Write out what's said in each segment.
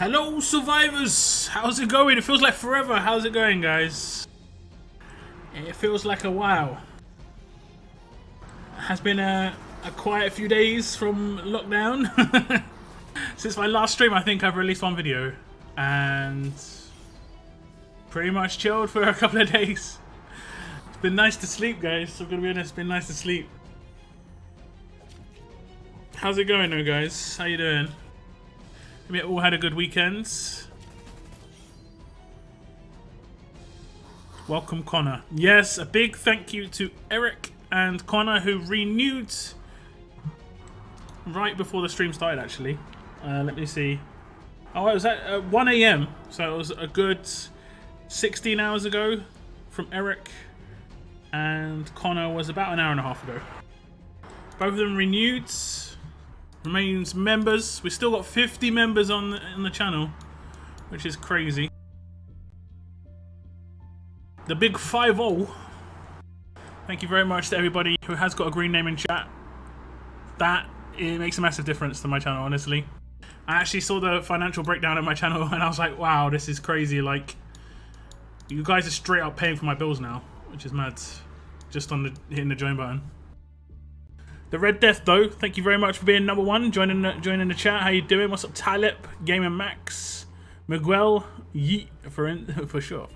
Hello survivors! How's it going? It feels like forever. How's it going, guys? It feels like a while. It has been a quiet few days from lockdown. Since my last stream, I think I've released one video. And pretty much chilled for a couple of days. It's been nice to sleep, guys. I'm gonna be honest, it's been nice to sleep. How's it going though, guys? How you doing? We all had a good weekend. Welcome, Connor. Yes, a big thank you to Eric and Connor who renewed right before the stream started, actually. Let me see. Oh, it was at 1 AM. So it was a good 16 hours ago from Eric. And Connor was about an hour and a half ago. Both of them renewed. Remains members. We've still got 50 members on the channel, which is crazy. The big 5-0. Thank you very much to everybody who has got a green name in chat. It makes a massive difference to my channel, honestly. I actually saw the financial breakdown of my channel and I was like, wow, this is crazy. Like, you guys are straight up paying for my bills now, which is mad. Just on hitting the join button. The Red Death, though, thank you very much for being number one, joining the chat. How you doing? What's up, Talib, Gamer Max, Miguel, Yeet, for sure.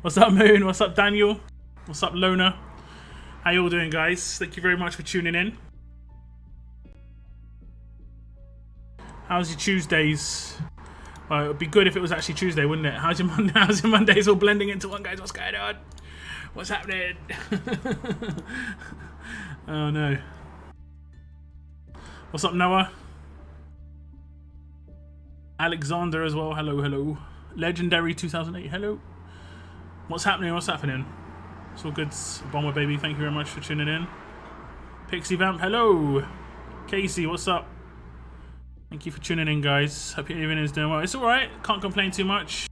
What's up, Moon? What's up, Daniel? What's up, Lona? How you all doing, guys? Thank you very much for tuning in. How's your Tuesdays? Well, it would be good if it was actually Tuesday, wouldn't it? How's your Monday? How's your Mondays all blending into one, guys? What's going on? What's happening? Oh no. What's up, Noah? Alexander as well. Hello, hello. Legendary 2008. Hello. What's happening? What's happening? It's all good. Bomber baby. Thank you very much for tuning in. Pixie Vamp. Hello. Casey. What's up? Thank you for tuning in, guys. Hope your evening is doing well. It's all right. Can't complain too much.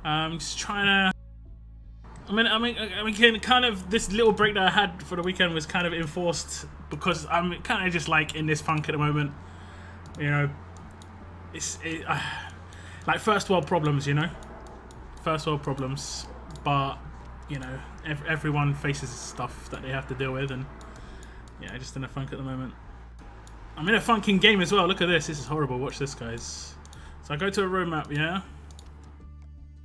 Just trying to. I mean, kind of this little break that I had for the weekend was kind of enforced because I'm kind of just like in this funk at the moment. You know, like first world problems, you know, first world problems. But you know, everyone faces stuff that they have to deal with, and yeah, just in a funk at the moment. I'm in a funking game as well. Look at this. This is horrible. Watch this, guys. So I go to a roadmap. Yeah,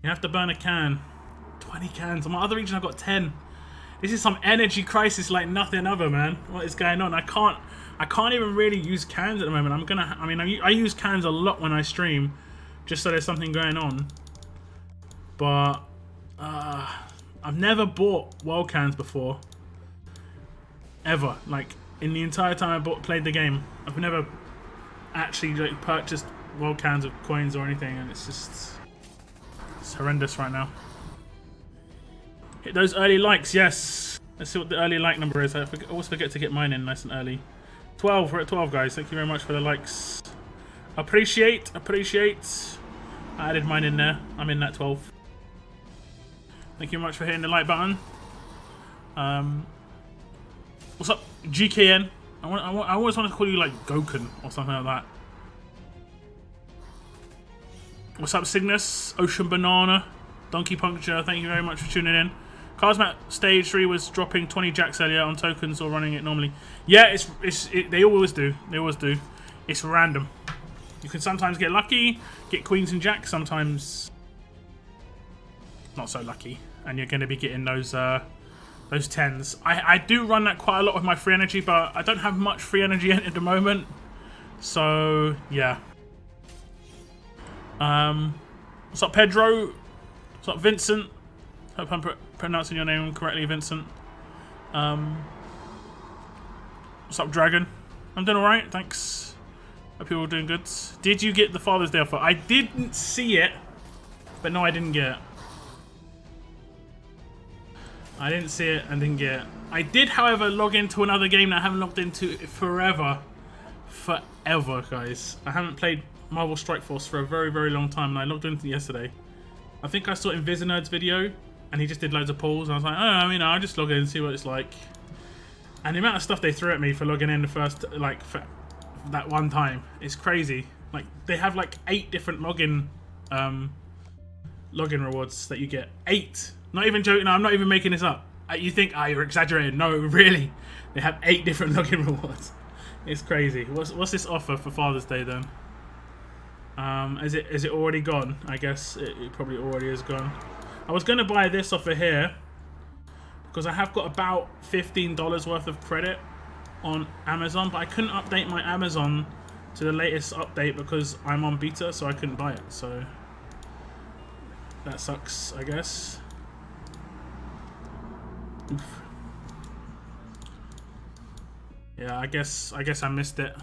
you have to burn a can. 20 cans. On my other region, I've got 10. This is some energy crisis like nothing other, man. What is going on? I can't even really use cans at the moment. I use cans a lot when I stream, just so there's something going on. But I've never bought world cans before, ever. Like in the entire time I played the game, I've never actually like purchased world cans of coins or anything, and it's horrendous right now. Hit those early likes, yes. Let's see what the early like number is. I always forget to get mine in nice and early. 12, we're at 12, guys. Thank you very much for the likes. Appreciate. I added mine in there. I'm in that 12. Thank you very much for hitting the like button. What's up, GKN? I always want to call you like Goken or something like that. What's up, Cygnus? Ocean Banana. Donkey Puncture, thank you very much for tuning in. Carsmat Stage 3 was dropping 20 jacks earlier on tokens or running it normally. Yeah, they always do. They always do. It's random. You can sometimes get lucky, get queens and jacks, sometimes not so lucky. And you're going to be getting those 10s. I do run that quite a lot with my free energy, but I don't have much free energy at the moment. So, yeah. What's up, Pedro? What's up, Vincent? Hope I'm pronouncing your name correctly, Vincent. What's up, Dragon? I'm doing alright, thanks. Hope you're all doing good. Did you get the Father's Day offer? I didn't see it, but no, I didn't get it. I didn't see it and didn't get it. I did, however, log into another game that I haven't logged into forever. Forever, guys. I haven't played Marvel Strike Force for a very, very long time, and I logged into it yesterday. I think I saw Invisinerd's video, and he just did loads of pulls, and I was like, oh, you know, I'll just log in and see what it's like. And the amount of stuff they threw at me for logging in the first, like, for that one time, is crazy. Like they have like 8 different login rewards that you get. 8. Not even joking. No, I'm not even making this up. You think, you're exaggerating. No, really. They have 8 different login rewards. It's crazy. What's this offer for Father's Day then? Is it already gone? I guess it probably already is gone. I was gonna buy this offer here because I have got about $15 worth of credit on Amazon, but I couldn't update my Amazon to the latest update because I'm on beta, so I couldn't buy it. So that sucks, I guess. Oof. Yeah, I guess I missed it.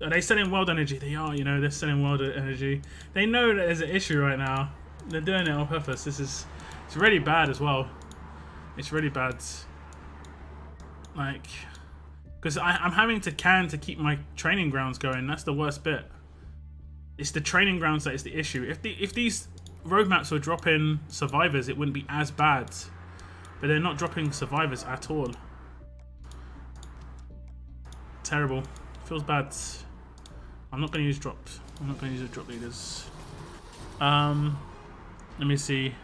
Are they selling world energy? They are, you know, they're selling world energy. They know that there's an issue right now. They're doing it on purpose. It's really bad as well. It's really bad. Like, because I'm having to can to keep my training grounds going. That's the worst bit. It's the training grounds that is the issue. If these roadmaps were dropping survivors, it wouldn't be as bad. But they're not dropping survivors at all. Terrible. Feels bad. I'm not going to use drops. I'm not going to use the drop leaders. Let me see.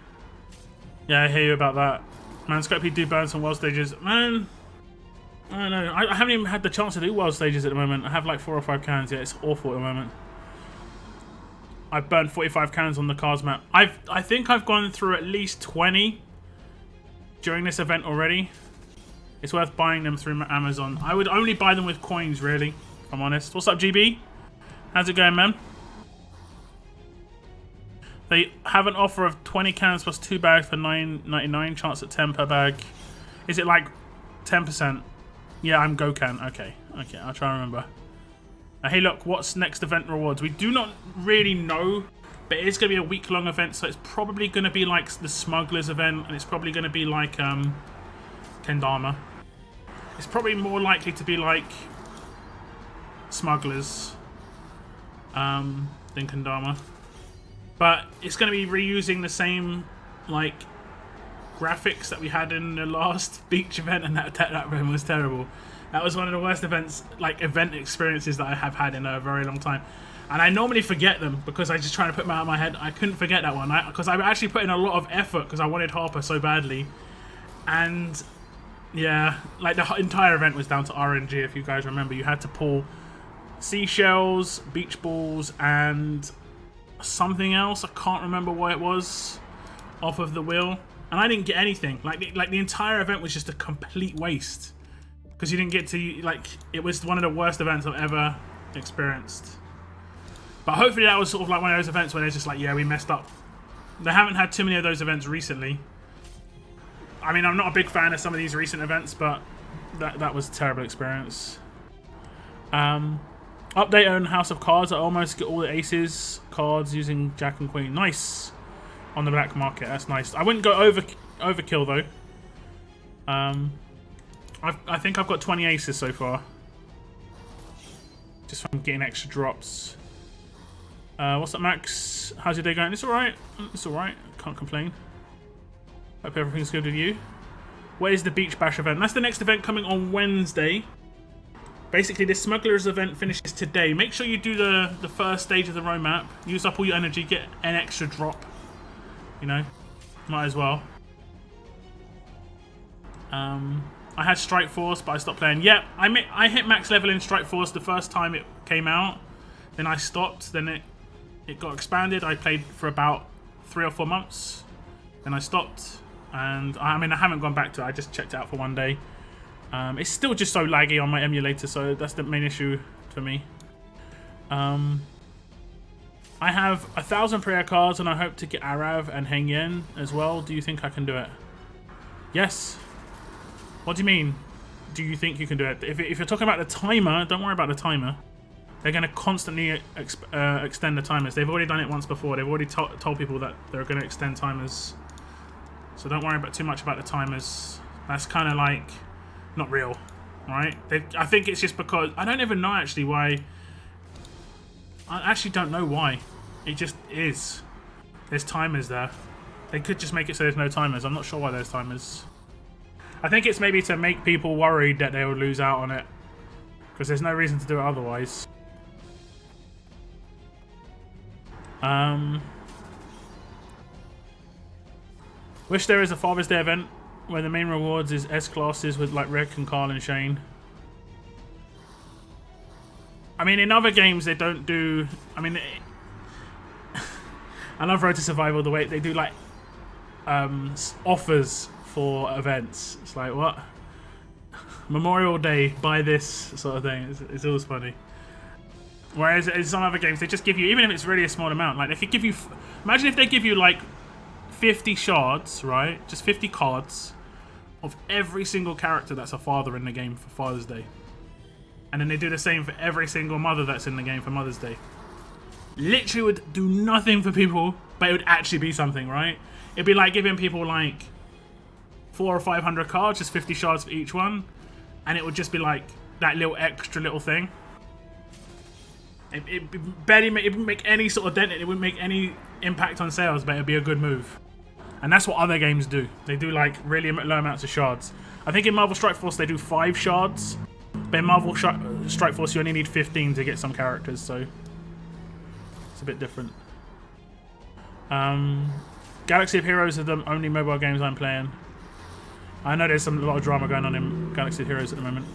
Yeah, I hear you about that. Man, Scopey do burn some world stages. Man, I don't know. I haven't even had the chance to do world stages at the moment. I have like 4 or 5 cans. Yeah, it's awful at the moment. I've burned 45 cans on the cards map. I think I've gone through at least 20 during this event already. It's worth buying them through Amazon. I would only buy them with coins, really, if I'm honest. What's up, GB? How's it going, man? They have an offer of 20 cans plus 2 bags for $9.99. Chance at 10 per bag. Is it like 10%? Yeah, I'm Gokan. Okay, I'll try and remember. Hey, look, what's next event rewards? We do not really know, but it is going to be a week-long event, so it's probably going to be like the Smugglers event, and it's probably going to be like Kendama. It's probably more likely to be like Smugglers than Kendama. But it's going to be reusing the same like graphics that we had in the last beach event, and that event was terrible. That was one of the worst event experiences that I have had in a very long time. And I normally forget them because I just try to put them out of my head. I couldn't forget that one because I actually put in a lot of effort because I wanted Harper so badly. And yeah, like the entire event was down to RNG. If you guys remember, you had to pull seashells, beach balls, and something else. I can't remember what it was off of the wheel, and I didn't get anything. Like the entire event was just a complete waste because you didn't get to it was one of the worst events I've ever experienced. But hopefully that was sort of like one of those events where they're just like, yeah, we messed up. They haven't had too many of those events recently. I mean, I'm not a big fan of some of these recent events, but that was a terrible experience. Update on House of Cards. I almost get all the aces cards using Jack and Queen. Nice. On the black market. That's nice. I wouldn't go overkill though. I think I've got 20 aces so far. Just from getting extra drops. What's up, Max? How's your day going? It's alright. It's alright. Can't complain. Hope everything's good with you. Where is the Beach Bash event? That's the next event coming on Wednesday. Basically, this Smugglers event finishes today. Make sure you do the first stage of the roadmap. Use up all your energy, get an extra drop. You know, might as well. I had Strike Force, but I stopped playing. Yep, I hit max level in Strike Force the first time it came out. Then I stopped. Then it got expanded. I played for about 3 or 4 months. Then I stopped. And I mean, I haven't gone back to it. I just checked it out for one day. It's still just so laggy on my emulator, so that's the main issue for me. I have 1,000 prayer cards, and I hope to get Arav and Heng Yen as well. Do you think I can do it? Yes. What do you mean? Do you think you can do it? If you're talking about the timer, don't worry about the timer. They're going to constantly extend the timers. They've already done it once before. They've already told people that they're going to extend timers. So don't worry too much about the timers. That's kind of like not real, right? I think it's just because I don't even know actually why. I actually don't know why. It just is. There's timers there. They could just make it so there's no timers. I'm not sure why there's timers. I think it's maybe to make people worried that they will lose out on it, because there's no reason to do it otherwise. Wish there is a Father's Day event where the main rewards is S classes with like Rick and Carl and Shane. I mean, in other games they don't do. I mean, I love Road to Survival the way they do like offers for events. It's like, what? Memorial Day, buy this sort of thing. It's always funny. Whereas in some other games they just give you, even if it's really a small amount, like if they give you, imagine if they give you like 50 shards, right? Just 50 cards of every single character that's a father in the game for Father's Day. And then they do the same for every single mother that's in the game for Mother's Day. Literally would do nothing for people, but it would actually be something, right? It'd be like giving people like 400 or 500 cards, just 50 shards for each one. And it would just be like that little extra little thing. It wouldn't make any sort of dent. It wouldn't make any impact on sales, but it'd be a good move. And that's what other games do. They do like really low amounts of shards. I think in Marvel Strike Force they do 5 shards. But in Marvel Strike Force you only need 15 to get some characters, so it's a bit different. Galaxy of Heroes are the only mobile games I'm playing. I know there's a lot of drama going on in Galaxy of Heroes at the moment.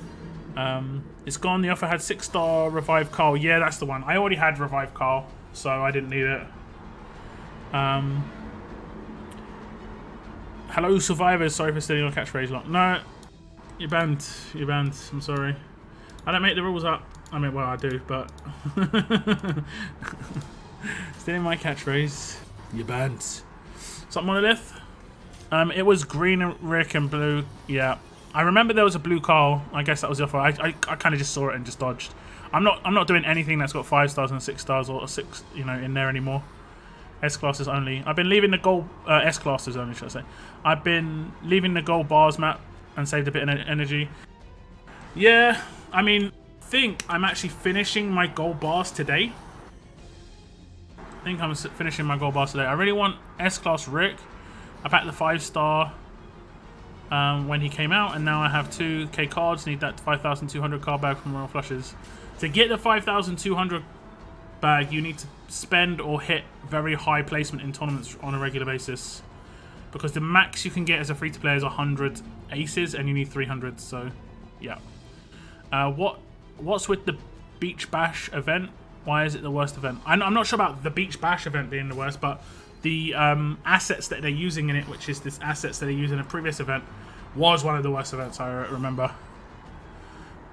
It's gone. The offer had 6-star Revive Carl. Yeah, that's the one. I already had Revive Carl, so I didn't need it. Hello, survivors. Sorry for stealing your catchphrase. Lot. No, you're banned. You're banned. I'm sorry. I don't make the rules up. I mean, well, I do, but stealing my catchphrase. You're banned. Something Monolith. It was green and Rick and blue. Yeah, I remember there was a blue Carl. I guess that was the offer. I kind of just saw it and just dodged. I'm not doing anything that's got 5 stars and 6 stars or 6, you know, in there anymore. S classes only. I've been leaving the gold S classes only, should I say? I've been leaving the gold bars map and saved a bit of energy. Yeah, I mean, I think I'm actually finishing my gold bars today. I think I'm finishing my gold bars today. I really want S class Rick. I packed the 5-star when he came out, and now I have 2k cards. Need that 5,200 card bag from Royal Flushes. To get the 5,200 bag, you need to spend or hit very high placement in tournaments on a regular basis. Because the max you can get as a free-to-play is 100 aces, and you need 300, so yeah. What's with the Beach Bash event? Why is it the worst event? I'm not sure about the Beach Bash event being the worst, but the assets that they're using in it, which is this assets that they used in a previous event, was one of the worst events I remember.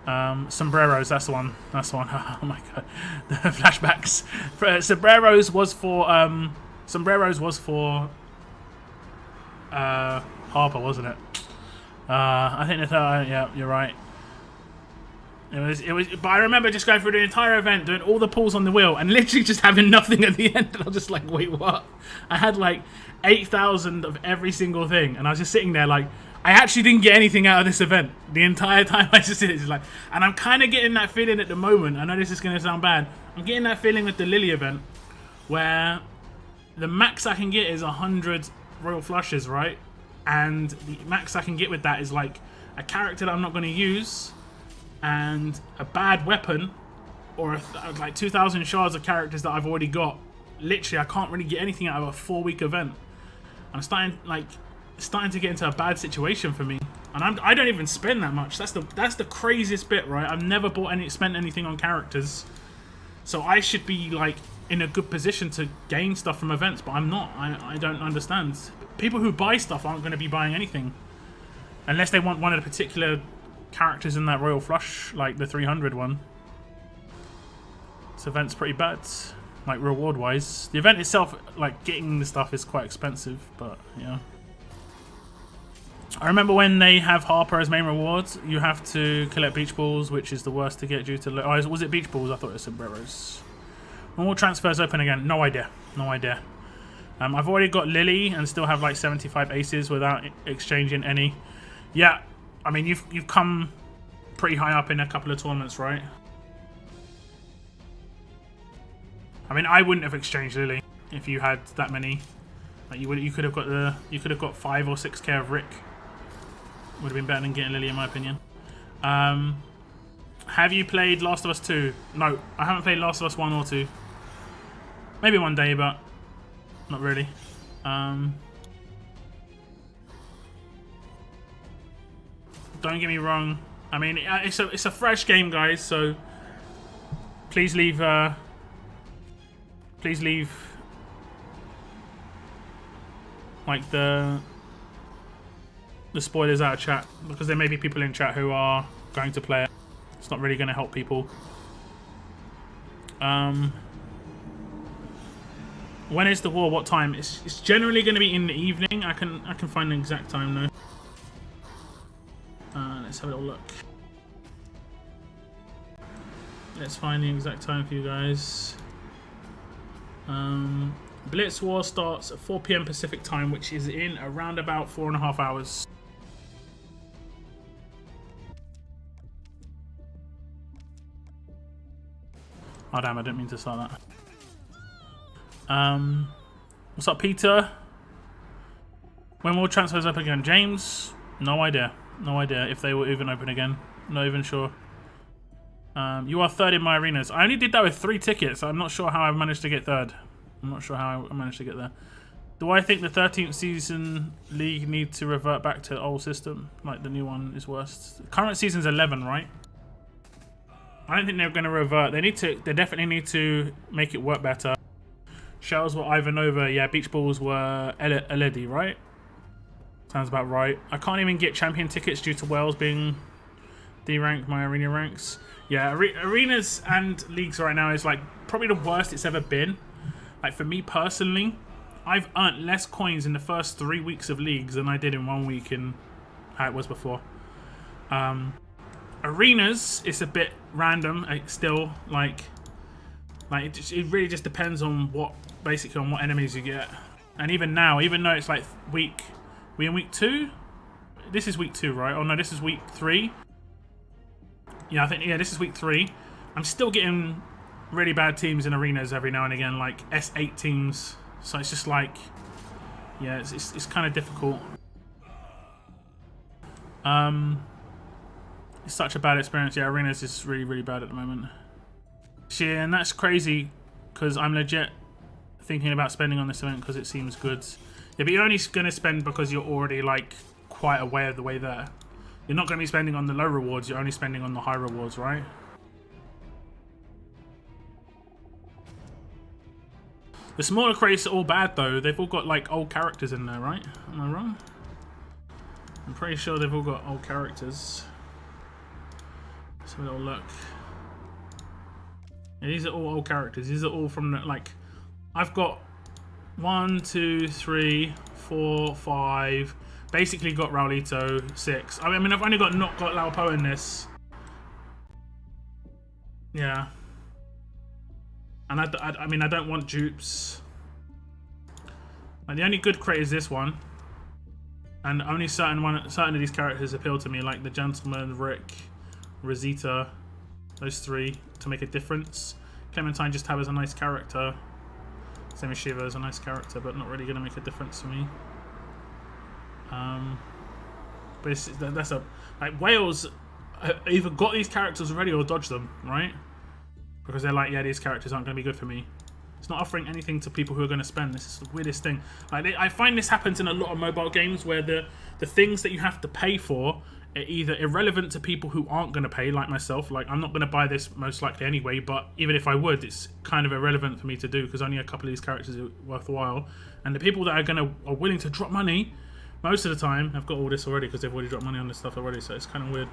Sombreros, that's the one. That's the one. Oh my god, the flashbacks. Sombreros was for Harper, wasn't it? I think they thought, yeah, you're right. It was, but I remember just going through the entire event, doing all the pulls on the wheel, and literally just having nothing at the end. And I was just like, wait, what? I had like 8,000 of every single thing, and I was just sitting there like, I actually didn't get anything out of this event the entire time. I just did it, just like, and I'm kind of getting that feeling at the moment. I know this is going to sound bad. I'm getting that feeling with the Lily event, where the max I can get is 100 Royal Flushes, right? And the max I can get with that is like a character that I'm not going to use, and a bad weapon, or like 2,000 shards of characters that I've already got. Literally, I can't really get anything out of a 4-week event. I'm starting to get into a bad situation for me, and I don't even spend that much. That's the craziest bit, right? I've never spent anything on characters, so I should be like in a good position to gain stuff from events, but I'm not. I don't understand. People who buy stuff aren't going to be buying anything unless they want one of the particular characters in that Royal Flush, like the 300 one. This event's pretty bad, like reward wise. The event itself, like getting the stuff, is quite expensive, but yeah. I remember when they have Harper as main rewards, you have to collect beach balls, which is the worst to get due to... Oh, was it beach balls? I thought it was sombreros. When will transfers open again? No idea. No idea. I've already got Lily and still have like 75 aces without exchanging any. Yeah, I mean, you've come pretty high up in a couple of tournaments, right? I mean, I wouldn't have exchanged Lily if you had that many. Like you could have got 5 or 6k of Rick. Would have been better than getting Lily, in my opinion. Have you played Last of Us 2? No, I haven't played Last of Us 1 or 2. Maybe one day, but not really. Don't get me wrong. I mean, it's a fresh game, guys. So please leave like the spoilers out of chat, because there may be people in chat who are going to play it. It's not really going to help people. When is the war? What time? It's generally going to be in the evening. I can find the exact time though. Let's have a little look. Let's find the exact time for you guys. Blitz War starts at 4 PM Pacific time, which is in around about 4.5 hours. Oh damn, I didn't mean to start that. What's up, Peter? When will transfers open again? James? No idea. No idea if they will even open again. Not even sure. You are third in my arenas. I only did that with 3 tickets. I'm not sure how I managed to get third. I'm not sure how I managed to get there. Do I think the 13th season league needs to revert back to the old system? Like the new one is worse. Current season's 11, right? I don't think they're going to revert. They definitely need to make it work better. Shells were Ivanova. Yeah, beach balls were Eledi, right? Sounds about right. I can't even get champion tickets due to Wales being D-ranked my arena ranks. Yeah, arenas and leagues right now is like probably the worst it's ever been. Like for me personally, I've earned less coins in the first 3 weeks of leagues than I did in 1 week in how it was before. Arenas, it's a bit random. Still, like it really just depends on what enemies you get. And even now, even though it's like we in week 2. This is week 2, right? Oh no, this is week 3. Yeah, I think this is week 3. I'm still getting really bad teams in arenas every now and again, like S8 teams. So it's just like, yeah, it's kind of difficult. It's such a bad experience. Yeah, arenas is really, really bad at the moment. Yeah, and that's crazy because I'm legit thinking about spending on this event because it seems good. Yeah, but you're only going to spend because you're already like quite aware of the way there. You're not going to be spending on the low rewards. You're only spending on the high rewards, right? The smaller crates are all bad though. They've all got like old characters in there, right? Am I wrong? I'm pretty sure they've all got old characters. Let's have a little look. Yeah, these are all old characters. These are all from the, like, I've got 1, 2, 3, 4, 5. Basically got Raulito 6. I mean, I've only not got Laupo in this. Yeah. And I mean, I don't want dupes. Like, the only good crate is this one. And only certain of these characters appeal to me, like the Gentleman, Rick, Rosita, those 3 to make a difference. Clementine just have as a nice character. Same as Shiva as a nice character, but not really going to make a difference for me. But that's like Wales either got these characters already or dodged them, right? Because they're like, yeah, these characters aren't going to be good for me. It's not offering anything to people who are going to spend. This is the weirdest thing. Like, I find this happens in a lot of mobile games where the things that you have to pay for are either irrelevant to people who aren't going to pay, like myself. Like, I'm not going to buy this most likely anyway, but even if I would, it's kind of irrelevant for me to do because only a couple of these characters are worthwhile. And the people that are willing to drop money, most of the time, have got all this already because they've already dropped money on this stuff already. So it's kind of weird.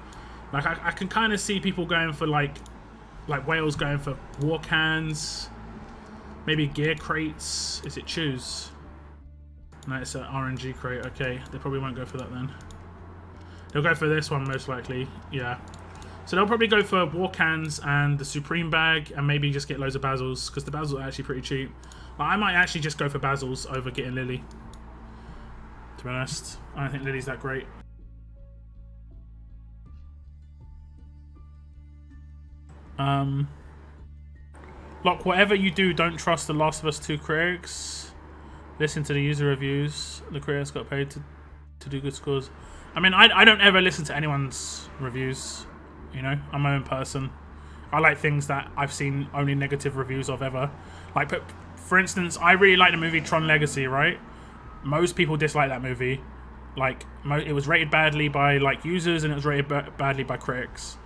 Like, I can kind of see people going for like Wales going for war cans. Maybe gear crates. Is it choose? No, it's an RNG crate. Okay, they probably won't go for that then. They'll go for this one most likely. Yeah. So they'll probably go for war cans and the Supreme bag and maybe just get loads of Basils because the Basils are actually pretty cheap. Like, I might actually just go for Basils over getting Lily. To be honest, I don't think Lily's that great. Look, whatever you do, don't trust the Last of Us 2 critics. Listen to the user reviews. The critics got paid to do good scores. I mean, I don't ever listen to anyone's reviews. You know, I'm my own person. I like things that I've seen only negative reviews of ever. Like, for instance, I really like the movie Tron Legacy, right? Most people dislike that movie. Like, it was rated badly by like users, and it was rated badly by critics.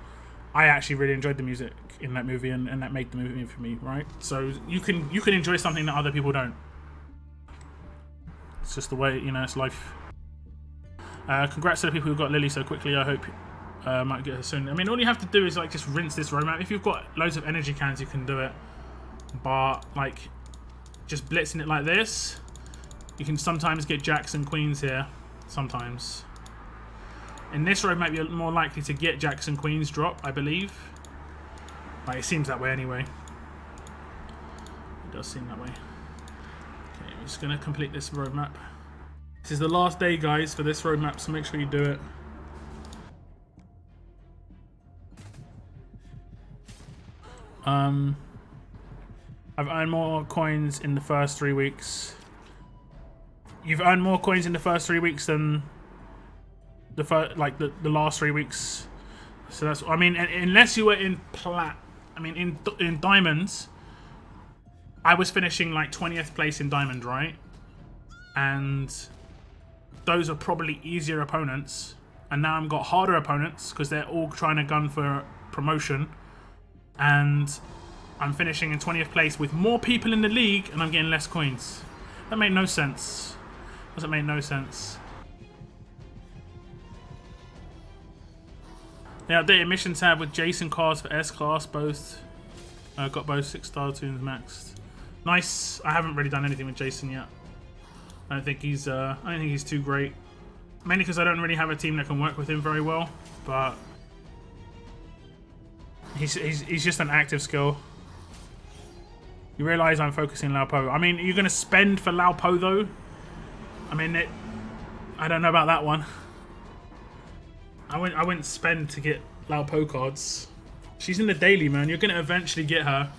I actually really enjoyed the music in that movie, and that made the movie for me, right? So you can enjoy something that other people don't. It's just the way, you know, it's life. Congrats to the people who got Lily so quickly. I hope might get her soon. I mean, all you have to do is like just rinse this roadmap. If you've got loads of energy cans, you can do it. But like, just blitzing it like this, you can sometimes get jacks and queens here. Sometimes. In this roadmap, you're more likely to get jacks and queens drop, I believe. Like, it seems that way anyway. It does seem that way. Okay, I'm just going to complete this roadmap. This is the last day, guys, for this roadmap, so make sure you do it. I've earned more coins in the first 3 weeks. You've earned more coins in the first 3 weeks than the last 3 weeks. So that's, I mean, unless you were in in diamonds, I was finishing like 20th place in diamond, right? And those are probably easier opponents. And now I've got harder opponents because they're all trying to gun for promotion. And I'm finishing in 20th place with more people in the league, and I'm getting less coins. That made no sense. Doesn't make no sense. The updated mission tab with Jason cards for S class, both got both 6-star tunes maxed. Nice. I haven't really done anything with Jason yet. I don't think he's too great. Mainly because I don't really have a team that can work with him very well. But he's just an active skill. You realise I'm focusing Lao Po. I mean, you're gonna spend for Lao Po though. I mean, I don't know about that one. I wouldn't spend to get Lao Po cards. She's in the daily, man. You're gonna eventually get her.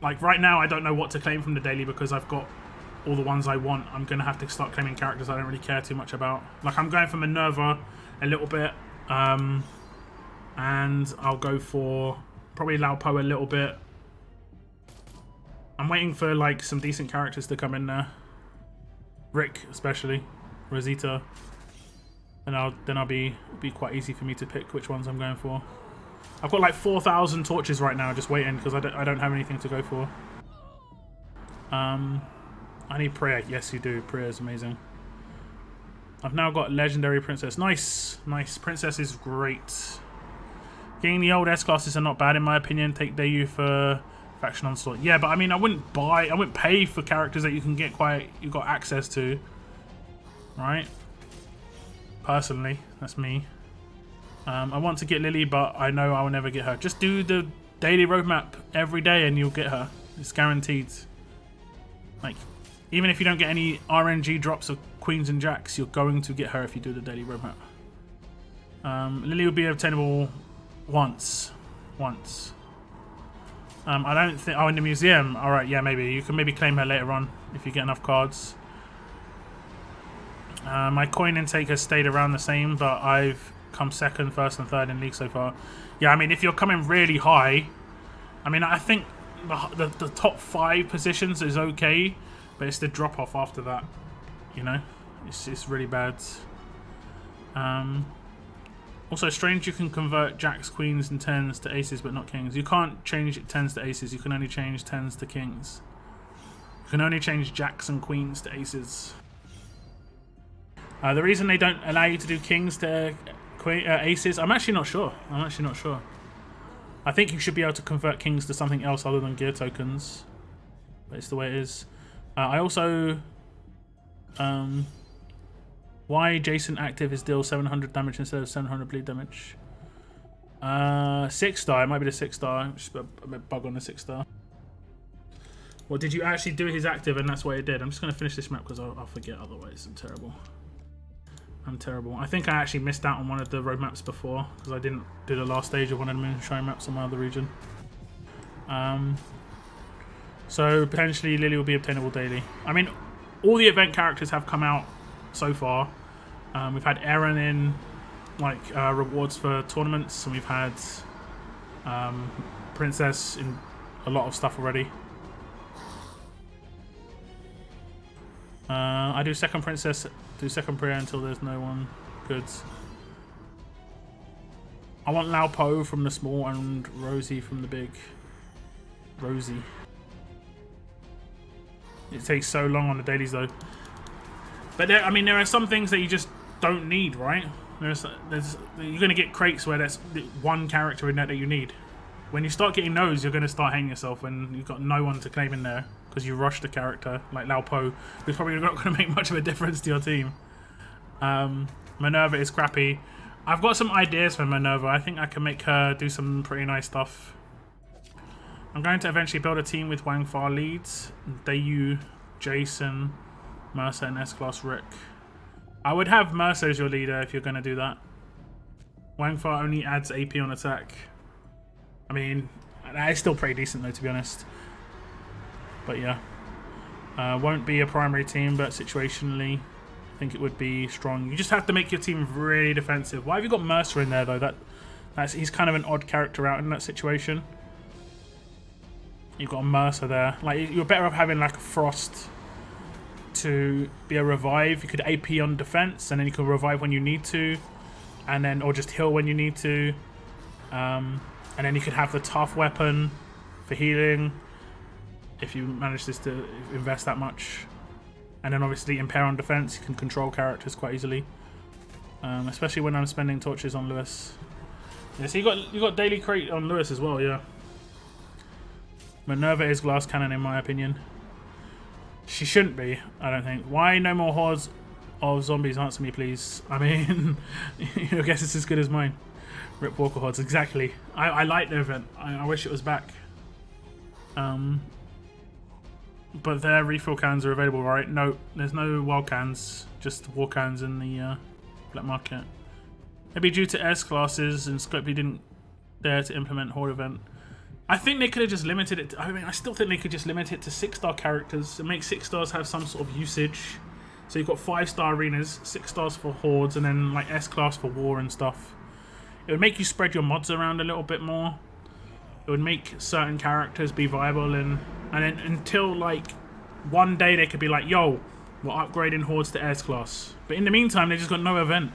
Like right now, I don't know what to claim from the daily because I've got all the ones I want. I'm gonna have to start claiming characters I don't really care too much about. Like I'm going for Minerva a little bit, and I'll go for probably Lao Po a little bit. I'm waiting for like some decent characters to come in there. Rick, especially Rosita, and then I'll be quite easy for me to pick which ones I'm going for. I've got like 4,000 torches right now, just waiting because I don't have anything to go for. I need Priya. Yes, you do. Priya is amazing. I've now got legendary princess. Nice, nice. Princess is great. Getting the old S classes are not bad in my opinion. Take Dayu for faction onslaught. Yeah, but I mean, I wouldn't pay for characters that you can get you've got access to, right? Personally, that's me. I want to get Lily, but I know I will never get her. Just do the daily roadmap every day and you'll get her. It's guaranteed. Like, even if you don't get any RNG drops of queens and jacks, you're going to get her if you do the daily roadmap. Lily will be obtainable once. I don't think... Oh, in the museum. Alright, yeah, maybe. You can maybe claim her later on if you get enough cards. My coin intake has stayed around the same, but I've come second, first and third in league so far. Yeah, I mean, if you're coming really high... I mean, I think the top 5 positions is okay, but it's the drop-off after that. You know? It's really bad. Also, strange you can convert jacks, queens, and 10s to aces, but not kings. You can't change 10s to aces. You can only change 10s to kings. You can only change jacks and queens to aces. The reason they don't allow you to do kings to aces, I'm actually not sure. I think you should be able to convert kings to something else other than gear tokens. But it's the way it is. I also... why Jason active is deal 700 damage instead of 700 bleed damage? 6-star. It might be the 6-star. Just a bug on the 6-star. Well, did you actually do his active and that's what it did? I'm just going to finish this map because I'll forget otherwise. I'm terrible. I think I actually missed out on one of the road maps before because I didn't do the last stage of one of the moonshine maps on my other region. So potentially Lily will be obtainable daily. I mean, all the event characters have come out so far. We've had Aaron in like rewards for tournaments, and we've had Princess in a lot of stuff already. I do second princess, do second prayer until there's no one good. I want Lao Po from the small and Rosie from the big. Rosie. It takes so long on the dailies though. But there, I mean, there are some things that you just don't need, right? You're going to get crates where there's one character in there that you need. When you start getting those, you're going to start hating yourself when you've got no one to claim in there because you rushed a character like Lao Po, who's probably not going to make much of a difference to your team. Minerva is crappy. I've got some ideas for Minerva. I think I can make her do some pretty nice stuff. I'm going to eventually build a team with Wang Fa leads, Dayu, Jason, Mercer, and S-Class Rick. I would have Mercer as your leader if you're going to do that. Wang Fa only adds AP on attack. I mean, that is still pretty decent though, to be honest. But yeah. Won't be a primary team, but situationally, I think it would be strong. You just have to make your team really defensive. Why have you got Mercer in there though? He's kind of an odd character out in that situation. You've got a Mercer there. Like, you're better off having like a Frost to be a revive. You could AP on defense, and then you can revive when you need to, and then or just heal when you need to. And then you could have the tough weapon for healing if you manage to invest that much. And then obviously impair on defense. You can control characters quite easily, especially when I'm spending torches on Lewis. Yeah, so you got daily crate on Lewis as well, yeah. Minerva is glass cannon in my opinion. She shouldn't be, I don't think. Why no more hordes of zombies? Answer me, please. I mean, your guess is as good as mine. Rip Walker hordes, exactly. I like the event. I wish it was back. But their refill cans are available, right? No, there's no wild cans, just war cans in the black market. Maybe due to S classes and Scopely didn't dare to implement horde event. I think they could have just limited it. I mean, I still think they could just limit it to 6-star characters and make 6 stars have some sort of usage. So you've got 5-star arenas, 6 stars for hordes, and then like S-class for war and stuff. It would make you spread your mods around a little bit more. It would make certain characters be viable, and then until like one day they could be like, yo, we're upgrading hordes to S-class. But in the meantime, they just got no event.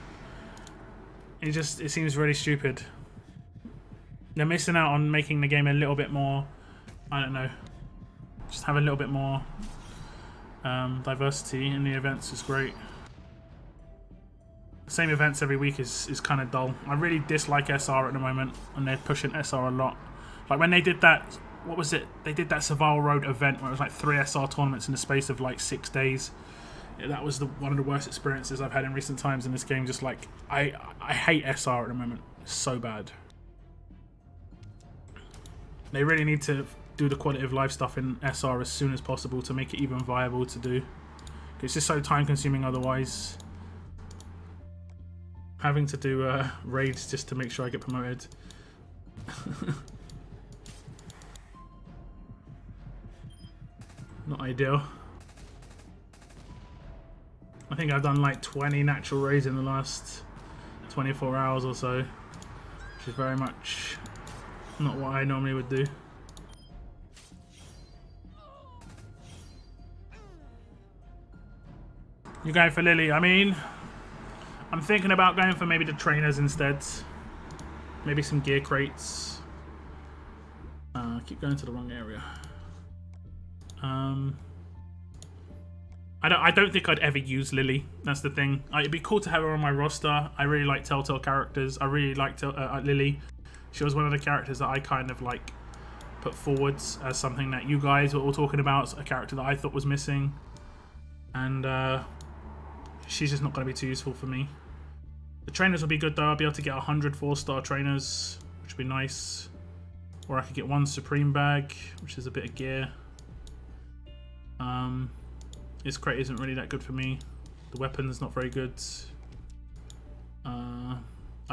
It seems really stupid. They're missing out on making the game a little bit more, I don't know, just have a little bit more diversity in the events is great. The same events every week is kind of dull. I really dislike SR at the moment, and they're pushing SR a lot. Like when they did that, what was it? They did that Savile Road event where it was like 3 SR tournaments in the space of like 6 days. Yeah, that was one of the worst experiences I've had in recent times in this game. Just like, I hate SR at the moment. It's so bad. They really need to do the quality of life stuff in SR as soon as possible to make it even viable to do. It's just so time consuming otherwise. Having to do raids just to make sure I get promoted. Not ideal. I think I've done like 20 natural raids in the last 24 hours or so, which is very much not what I normally would do. You're going for Lily. I mean, I'm thinking about going for maybe the trainers instead. Maybe some gear crates. Keep going to the wrong area. I don't think I'd ever use Lily. That's the thing. It'd be cool to have her on my roster. I really like Telltale characters. I really liked Lily. She was one of the characters that I kind of like put forwards as something that you guys were all talking about, a character that I thought was missing. And she's just not going to be too useful for me. The trainers will be good though. I'll be able to get 100 4-star trainers, which would be nice. Or I could get 1 Supreme bag, which is a bit of gear. This crate isn't really that good for me. The weapon's not very good. I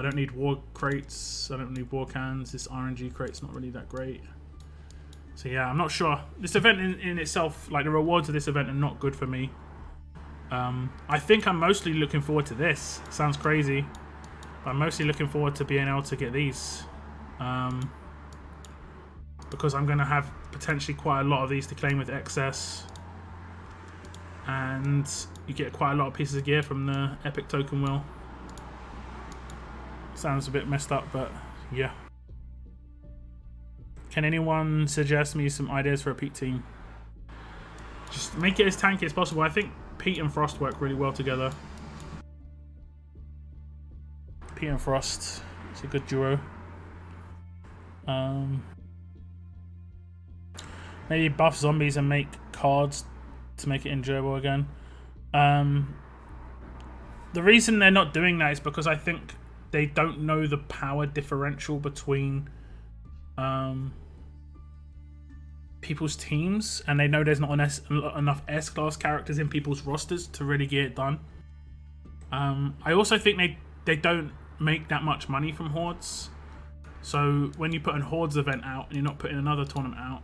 don't need war crates. I don't need war cans. This RNG crate's not really that great. So yeah, I'm not sure. This event in itself, like the rewards of this event are not good for me. I think I'm mostly looking forward to this. Sounds crazy. But I'm mostly looking forward to being able to get these. Because I'm going to have potentially quite a lot of these to claim with excess. and you get quite a lot of pieces of gear from the epic token wheel. Sounds a bit messed up, but yeah. Can anyone suggest me some ideas for a Pete team? Just make it as tanky as possible. I think Pete and Frost work really well together. Pete and Frost, it's a good duo. Maybe buff zombies and make cards to make it enjoyable again. The reason they're not doing that is because I think they don't know the power differential between people's teams, and they know there's not enough S-class characters in people's rosters to really get it done. I also think they don't make that much money from Hordes. So when you put an Hordes event out and you're not putting another tournament out,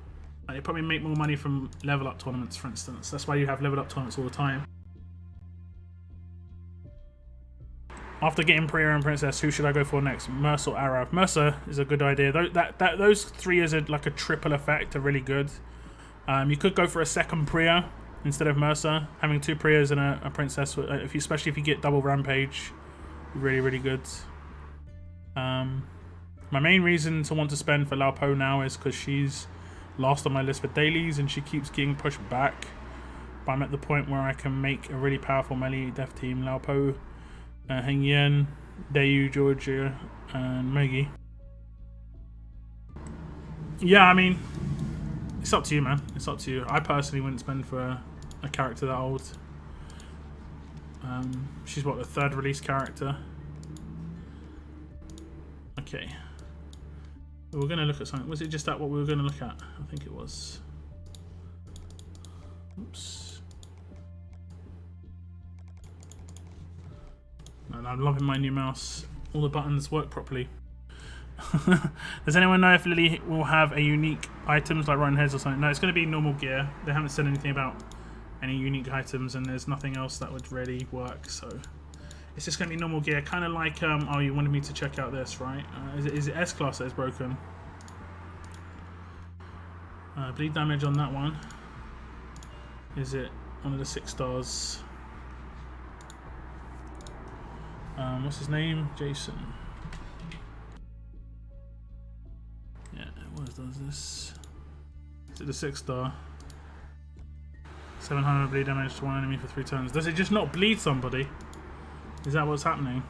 they probably make more money from level up tournaments, for instance. That's why you have level up tournaments all the time. After getting Priya and Princess, who should I go for next? Mercer or Arab? Mercer is a good idea. Those three is like a triple effect are really good. You could go for a second Priya instead of Mercer. Having two Priyas and a Princess, especially if you get double Rampage, really, really good. My main reason to want to spend for Lao Po now is because she's last on my list for dailies and she keeps getting pushed back. But I'm at the point where I can make a really powerful melee death team. Lao Po, Heng Yen, Dayu, Georgia, and Maggie. Yeah, I mean, it's up to you, man. It's up to you. I personally wouldn't spend for a character that old. She's what, the third release character? Okay. We're going to look at something. Was it just that what we were going to look at? I think it was. Oops. And I'm loving my new mouse. All the buttons work properly. Does anyone know if Lily will have a unique items like Rotten Heads or something? No, it's going to be normal gear. They haven't said anything about any unique items, and there's nothing else that would really work, so it's just going to be normal gear. Kind of like, oh, you wanted me to check out this, right? Is it S-Class that is broken? Bleed damage on that one. Is it one of the 6 stars? What's his name? Jason. Yeah, what does this? Is it the 6 star? 700 bleed damage to one enemy for 3 turns. Does it just not bleed somebody? Is that what's happening?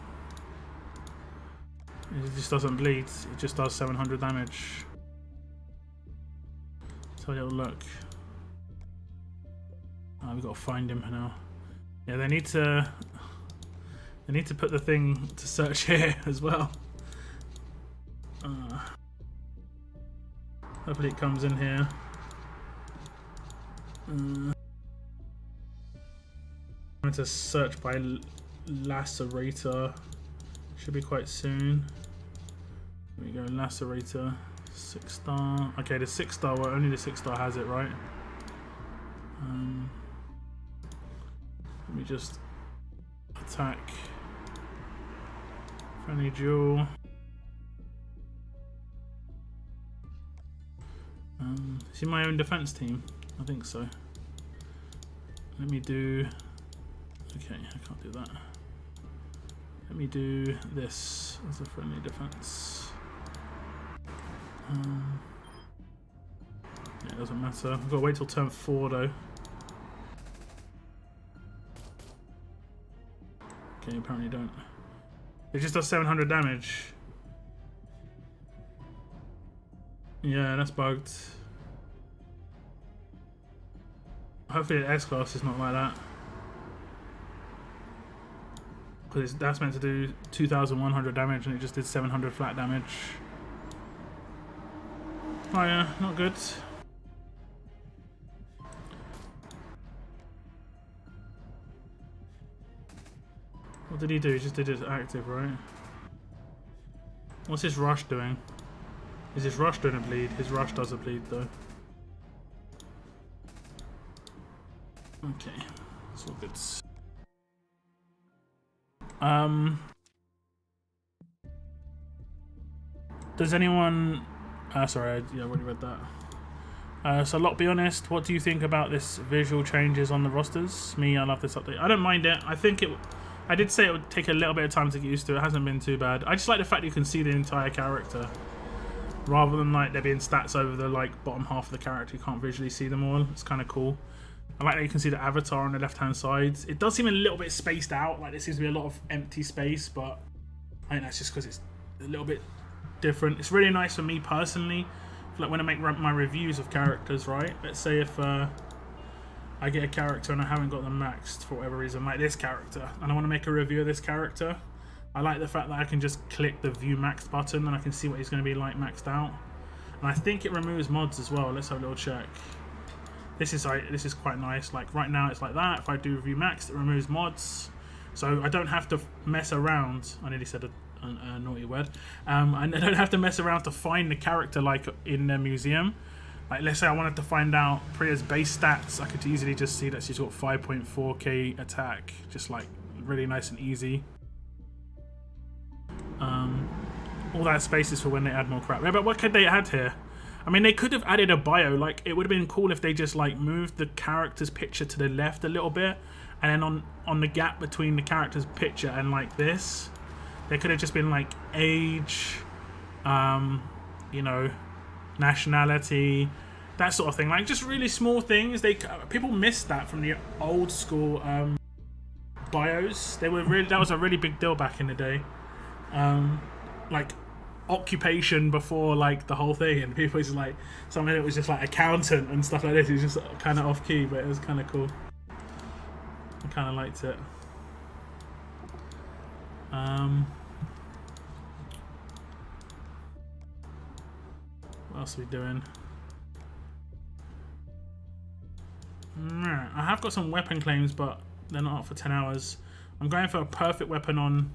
It just doesn't bleed. It just does 700 damage. Let's have a little look. Oh, we've got to find him now. Yeah, they need to put the thing to search here as well. Hopefully it comes in here. I'm going to search by Lacerator. Should be quite soon. Here we go, Lacerator, 6 star. Okay, the 6 star, well, only the 6 star has it, right? Let me just attack. Friendly duel. Is he my own defense team? I think so. Let me do. Okay, I can't do that. Let me do this as a friendly defense. Yeah, it doesn't matter. I've got to wait till turn 4 though. Okay, apparently don't. It just does 700 damage. Yeah, that's bugged. Hopefully the S-Class is not like that. Because that's meant to do 2,100 damage and it just did 700 flat damage. Oh yeah, not good. What did he do? He just did his active, right? What's his rush doing? Is his rush doing a bleed? His rush does a bleed though. Okay, it's all good. Does anyone... sorry, yeah, I already read that. So Lot, be honest, what do you think about this visual changes on the rosters? Me, I love this update. I don't mind it. I did say it would take a little bit of time to get used to. It hasn't been too bad. I just like the fact that you can see the entire character, rather than like there being stats over the like bottom half of the character. You can't visually see them all. It's kind of cool. I like that you can see the avatar on the left hand side. It does seem a little bit spaced out, like there seems to be a lot of empty space, but I think that's just because it's a little bit different. It's really nice for me personally, like when I make my reviews of characters, right? Let's say if I get a character and I haven't got them maxed for whatever reason, like this character, and I want to make a review of this character, I like the fact that I can just click the view maxed button and I can see what he's going to be like maxed out. And I think it removes mods as well. Let's have a little check. This is quite nice. Like right now it's like that. If I do review maxed, it removes mods, so I don't have to mess around. I nearly said a naughty word. And I don't have to mess around to find the character like in the museum. Like let's say I wanted to find out Priya's base stats, I could easily just see that she's got 5.4k attack, just like really nice and easy. All that space is for when they add more crap. Yeah, but what could they add here? I mean, they could have added a bio. Like it would have been cool if they just like moved the character's picture to the left a little bit, and then on the gap between the character's picture and like this, there could have just been like age, you know, nationality, that sort of thing. Like just really small things. People missed that from the old school bios. That was a really big deal back in the day. Like occupation before like the whole thing, and people just like some of it was just like accountant and stuff like this. It was just kind of off key, but it was kind of cool. I kind of liked it. What else are we doing? I have got some weapon claims, but they're not up for 10 hours. I'm going for a perfect weapon on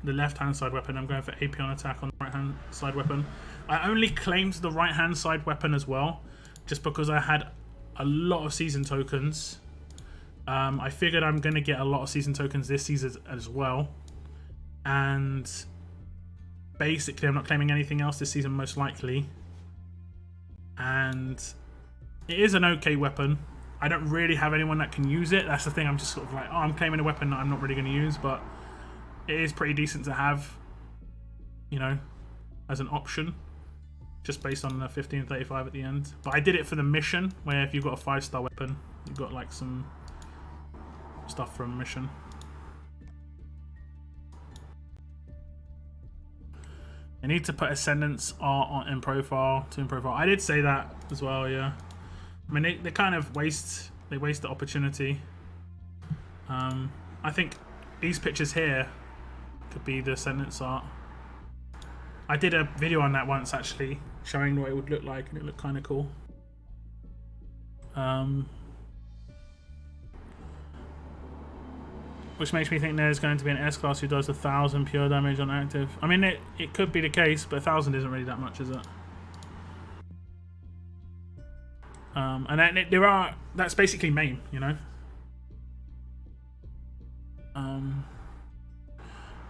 the left hand side weapon. I'm going for AP on attack on the right hand side weapon. I only claimed the right hand side weapon as well, just because I had a lot of season tokens. I figured I'm going to get a lot of season tokens this season as well, and basically I'm not claiming anything else this season most likely. And it is an okay weapon. I don't really have anyone that can use it. That's the thing. I'm just sort of like, oh, I'm claiming a weapon that I'm not really going to use, but it is pretty decent to have, you know, as an option, just based on the 1535 at the end. But I did it for the mission, where if you've got a 5-star weapon, you've got like some stuff from mission. I need to put Ascendance art in profile, in profile. I did say that as well, yeah. I mean, they kind of waste the opportunity. I think these pictures here could be the Ascendance art. I did a video on that once actually, showing what it would look like, and it looked kind of cool. Which makes me think there's going to be an S-Class who does 1,000 pure damage on active. I mean, it could be the case, but 1,000 isn't really that much, is it? And then that's basically main, you know?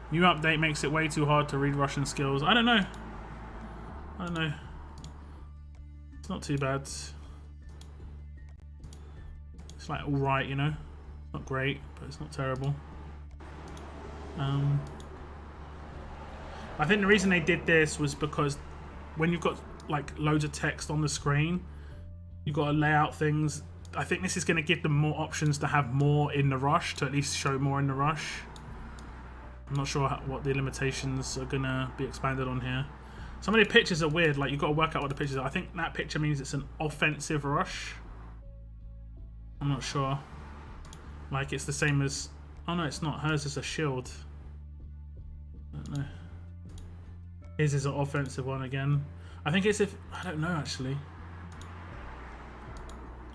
New update makes it way too hard to read Russian skills. I don't know. It's not too bad. It's like alright, you know? Not great, but it's not terrible. I think the reason they did this was because when you've got like loads of text on the screen, you've got to lay out things. I think this is going to give them more options to have more in the rush, to at least show more in the rush. I'm not sure what the limitations are going to be expanded on here. Some of the pictures are weird, like you've got to work out what the pictures are. I think that picture means it's an offensive rush. I'm not sure. Like it's the same as... Oh no, it's not. Hers is a shield. I don't know. His is an offensive one again. I think it's if... I don't know actually.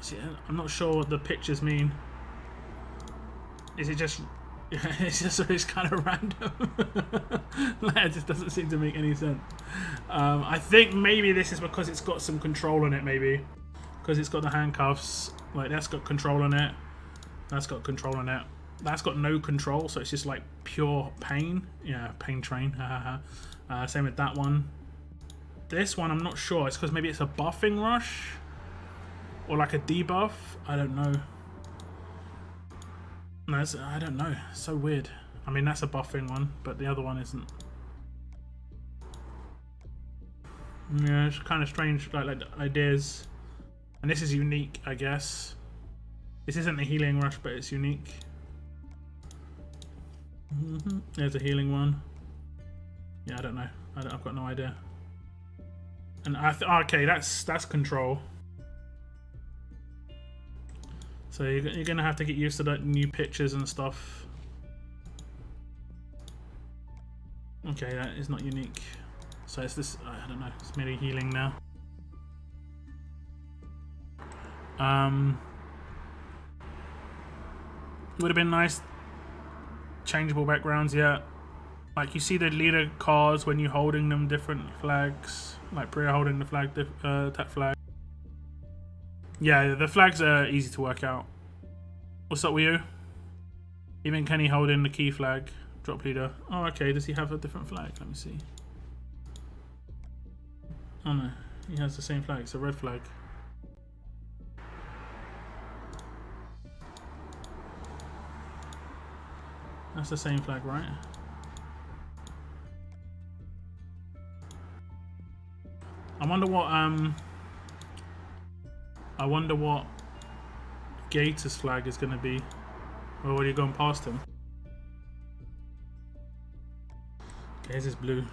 See, I'm not sure what the pictures mean. Is it just... it's kind of random. Like, it just doesn't seem to make any sense. I think maybe this is because it's got some control on it, maybe. Because it's got the handcuffs. Like, that's got control on it. That's got control on it. That's got no control, so it's just like pure pain. Yeah, pain train. Same with that one. This one, I'm not sure. It's because maybe it's a buffing rush or like a debuff. I don't know. No, I don't know. It's so weird. I mean, that's a buffing one, but the other one isn't. Yeah, it's kind of strange, like ideas. And this is unique, I guess. This isn't a healing rush, but it's unique. There's a healing one. Yeah, I don't know. I've got no idea. And okay, that's control. So you're gonna have to get used to the new pictures and stuff. Okay, that is not unique. So it's this. I don't know. It's maybe healing now. Would have been nice. Changeable backgrounds, yeah. Like you see the leader cards when you're holding them different flags. Like Priya holding the flag, that flag. Yeah, the flags are easy to work out. What's up with you? Even Kenny holding the key flag. Drop leader. Oh, okay. Does he have a different flag? Let me see. Oh no, he has the same flag. It's a red flag. That's the same flag, right? I wonder what Gator's flag is going to be. We're already gone past him. Okay, this is blue.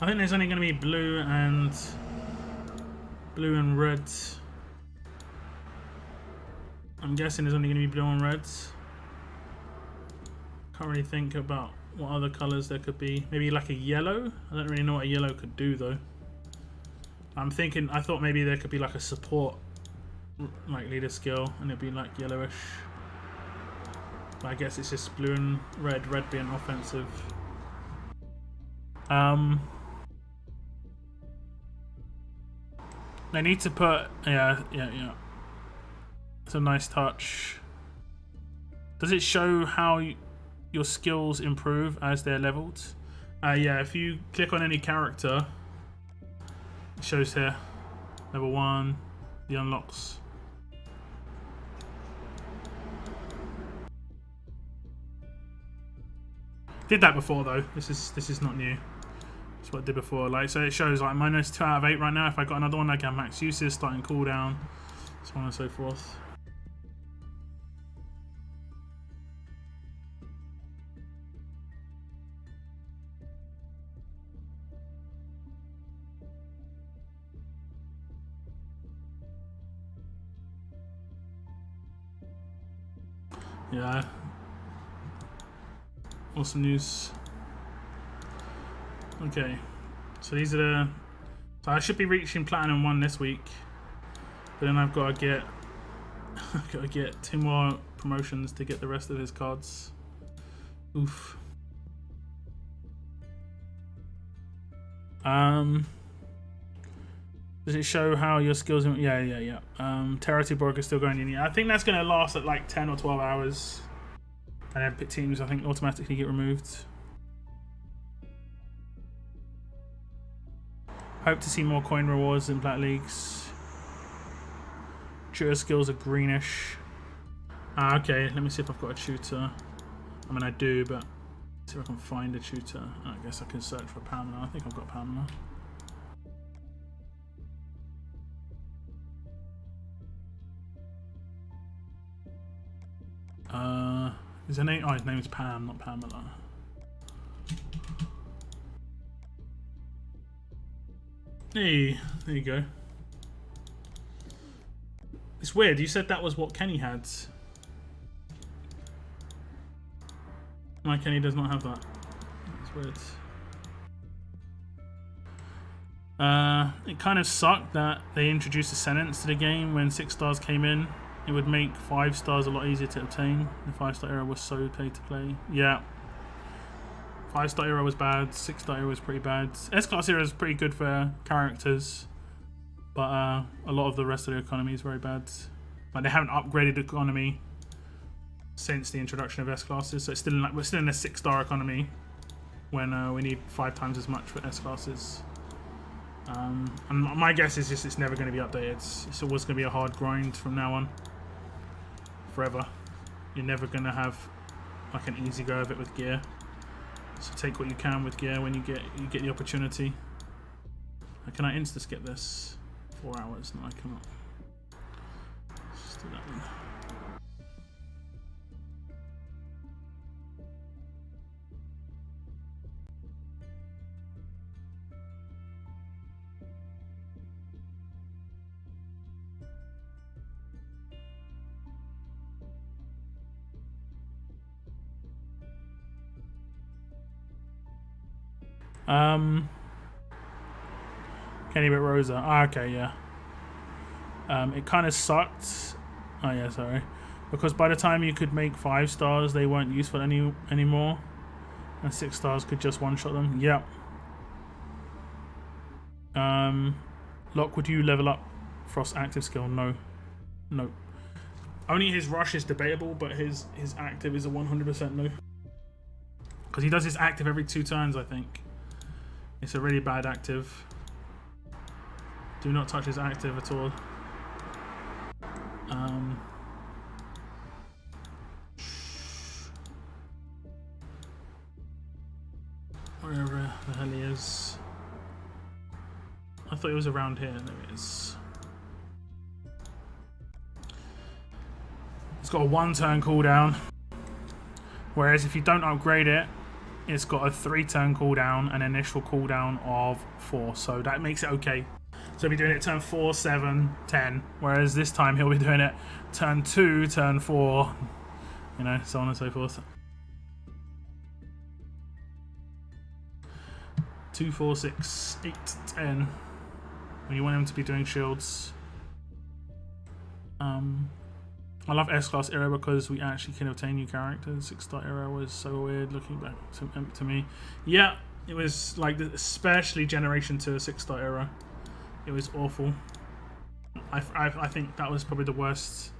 I think there's only going to be blue and red. I'm guessing there's only going to be blue and reds. Can't really think about what other colours there could be. Maybe like a yellow? I don't really know what a yellow could do though. I thought maybe there could be like a support like leader skill and it'd be like yellowish. But I guess it's just blue and red being offensive. They need to put yeah. It's a nice touch. Does it show how your skills improve as they're leveled? Yeah, if you click on any character, it shows here. Level 1, the unlocks. Did that before though. This is not new. That's what I did before. Like, so it shows like minus 2 out of 8 right now. If I got another one, I can max uses, starting cooldown, so on and so forth. Yeah. Awesome news. Okay. So these are the... So I should be reaching Platinum 1 this week. But then I've got to get 2 more promotions to get the rest of his cards. Oof. Does it show how your skills... Yeah. Territory Broker is still going in. I think that's going to last at like 10 or 12 hours. And then pit teams, I think, automatically get removed. Hope to see more coin rewards in Plat Leagues. Tutor skills are greenish. Okay, let me see if I've got a tutor. I mean, I do, but let's see if I can find a tutor. I guess I can search for Pamela. I think I've got Pamela. Is her name? Oh, his name is Pam, not Pamela. Hey, there you go. It's weird. You said that was what Kenny had. My Kenny does not have that. That's weird. It kind of sucked that they introduced a sentence to the game when 6 stars came in. It would make 5 stars a lot easier to obtain. The 5-star era was so pay to play. Yeah. 5-star era was bad. 6-star era was pretty bad. S-class era is pretty good for characters, but a lot of the rest of the economy is very bad. Like, they haven't upgraded the economy since the introduction of S-classes, so it's still in, like, we're still in a 6-star economy when we need 5 times as much for S-classes. And my guess is just it's never going to be updated. It's always going to be a hard grind from now on, forever. You're never going to have like an easy go of it with gear. So take what you can with gear when you get the opportunity. Can I insta skip this? 4 hours? No, I cannot. Let's just do that then. Kenny Bit Rosa. Ah, okay, yeah. It kind of sucked. Oh yeah, sorry. Because by the time you could make 5 stars, they weren't useful anymore, and 6 stars could just one-shot them. Yep. Locke, would you level up Frost's active skill? No. No. Only his rush is debatable, but his active is a 100% no. Because he does his active every 2 turns, I think. It's a really bad active. Do not touch his active at all. Wherever the hell he is. I thought he was around here. There he is. It's got a 1-turn cooldown. Whereas if you don't upgrade it, it's got a 3-turn cooldown and an initial cooldown of 4. So that makes it okay. So he'll be doing it turn 4, 7, 10. Whereas this time he'll be doing it turn 2, turn 4. You know, so on and so forth. 2, 4, 6, 8, 10. When you want him to be doing shields. I love S-Class era because we actually can obtain new characters. 6-star era was so weird looking back to me. Yeah, it was like, especially Generation 2 6-star era. It was awful. I think that was probably the worst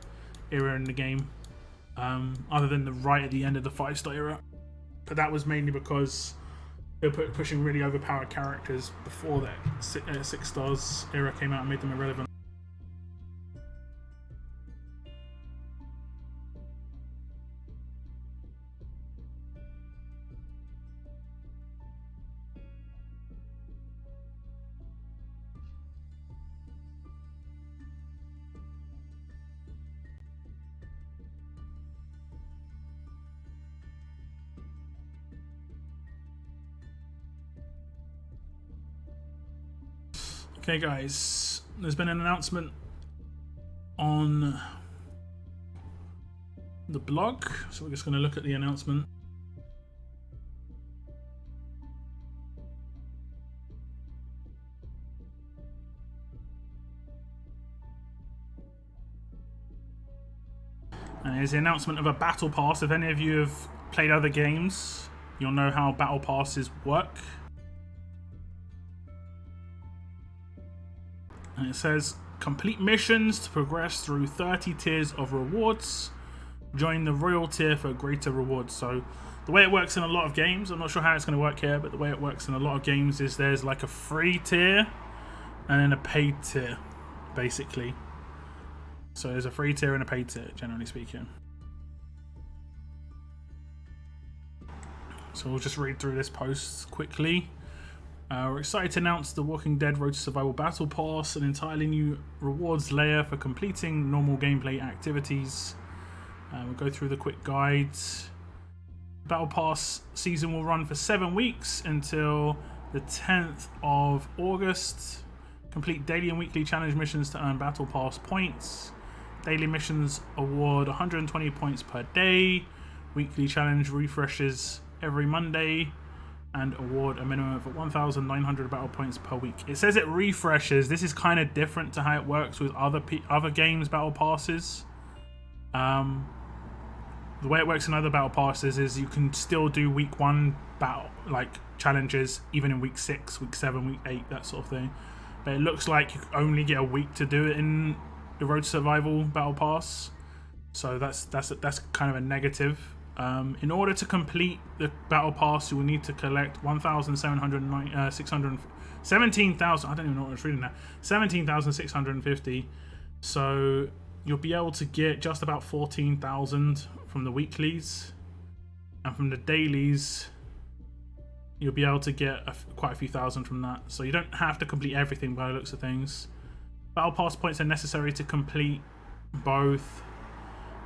era in the game. Other than the right at the end of the 5-star era. But that was mainly because they were pushing really overpowered characters before that 6 stars era came out and made them irrelevant. Okay guys, there's been an announcement on the blog, so we're just going to look at the announcement. And here's the announcement of a battle pass. If any of you have played other games, you'll know how battle passes work. And it says, complete missions to progress through 30 tiers of rewards. Join the Royal tier for greater rewards. So the way it works in a lot of games, I'm not sure how it's going to work here, but the way it works in a lot of games is there's like a free tier and then a paid tier, basically. So there's a free tier and a paid tier, generally speaking. So we'll just read through this post quickly. We're excited to announce the Walking Dead Road to Survival Battle Pass, an entirely new rewards layer for completing normal gameplay activities. We'll go through the quick guides. Battle Pass season will run for 7 weeks until the 10th of August. Complete daily and weekly challenge missions to earn Battle Pass points. Daily missions award 120 points per day. Weekly challenge refreshes every Monday and award a minimum of 1,900 battle points per week. It says it refreshes. This is kind of different to how it works with other games' battle passes. The way it works in other battle passes is you can still do week 1 battle challenges even in week 6, week 7, week 8, that sort of thing. But it looks like you only get a week to do it in the Road to Survival battle pass. So that's kind of a negative. In order to complete the battle pass, you will need to collect 17,000. I don't even know what I was reading now. 17,650. So you'll be able to get just about 14,000 from the weeklies, and from the dailies, you'll be able to get quite a few thousand from that. So you don't have to complete everything by the looks of things. Battle pass points are necessary to complete both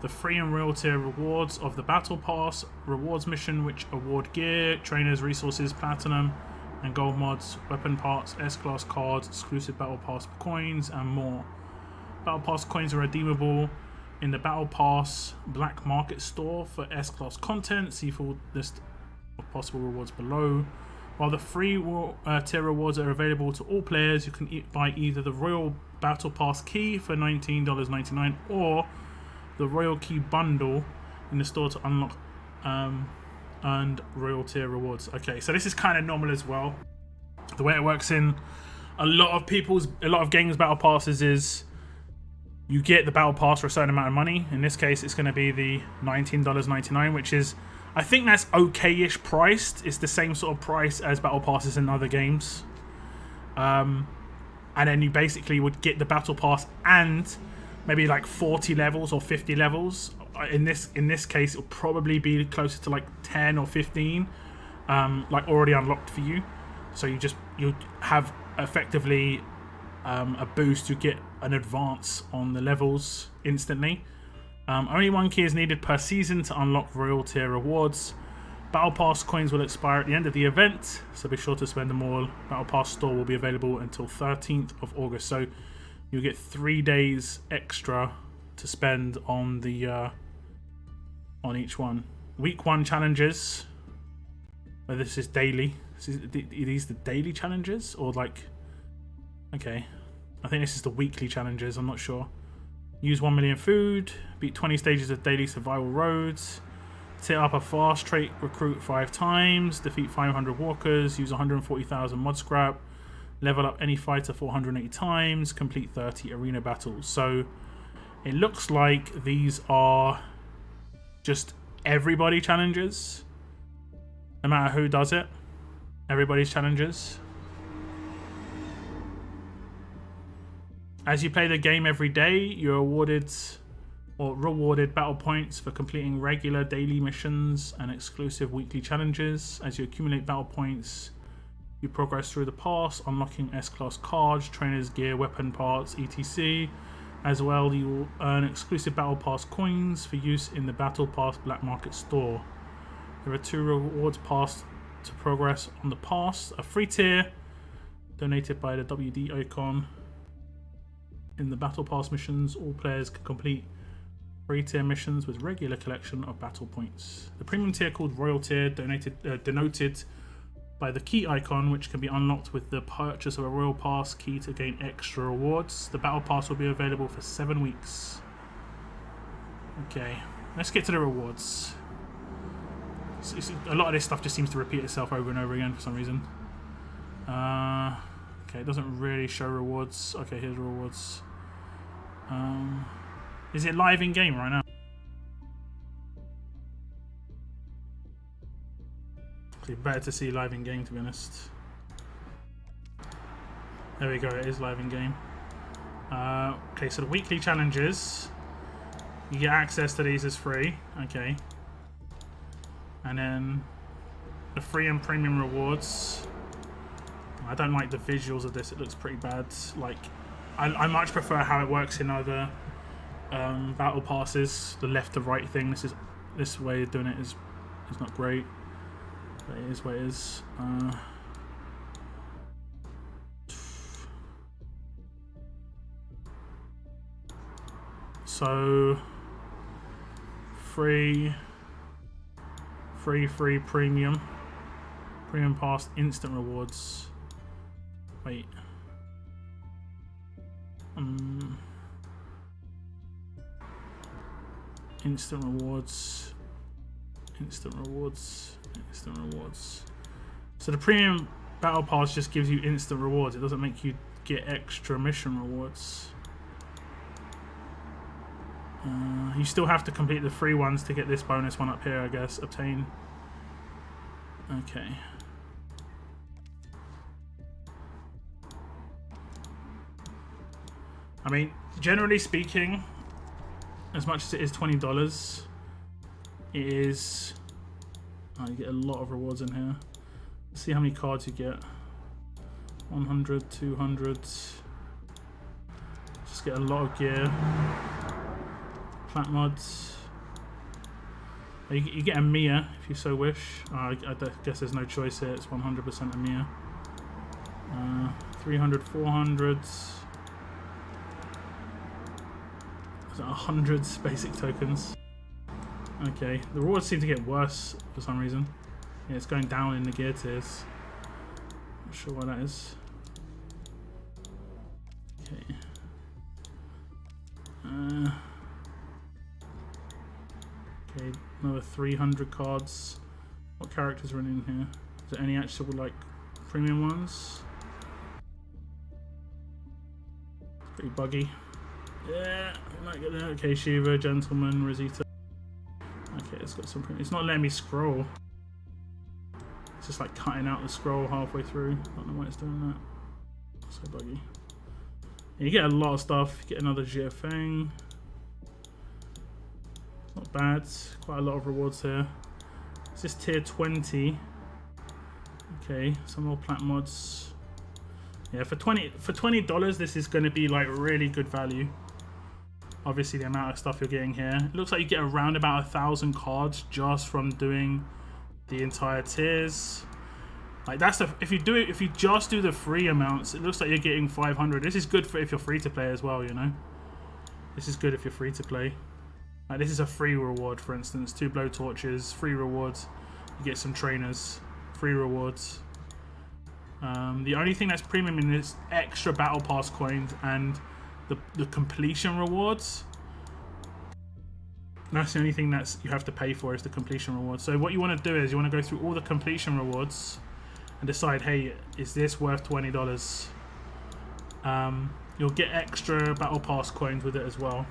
the free and real tier rewards of the battle pass rewards mission, which award gear, trainers, resources, platinum and gold mods, weapon parts, S-class cards, exclusive battle pass coins and more. Battle pass coins are redeemable in the battle pass black market store for S-class content. See full list of possible rewards below. While the free tier rewards are available to all players, you can buy either the Royal Battle Pass key for $19.99 or the Royal Key bundle in the store to unlock earned Royal tier rewards. Okay, so this is kind of normal as well. The way it works in a lot of games battle passes is you get the battle pass for a certain amount of money. In this case, it's going to be the $19.99, which is, I think that's okay-ish priced. It's the same sort of price as battle passes in other games. And then you basically would get the battle pass and maybe like 40 levels or 50 levels. In this case, it'll probably be closer to like 10 or 15, like already unlocked for you. So you have effectively a boost to get an advance on the levels instantly. Only one key is needed per season to unlock Royal tier rewards. Battle Pass coins will expire at the end of the event, so be sure to spend them all. Battle Pass store will be available until 13th of August, so you'll get 3 days extra to spend on the on each one. Week 1 challenges. This is daily. Are these the daily challenges or like? Okay, I think this is the weekly challenges. I'm not sure. Use 1 million food. Beat 20 stages of daily survival roads. Set up a fast trait recruit 5 times. Defeat 500 walkers. Use 140,000 mod scrap. Level up any fighter 480 times. Complete 30 arena battles. So it looks like these are just everybody challenges. No matter who does it. Everybody's challenges. As you play the game every day, you're awarded or rewarded battle points for completing regular daily missions and exclusive weekly challenges. As you accumulate battle points, you progress through the pass, unlocking S-class cards, trainers, gear, weapon parts, etc. As well, you will earn exclusive battle pass coins for use in the battle pass black market store. There are 2 rewards pass to progress on the pass. A free tier donated by the TWD icon. In the battle pass missions, all players can complete free tier missions with regular collection of battle points. The premium tier, called Royal tier, denoted by the key icon, which can be unlocked with the purchase of a Royal Pass key to gain extra rewards. The battle pass will be available for 7 weeks. Okay, let's get to the rewards. A lot of this stuff just seems to repeat itself over and over again for some reason. Okay, it doesn't really show rewards. Okay, here's rewards. Is it live in game right now? It's better to see live in game, to be honest. There we go, it is live in game. Okay, so the weekly challenges, you get access to these as free. Okay. And then the free and premium rewards. I don't like the visuals of this. It looks pretty bad. Like, I much prefer how it works in other battle passes. The left to right thing. This way of doing it is not great. But it is what it is. So free premium pass instant rewards. Wait. Instant rewards. So the premium battle pass just gives you instant rewards. It doesn't make you get extra mission rewards. You still have to complete the free ones to get this bonus one up here, I guess. Obtain. Okay. I mean, generally speaking, as much as it is $20, it is... Oh, you get a lot of rewards in here. Let's see how many cards you get. 100, 200. Just get a lot of gear. Plat mods. You get a Mia if you so wish. I guess there's no choice here. It's 100% a Mia. 300, 400. 100 basic tokens. Okay, the rewards seem to get worse for some reason. Yeah, it's going down in the gear tiers. Not sure why that is. Okay. Okay, another 300 cards. What characters are in here? Is there any actual like premium ones? It's pretty buggy. Yeah, I might get there. Okay, Shiva, Gentleman, Rosita. Okay, it's got some. It's not letting me scroll. It's just like cutting out the scroll halfway through. Don't know why it's doing that. So buggy. Yeah, you get a lot of stuff. You get another Jiafeng. Not bad. Quite a lot of rewards here. Is this tier 20? Okay, some more plat mods. Yeah, for $20, this is going to be like really good value. Obviously, the amount of stuff you're getting here. It looks like you get around about 1,000 cards just from doing the entire tiers. Like that's the if you just do the free amounts, it looks like you're getting 500. This is good for if you're free to play as well. You know, this is good if you're free to play. Like this is a free reward, for instance, 2 blow torches, free rewards. You get some trainers, free rewards. The only thing that's premium in this extra battle pass coins and the completion rewards. That's the only thing that's you have to pay for is the completion rewards. So what you want to do is you want to go through all the completion rewards and decide, hey, is this worth $20? You'll get extra battle pass coins with it as well.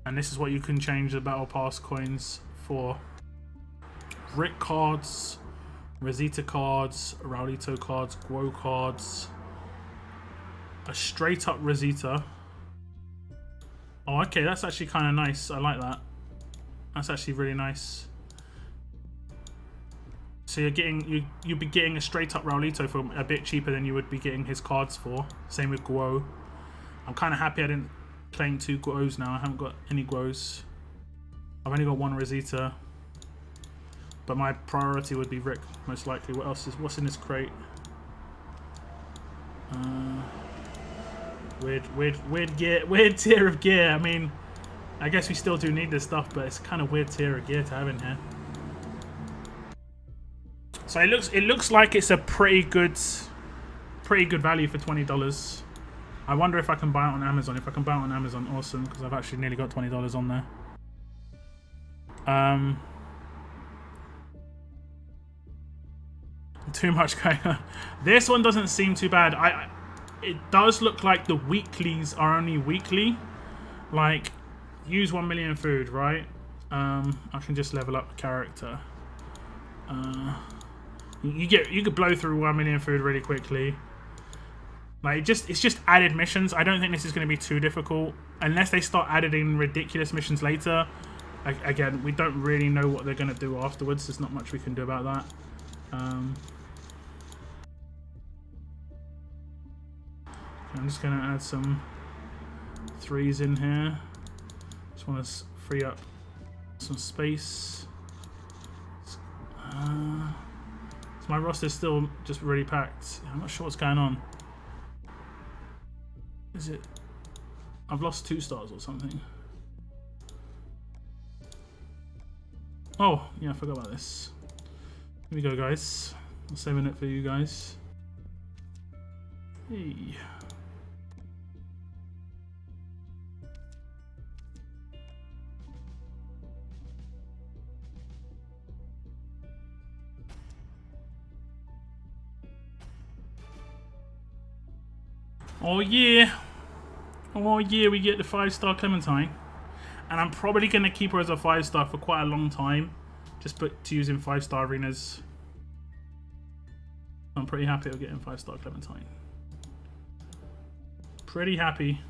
And this is what you can change the battle pass coins for. Rick cards, Rosita cards, Raulito cards, Guo cards. A straight up Rosita. Oh, okay, that's actually kind of nice. I like that. That's actually really nice. So you're getting you'll be getting a straight up Raulito for a bit cheaper than you would be getting his cards for. Same with Guo. I'm kind of happy I didn't claim 2 Guos now. I haven't got any Guos. I've only got 1 Rosita. But my priority would be Rick, most likely. What's in this crate? Weird gear, weird tier of gear. I mean, I guess we still do need this stuff, but it's kind of weird tier of gear to have in here. So it looks like it's a pretty good value for $20. I wonder if I can buy it on Amazon. If I can buy it on Amazon, awesome, because I've actually nearly got $20 on there. Too much going on. This one doesn't seem too bad. It does look like the weeklies are only weekly. Like, use 1 million food, right? I can just level up the character. You could blow through 1 million food really quickly. Like, it's just added missions. I don't think this is going to be too difficult unless they start adding ridiculous missions later. Again, we don't really know what they're going to do afterwards. There's not much we can do about that. I'm just going to add some 3s in here. Just want to free up some space. So my roster's still just really packed. I'm not sure what's going on. Is it? I've lost 2 stars or something. Oh, yeah, I forgot about this. Here we go, guys. I'm saving it for you guys. Hey. Oh yeah, Oh yeah, we get the 5-star Clementine. And I'm probably going to keep her as a 5-star for quite a long time. Just to use in 5-star arenas. I'm pretty happy with getting 5-star Clementine. Pretty happy.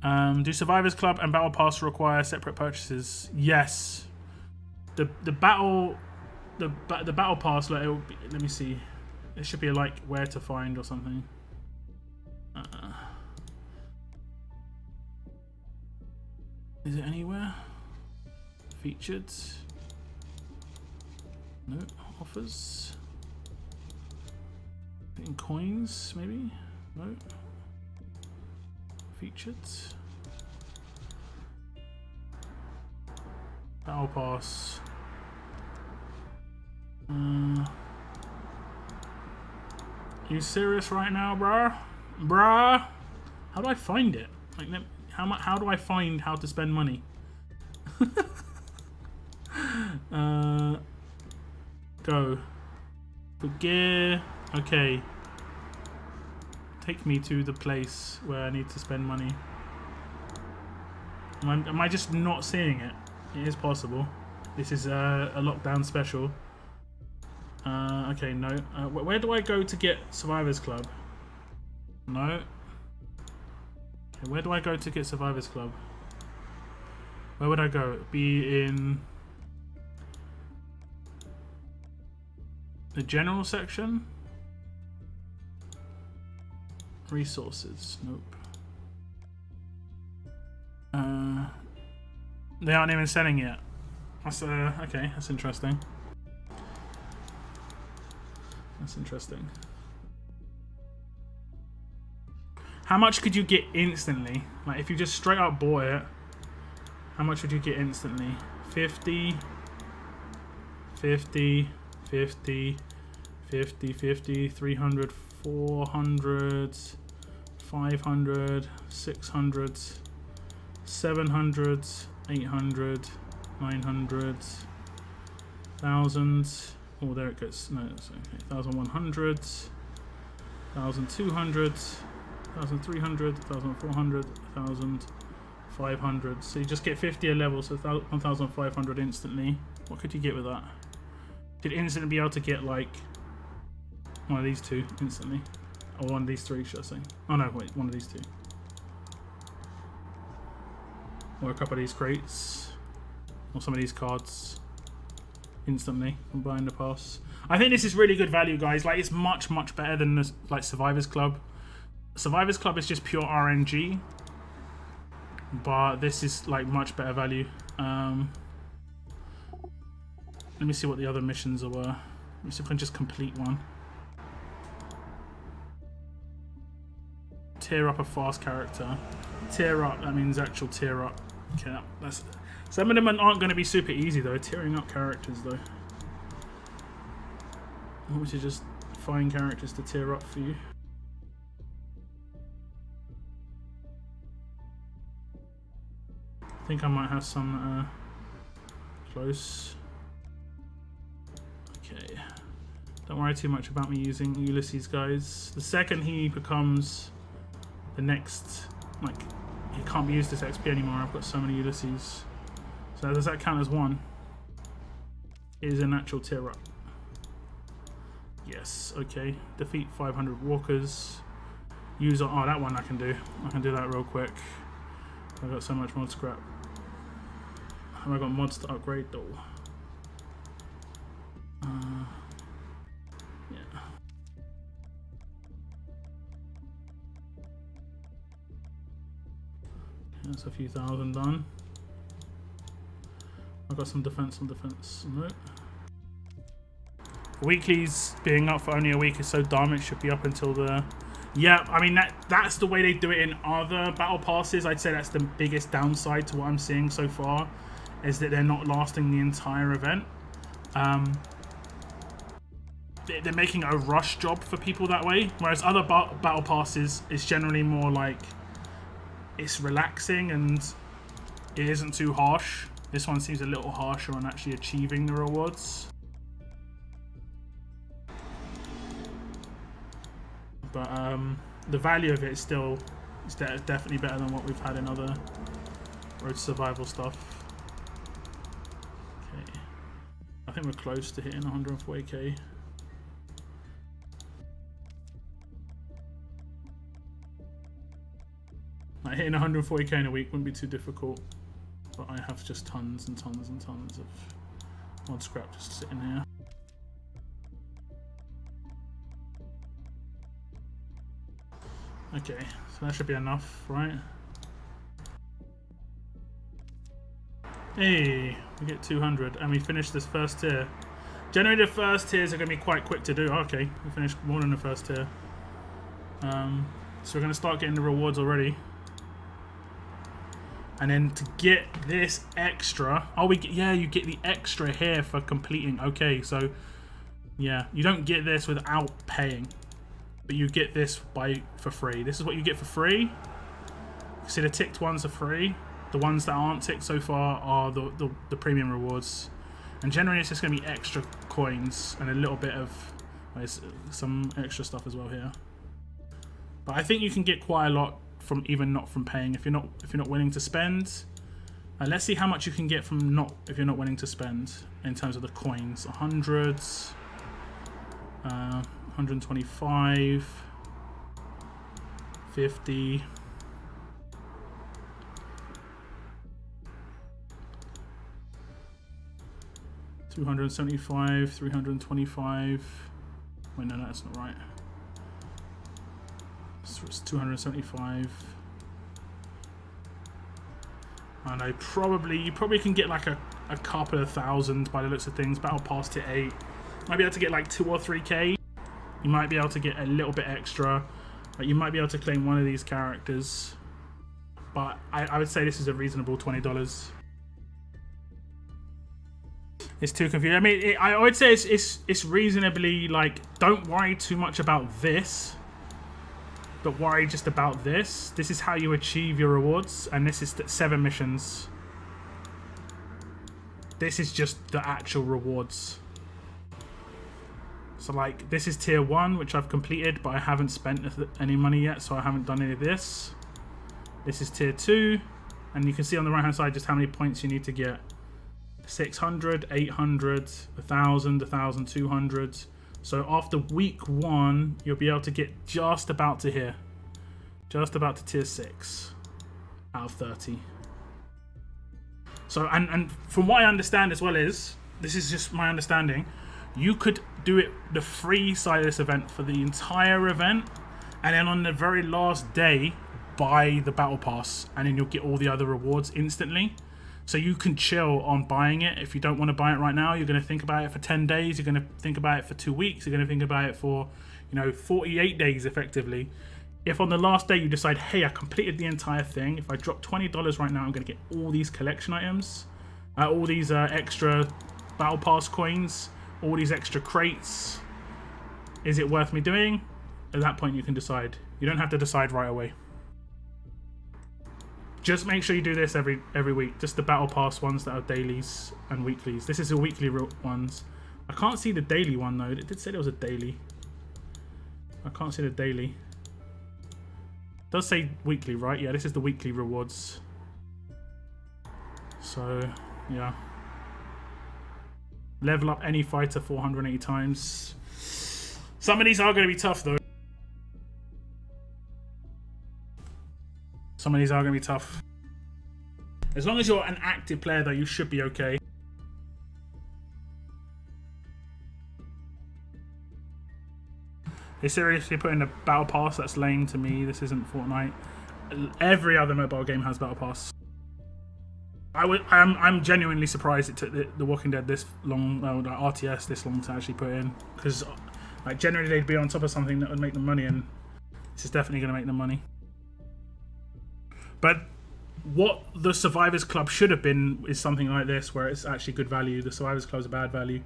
Do Survivors Club and Battle Pass require separate purchases? Yes. The battle pass, like, it'll be, let me see. It should be like where to find or something. Is it anywhere? Featured? No. Offers? In coins, maybe? No. Featured? Battle Pass. You serious right now, bruh? Bruh? How do I find it? Like, how do I find how to spend money? Go. For gear. Okay. Take me to the place where I need to spend money. Am I just not seeing it? It is possible. This is a lockdown special. Okay, no. Where do I go to get Survivors Club? No. Okay, where do I go to get Survivors Club? Where would I go? Be in the general section? Resources. Nope. They aren't even selling yet. That's okay. That's interesting. That's interesting. How much could you get instantly? Like, if you just straight up bought it, how much would you get instantly? 50, 50, 50, 50, 50, 300, 400, 500, 600, 700, 800, 900, 1,000. Oh, there it goes. No, it's okay. 1,100, 1,200, 1,300, 1,400, 1,500. So you just get 50 a level, so 1,500 instantly. What could you get with that? You'd instantly be able to get like one of these two instantly. Or one of these three, should I say. Oh no, wait, one of these two. Or a couple of these crates. Or some of these cards. Instantly from buying the pass. I think this is really good value, guys. Like, it's much better than this, like, Survivors Club. Survivors Club is just pure RNG, but this is like much better value. Let me see what the other missions were. Let me see if I can just complete one. Tear up a fast character. Tear up, that means actual tear up. Okay, that's. Some of them aren't going to be super easy though. Tearing up characters though. I want to just find characters to tear up for you. I think I might have some close. Okay. Don't worry too much about me using Ulysses, guys. The second he becomes the next, like, he can't be used as XP anymore. I've got so many Ulysses. So does that count as one? It is a natural tear up. Yes, okay. Defeat 500 walkers. Use, oh, that one I can do. I can do that real quick. I've got so much mod scrap. Have I got mods to upgrade though? Yeah. That's a few thousand done. I've got some defense on defense. No. Weeklies being up for only a week is so dumb. It should be up until the. Yeah, I mean that's the way they do it in other battle passes. I'd say that's the biggest downside to what I'm seeing so far, is that they're not lasting the entire event. They're making a rush job for people that way, whereas other battle passes is generally more like it's relaxing and it isn't too harsh. This one seems a little harsher on actually achieving the rewards. But the value of it is still It's definitely better than what we've had in other road survival stuff. Okay, I think we're close to hitting 140k. Like hitting 140k in a week wouldn't be too difficult, but I have just tons and tons and tons of mod scrap just sitting here. Okay, so that should be enough, right? Hey, we get 200 and we finish this first tier. Generally the first tiers are going to be quite quick to do. Okay, we finished more than the first tier. So we're going to start getting the rewards already. And then to get this extra, you get the extra here for completing. Okay, so yeah, you don't get this without paying, but you get this for free. This is what you get for free. See, the ticked ones are free. The ones that aren't ticked so far are the premium rewards. And generally it's just going to be extra coins and a little bit of some extra stuff as well here. But I think you can get quite a lot from even not from paying if you're not willing to spend. Let's see how much you can get from if you're not willing to spend in terms of the coins. 100s, 125, 50. $275, $325. Wait, no, that's not right. So it's 275. And you probably can get like a couple of thousand by the looks of things. Battle Pass to 8. Might be able to get like 2 or 3k. You might be able to get a little bit extra. Like you might be able to claim one of these characters. But I would say this is a reasonable $20. It's too confusing. I mean, I would say it's reasonably, like, don't worry too much about this, but worry just about this. This is how you achieve your rewards, and this is 7 missions. This is just the actual rewards. So, like, this is tier 1, which I've completed, but I haven't spent any money yet, so I haven't done any of this. This is tier 2, and you can see on the right-hand side just how many points you need to get. 600, 800, 1,000, 1,200. So after week 1, you'll be able to get just about to here. Just about to tier 6 out of 30. So, and from what I understand as well is, this is just my understanding, you could do it the free side of this event for the entire event, and then on the very last day, buy the battle pass, and then you'll get all the other rewards instantly. So you can chill on buying it. If you don't want to buy it right now, you're going to think about it for 10 days. You're going to think about it for 2 weeks. You're going to think about it for, 48 days effectively. If on the last day you decide, hey, I completed the entire thing. If I drop $20 right now, I'm going to get all these collection items, all these extra battle pass coins, all these extra crates. Is it worth me doing? At that point, you can decide. You don't have to decide right away. Just make sure you do this every week. Just the battle pass ones that are dailies and weeklies. This is the weekly ones. I can't see the daily one though. It did say there was a daily. I can't see the daily. It does say weekly, right? Yeah, this is the weekly rewards. So, yeah. Level up any fighter 480 times. Some of these are going to be tough though. Some of these are going to be tough. As long as you're an active player, though, you should be okay. They seriously put in a battle pass. That's lame to me. This isn't Fortnite. Every other mobile game has battle pass. I'm genuinely surprised it took the Walking Dead this long, well, like RTS this long to actually put in, because like generally they'd be on top of something that would make them money, and this is definitely going to make them money. But what the Survivors Club should have been is something like this, where it's actually good value. The Survivors Club's a bad value.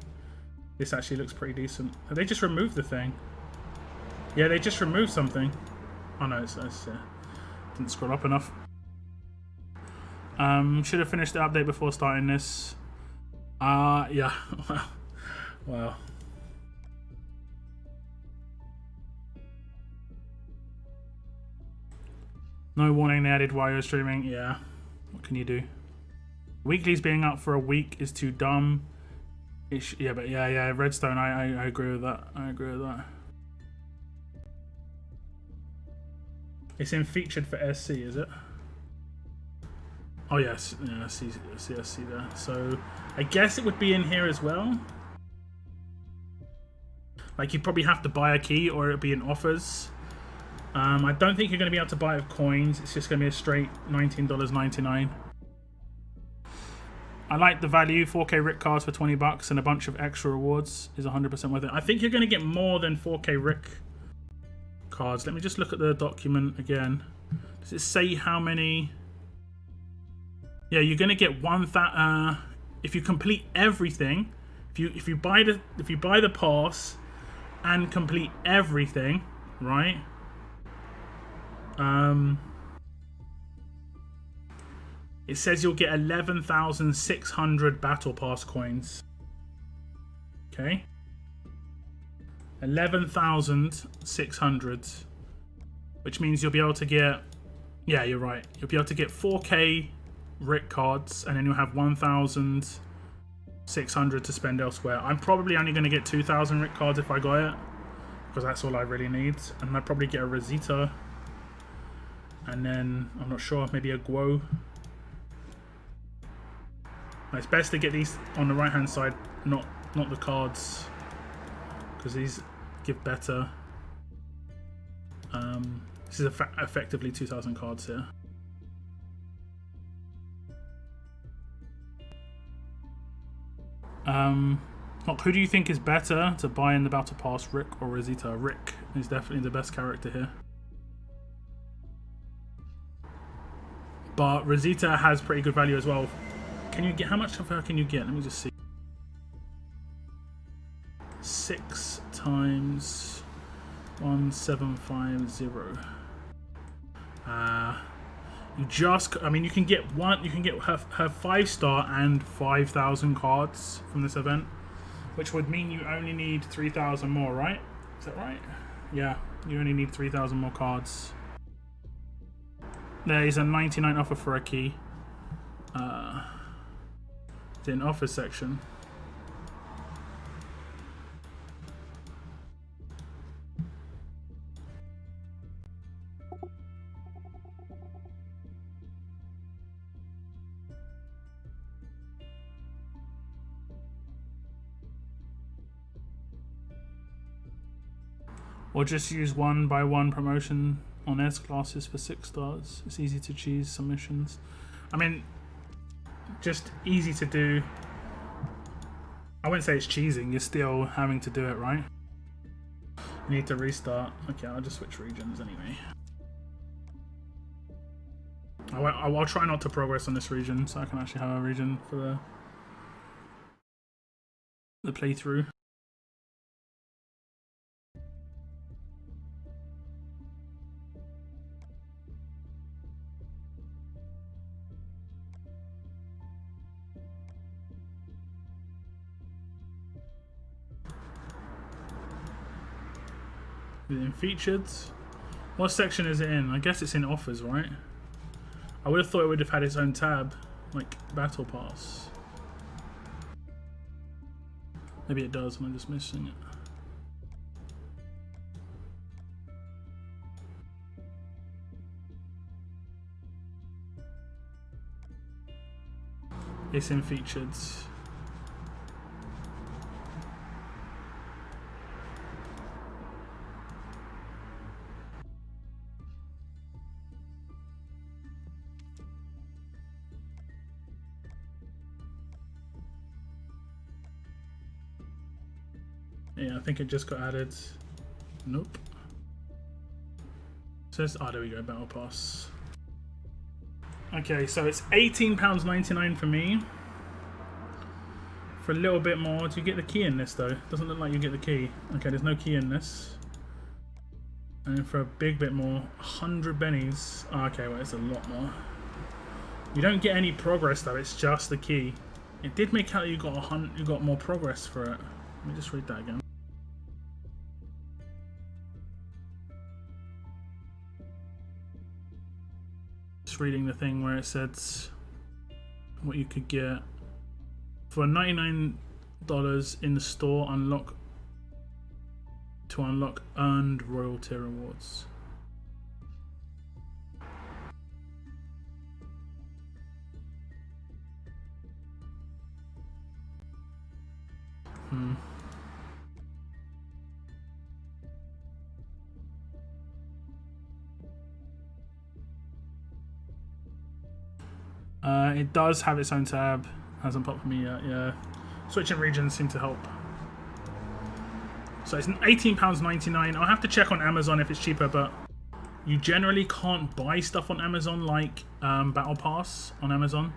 This actually looks pretty decent. Have they just removed the thing? Yeah, they just removed something. Oh no, it's didn't scroll up enough. Should have finished the update before starting this. Yeah. Wow. No warning they added while you're streaming. Yeah, what can you do? Weeklies being up for a week is too dumb. Yeah, but yeah, Redstone, I agree with that. I agree with that. It's in featured for SC, is it? Oh yes, yeah, I see there. So I guess it would be in here as well. Like you probably have to buy a key, or it'll be in offers. I don't think you're going to be able to buy it with coins. It's just going to be a straight $19.99. I like the value. 4K Rick cards for 20 bucks and a bunch of extra rewards is 100% worth it. I think you're going to get more than 4K Rick cards. Let me just look at the document again. Does it say how many? Yeah, you're going to get if you complete everything. If you buy the pass and complete everything, right? It says you'll get 11,600 battle pass coins. Okay, 11,600, which means you'll be able to get. Yeah, you're right. You'll be able to get 4K Rick cards, and then you'll have 1,600 to spend elsewhere. I'm probably only going to get 2,000 Rick cards if I got it, because that's all I really need. And I'd probably get a Rosita. And then, I'm not sure, maybe a Guo. It's best to get these on the right hand side, not the cards, because these give better. This is effectively 2,000 cards here. Look, who do you think is better to buy in the Battle Pass, Rick or Rosita? Rick is definitely the best character here. But Rosita has pretty good value as well. Can you get, how much of her can you get? Let me just see. 6 times 1750. I mean, you can get her 5-star and 5,000 cards from this event, which would mean you only need 3,000 more, right? Is that right? Yeah, you only need 3,000 more cards. There is a 99 offer for a key. It's in offer section. Or just use 1x1 promotion on S classes for 6 stars. It's easy to choose some missions. I mean, just easy to do. I wouldn't say it's cheesing, you're still having to do it, right? You need to restart. Okay, I'll just switch regions anyway. I'll try not to progress on this region so I can actually have a region for the playthrough. In featured, what section is it in? I guess it's in offers, right? I would have thought it would have had its own tab, like Battle Pass. Maybe it does, and I'm just missing it. It's in featured. Yeah, I think it just got added. Nope. Says, oh, there we go, Battle Pass. Okay, so it's £18.99 for me. For a little bit more, do you get the key in this though? Doesn't look like you get the key. Okay, there's no key in this. And for a big bit more, 100 bennies. Oh, okay, well, it's a lot more. You don't get any progress though, it's just the key. It did make out that you got more progress for it. Let me just read that again. just reading the thing where it said what you could get for $99 in the store. Unlock earned royalty rewards. It does have its own tab. Hasn't popped for me yet. Yeah, switching regions seem to help. So it's £18.99. I'll have to check on Amazon if it's cheaper, but you generally can't buy stuff on Amazon like Battle Pass on Amazon,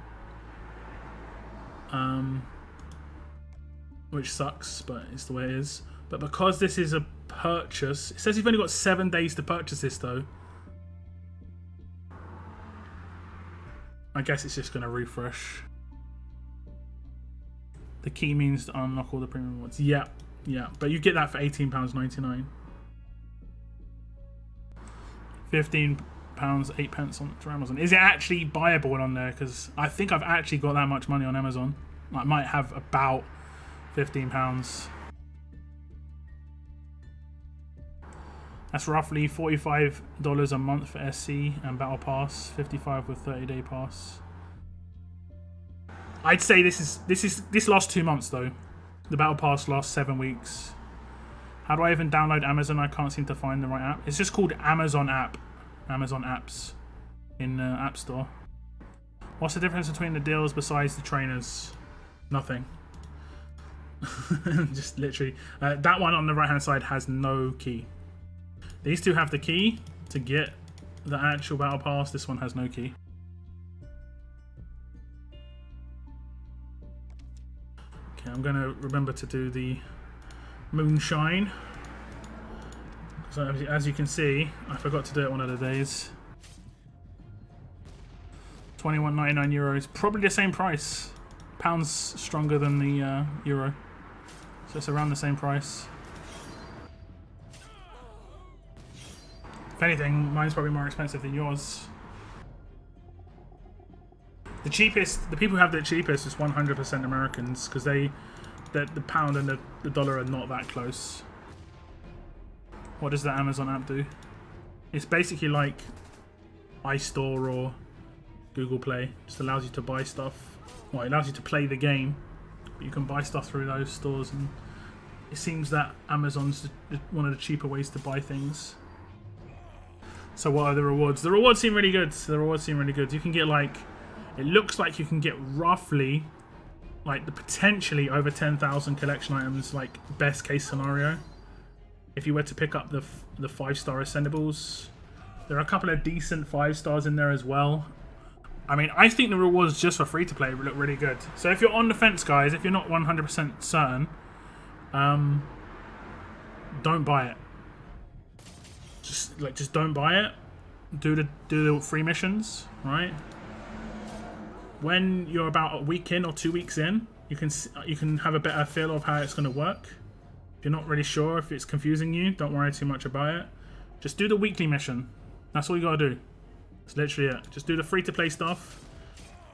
which sucks, but it's the way it is. But because this is a purchase, it says you've only got 7 days to purchase this though. I guess it's just going to refresh. The key means to unlock all the premium rewards. Yeah, yeah. But you get that for £18.99. £15.08 on for Amazon. Is it actually buyable on there? Because I think I've actually got that much money on Amazon. I might have about £15. That's roughly $45 a month for SC and Battle Pass, $55 with 30-day pass. I'd say this lasts 2 months though. The Battle Pass lasts 7 weeks. How do I even download Amazon? I can't seem to find the right app. It's just called Amazon app. Amazon apps in App Store. What's the difference between the deals besides the trainers? Nothing. Just literally. That one on the right hand side has no key. These two have the key to get the actual Battle Pass. This one has no key. Okay, I'm going to remember to do the moonshine. So as you can see, I forgot to do it one of the days. €21.99. Probably the same price. Pound's stronger than the euro. So it's around the same price. If anything, mine's probably more expensive than yours. The cheapest, the people who have the cheapest is 100% Americans, because the pound and the dollar are not that close. What does the Amazon app do? It's basically like iStore or Google Play. Just allows you to buy stuff. Well, it allows you to play the game, but you can buy stuff through those stores, and it seems that Amazon's one of the cheaper ways to buy things. So what are the rewards? The rewards seem really good. You can get like, it looks like you can get roughly like potentially over 10,000 collection items, like best case scenario. If you were to pick up the 5-star ascendables, there are a couple of decent 5-stars in there as well. I mean, I think the rewards just for free to play look really good. So if you're on the fence, guys, if you're not 100% certain, don't buy it. Just don't buy it. Do the free missions, right? When you're about a week in or 2 weeks in, you can have a better feel of how it's going to work. If you're not really sure, if it's confusing you, don't worry too much about it. Just do the weekly mission. That's all you gotta do. That's literally it. Just do the free-to-play stuff.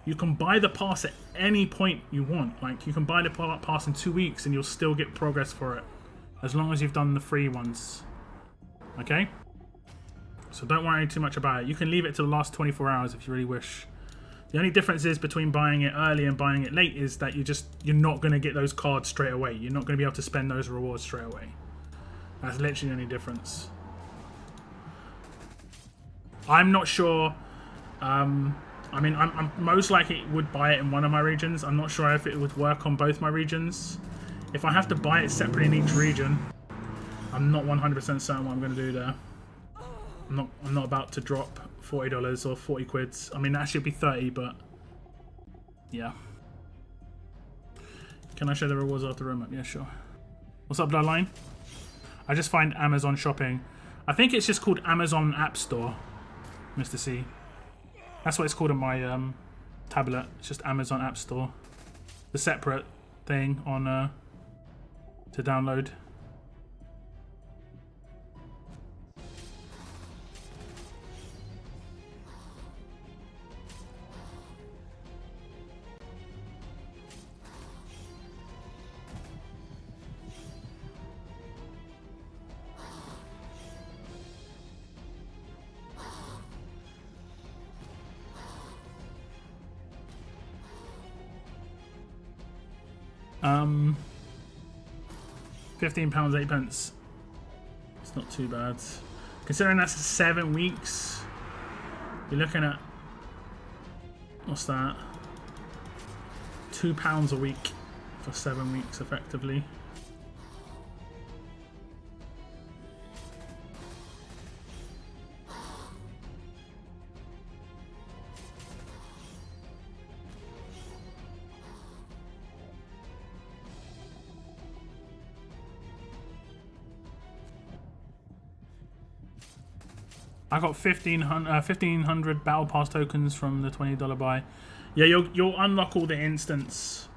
You can buy the pass at any point you want. Like, you can buy the pass in 2 weeks and you'll still get progress for it, as long as you've done the free ones. Okay? So don't worry too much about it. You can leave it to the last 24 hours if you really wish. The only difference is between buying it early and buying it late is that you're not going to get those cards straight away. You're not going to be able to spend those rewards straight away. That's literally the only difference. I'm not sure. I mean, I'm most likely would buy it in one of my regions. I'm not sure if it would work on both my regions. If I have to buy it separately in each region, I'm not 100% certain what I'm going to do there. I'm not about to drop $40 or 40 quids. I mean, actually it'd be 30, but yeah. Can I show the rewards after roadmap? Yeah, sure. What's up, Bloodline? I just find Amazon shopping. I think it's just called Amazon App Store, Mr. C. That's what it's called on my tablet. It's just Amazon App Store. The separate thing on to download. £15, 8 pence. It's not too bad. Considering that's 7 weeks, you're looking at, what's that? £2 a week for 7 weeks effectively. I got 1,500 Battle Pass tokens from the $20 buy. Yeah, you'll unlock all the instants,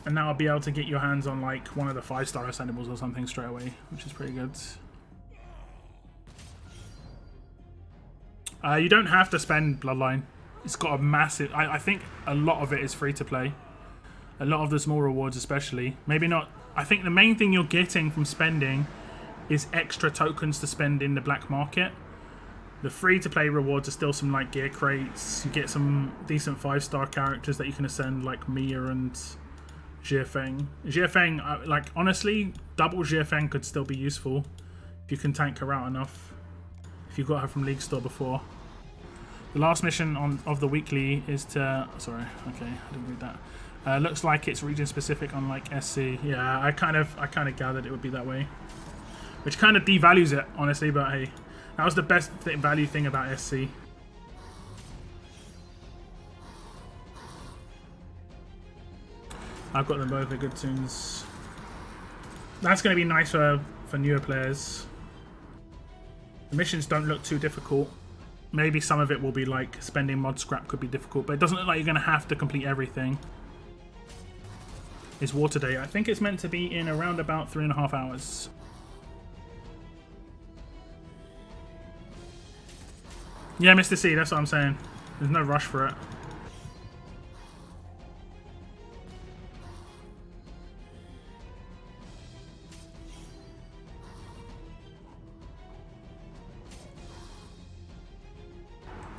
and now I'll be able to get your hands on like one of the 5-star ascendables or something straight away, which is pretty good. You don't have to spend Bloodline. It's got a massive... I think a lot of it is free to play. A lot of the small rewards especially. Maybe not... I think the main thing you're getting from spending is extra tokens to spend in the black market. The free-to-play rewards are still some like gear crates. You get some decent 5-star characters that you can ascend, like Mia and Jiafeng. Jiafeng, like honestly, double Jiafeng could still be useful if you can tank her out enough. If you got her from League Store before. The last mission of the weekly is to... Sorry, okay, I didn't read that. Looks like it's region-specific, unlike SC. Yeah, I kind of gathered it would be that way, which kind of devalues it, honestly. But hey. That was the best value thing about SC. I've got them both, they're good tunes. That's going to be nice for newer players. The missions don't look too difficult. Maybe some of it will be like spending mod scrap could be difficult, but it doesn't look like you're going to have to complete everything. It's Water Day. I think it's meant to be in around about 3.5 hours. Yeah, Mr. C, that's what I'm saying. There's no rush for it.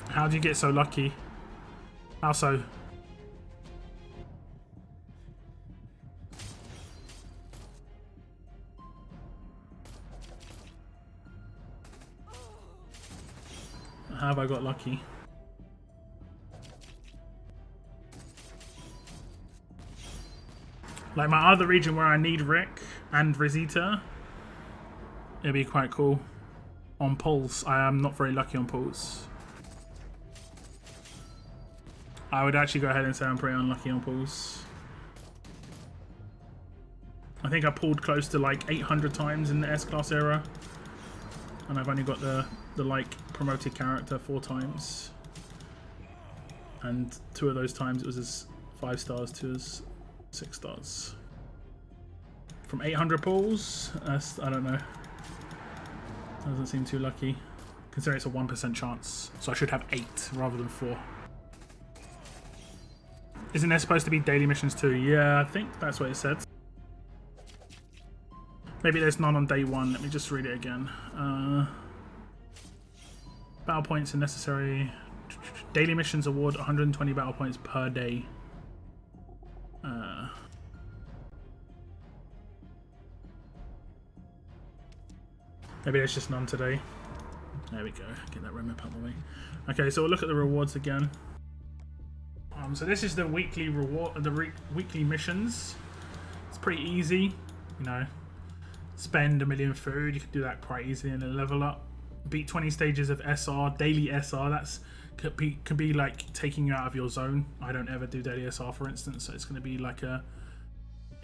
How do you get so lucky? How so? How have I got lucky? Like my other region where I need Rick and Rosita, it'd be quite cool. On pulls, I am not very lucky on pulls. I would actually go ahead and say I'm pretty unlucky on pulls. I think I pulled close to like 800 times in the S-Class era. And I've only got the like promoted character 4 times. And 2 of those times it was as 5 stars, 2 as 6 stars. From 800 pulls, I don't know. Doesn't seem too lucky. Considering it's a 1% chance. So I should have 8 rather than 4. Isn't there supposed to be daily missions too? Yeah, I think that's what it said. Maybe there's none on day 1. Let me just read it again. Battle points are necessary. Daily missions award 120 battle points per day. Maybe there's just none today. There we go. Get that remap out of the way. Okay, so we'll look at the rewards again. So this is the weekly reward, weekly missions. It's pretty easy, you know. Spend 1 million food. You can do that quite easily and then level up. Beat 20 stages of SR, daily SR. That's can be like taking you out of your zone. I don't ever do daily SR, for instance, so it's going to be like a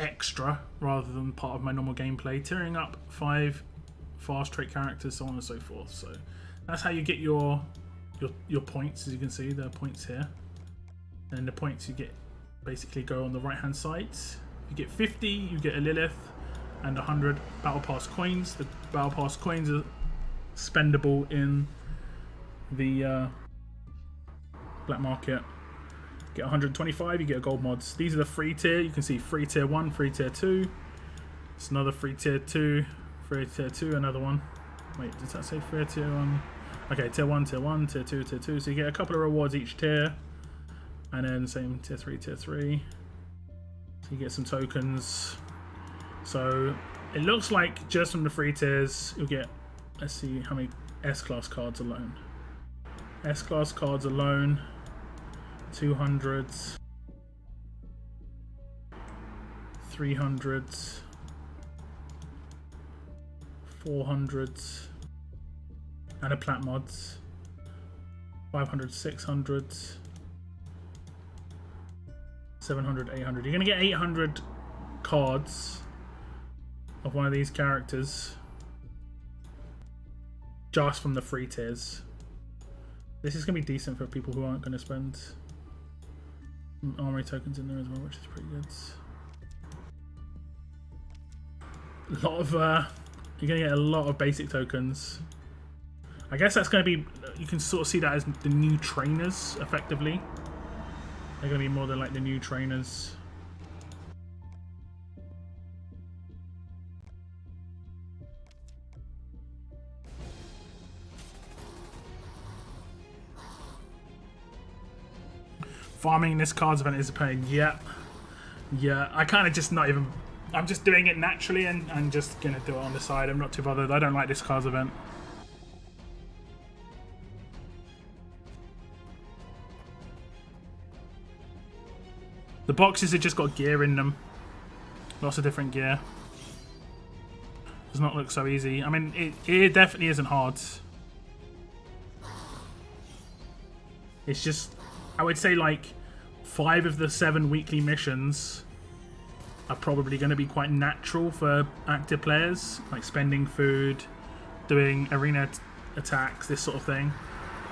extra rather than part of my normal gameplay. Tearing up 5 fast trait characters, so on and so forth. So that's how you get your points. As you can see, there are points here. And the points you get basically go on the right hand side. You get 50, you get a Lilith, and 100 Battle Pass coins. The Battle Pass coins are spendable in the black market. Get 125, you get a gold mods. These are the free tier. You can see free tier 1, free tier 2. It's another free tier 2, free tier 2, another one. Wait, did that say free tier 1? Okay, tier 1, tier 1, tier 2, tier 2. So you get a couple of rewards each tier. And then same tier 3, tier 3. So you get some tokens. So it looks like just from the free tiers you'll get, let's see how many S-class cards alone. S-class cards alone, 200s, 300s, 400s, and a plat mods, 500, 600s, 700, 800. You're gonna get 800 cards of one of these characters just from the free tiers. This is gonna be decent for people who aren't gonna spend armory tokens in there as well, which is pretty good. A lot of you're gonna get a lot of basic tokens. I guess that's gonna be, you can sort of see that as the new trainers effectively. They're gonna be more than like the new trainers. Farming this cards event is a pain. Yeah. I kind of just not even, I'm just doing it naturally and just gonna do it on the side. I'm not too bothered. I don't like this cards event. The boxes have just got gear in them. Lots of different gear. Does not look so easy. I mean, it definitely isn't hard. It's just, I would say like 5 of the 7 weekly missions are probably going to be quite natural for active players, like spending food, doing arena attacks, this sort of thing.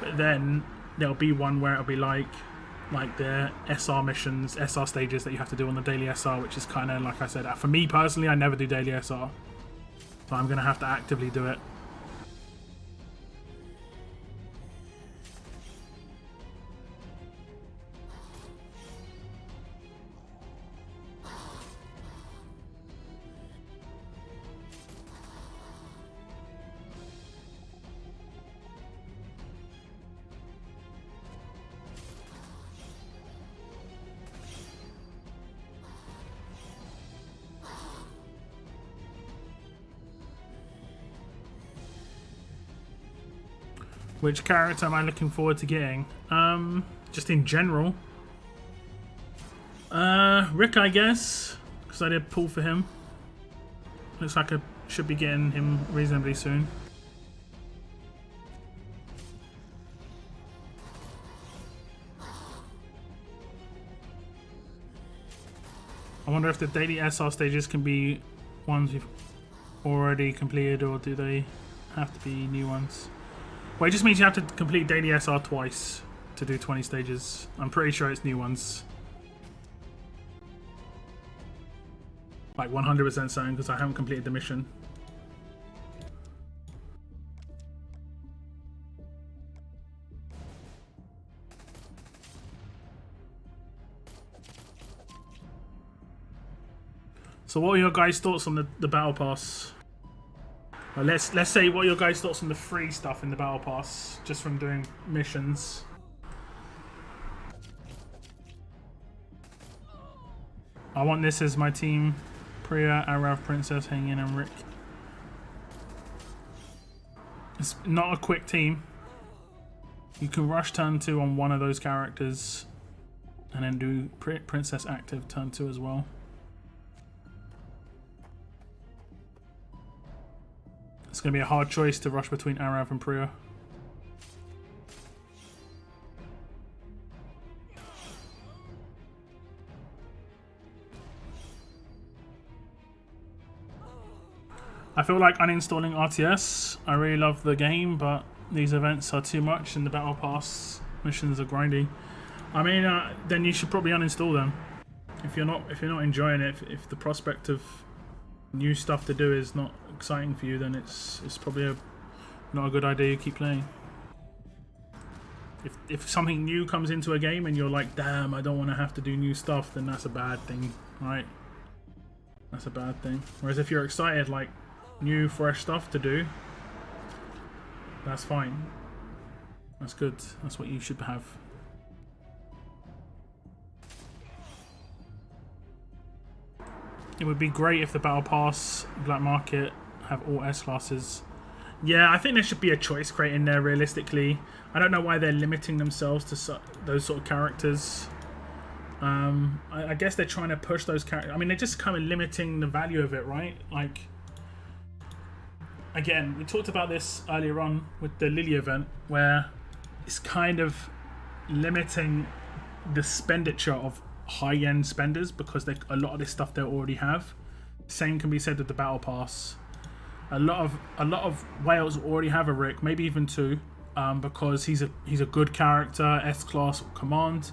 But then there'll be one where it'll be like the SR missions, SR stages that you have to do on the daily SR, which is kind of, like I said, for me personally, I never do daily SR. So I'm going to have to actively do it. Which character am I looking forward to getting? Just in general. Rick, I guess, because I did pull for him. Looks like I should be getting him reasonably soon. I wonder if the daily SR stages can be ones we've already completed, or do they have to be new ones? Well, it just means you have to complete daily SR twice to do 20 stages. I'm pretty sure it's new ones. Like 100% certain, because I haven't completed the mission. So what are your guys' thoughts on the Battle Pass? Well, let's say what are your guys' thoughts on the free stuff in the Battle Pass, just from doing missions. I want this as my team. Priya, Arav, Princess, Hangin, and Rick. It's not a quick team. You can rush turn 2 on one of those characters, and then do Princess active turn 2 as well. It's going to be a hard choice to rush between Arav and Priya. I feel like uninstalling RTS. I really love the game, but these events are too much and the Battle Pass missions are grindy. I mean, then you should probably uninstall them. If you're not enjoying it, if the prospect of new stuff to do is not exciting for you, then it's probably not a good idea you keep playing. If something new comes into a game and you're like, damn, I don't want to have to do new stuff, then that's a bad thing, right? That's a bad thing. Whereas if you're excited, like new fresh stuff to do, that's fine. That's good. That's what you should have. It would be great if the Battle Pass Black Market have all S classes. Yeah, I think there should be a choice crate in there realistically. I don't know why they're limiting themselves to those sort of characters. I guess they're trying to push those characters. I mean, they're just kind of limiting the value of it, right? Like, again, we talked about this earlier on with the Lily event, where it's kind of limiting the expenditure of high-end spenders because a lot of this stuff they already have. Same can be said with the Battle Pass. A lot of whales already have a Rick, maybe even two, because he's a good character, S-class command.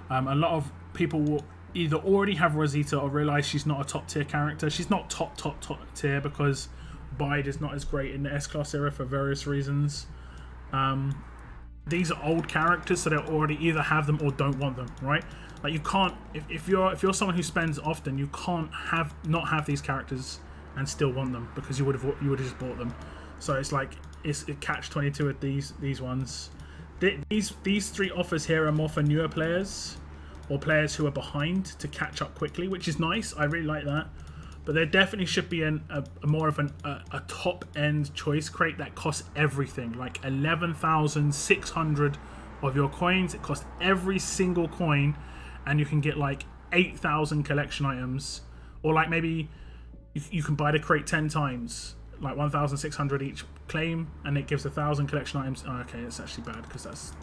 A lot of people will either already have Rosita or realize she's not a top tier character. She's not top tier because Bide is not as great in the S-class era for various reasons. These are old characters, so they already either have them or don't want them, right? Like you can't, if you're someone who spends often, you can't not have these characters and still want them because you would have just bought them. So it's like it's a catch-22 with these ones. These three offers here are more for newer players or players who are behind to catch up quickly, which is nice. I really like that. But there definitely should be a more of a top-end choice crate that costs everything, like 11,600 of your coins. It costs every single coin, and you can get like 8,000 collection items, or like maybe you can buy the crate 10 times, like 1,600 each claim, and it gives 1,000 collection items. Oh, okay, it's actually bad because that's.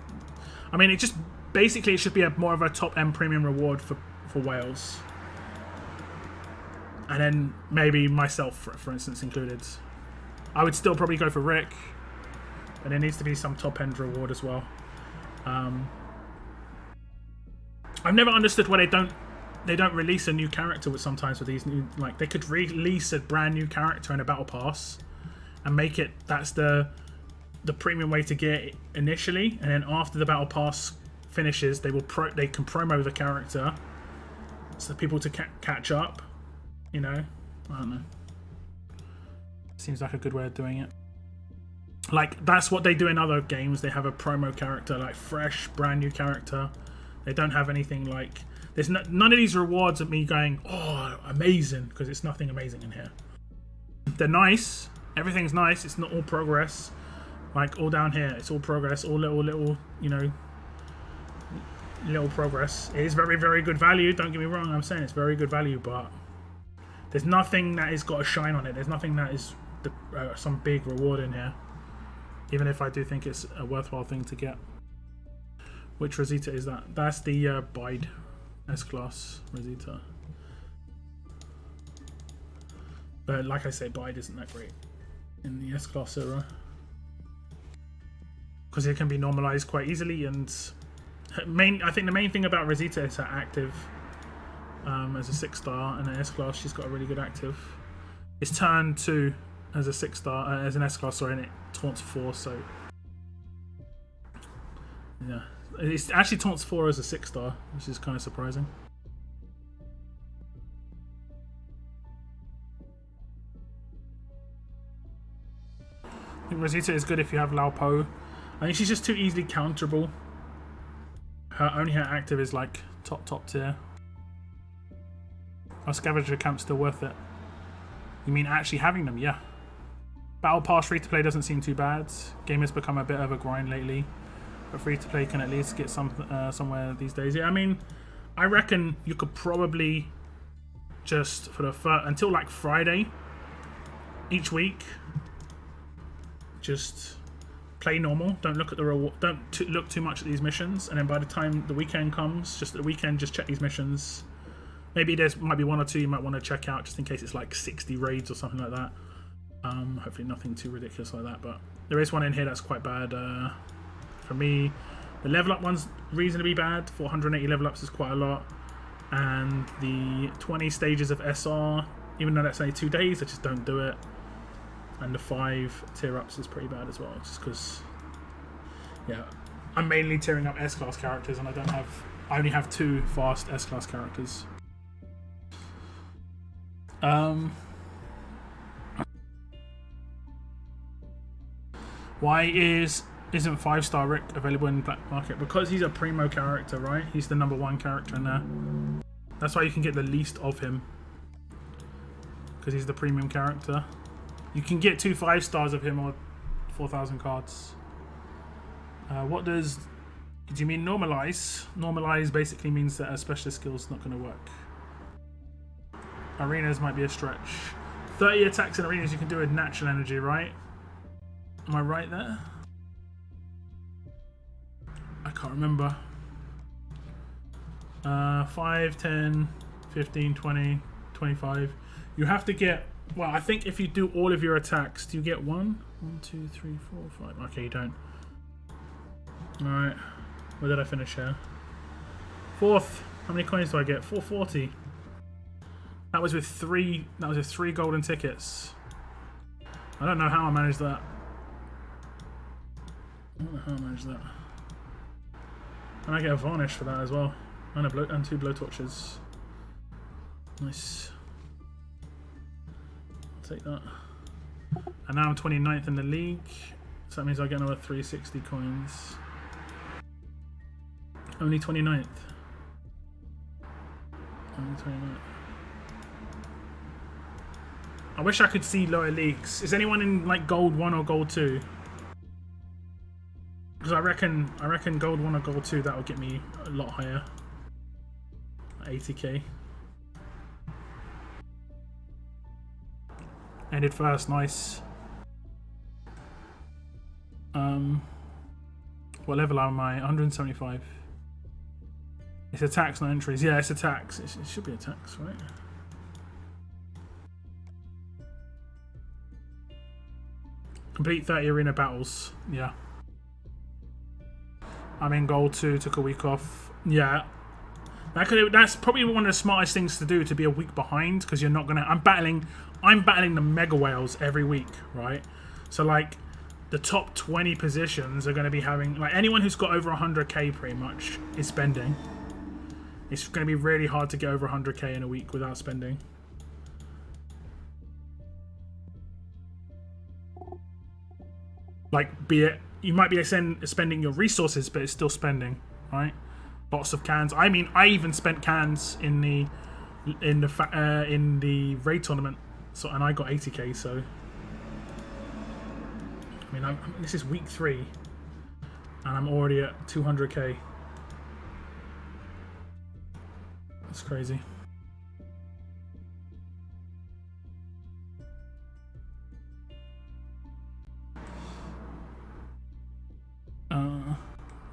I mean, it just basically it should be more of a top-end premium reward for whales. And then maybe myself, for instance, included. I would still probably go for Rick, but there needs to be some top-end reward as well. I've never understood why they don't release a new character with sometimes with these new, like they could release a brand new character in a battle pass and make it that's the premium way to get it initially, and then after the battle pass finishes, they can promo the character so people to catch up. You know, I don't know. Seems like a good way of doing it. Like, that's what they do in other games. They have a promo character, like fresh, brand new character. They don't have anything like... There's none of these rewards of me going, oh, amazing, because it's nothing amazing in here. They're nice. Everything's nice. It's not all progress. Like, all down here, it's all progress. All little, you know, little progress. It is very, very good value. Don't get me wrong. I'm saying it's very good value, but... There's nothing that has got a shine on it. There's nothing that is some big reward in here. Even if I do think it's a worthwhile thing to get. Which Rosita is that? That's the Bide S-Class Rosita. But like I say, Bide isn't that great in the S-Class era. Because it can be normalized quite easily, and I think the main thing about Rosita is her active. As a 6-star and an S-Class, she's got a really good active. It's turn 2 as a 6-star, as an S-Class, sorry, and it taunts 4, so... Yeah. It's actually taunts 4 as a 6-star, which is kind of surprising. I think Rosita is good if you have Lao Po. I think she's just too easily counterable. Only her active is like top tier. Are scavenger camps still worth it? You mean actually having them? Yeah. Battle Pass free to play doesn't seem too bad. Game has become a bit of a grind lately, but free to play can at least get somewhere these days. Yeah, I mean, I reckon you could probably just for the until like Friday each week, just play normal. Don't look at the reward. Don't look too much at these missions, and then by the time the weekend comes, just the weekend, just check these missions. Maybe might be one or two you might want to check out just in case it's like 60 raids or something like that. Hopefully nothing too ridiculous like that, but there is one in here that's quite bad. For me, the level up one's reasonably bad. 480 level ups is quite a lot. And the 20 stages of SR, even though that's only 2 days, I just don't do it. And the 5 tier ups is pretty bad as well, just because, yeah, I'm mainly tiering up S-Class characters and I only have 2 fast S-Class characters. Why isn't 5-star Rick available in Black Market? Because he's a primo character, right? He's the #1 character in there. That's why you can get the least of him. because he's the premium character. You can get 2 5-stars of him or 4,000 cards. What do you mean normalize? Normalize basically means that a specialist skill is not going to work. Arenas might be a stretch. 30 attacks in arenas you can do with natural energy, right? Am I right there? I can't remember. 5, 10, 15, 20, 25. You have to get... Well, I think if you do all of your attacks, do you get 1? 1, 2, 3, 4, 5. Okay, you don't. Alright. Where did I finish here? 4th. How many coins do I get? 440. That was with 3. That was with 3 golden tickets. I don't know how I managed that. I don't know how I managed that. And I get a varnish for that as well. And 2 blowtorches. Nice. I'll take that. And now I'm 29th in the league. So that means I get another 360 coins. Only 29th. Only 29th. I wish I could see lower leagues. Is anyone in like gold 1 or gold 2? Because I reckon gold 1 or gold 2, that will get me a lot higher. 80k. Ended first, nice. What level am I? 175. It's attacks, not entries. Yeah, it's attacks. It should be attacks, right? Complete 30 arena battles. Yeah. I'm in gold 2, took a week off. Yeah. That's probably one of the smartest things to do, to be a week behind, because you're not gonna... I'm battling the mega whales every week, right? So like the top 20 positions are going to be having, like, anyone who's got over 100k pretty much is spending. It's going to be really hard to get over 100k in a week without spending. Like, be it, you might be spending your resources, but it's still spending, right? Lots of cans. I mean, I even spent cans in the raid tournament, so, and I got 80k. So, I mean, this is week 3, and I'm already at 200k. That's crazy.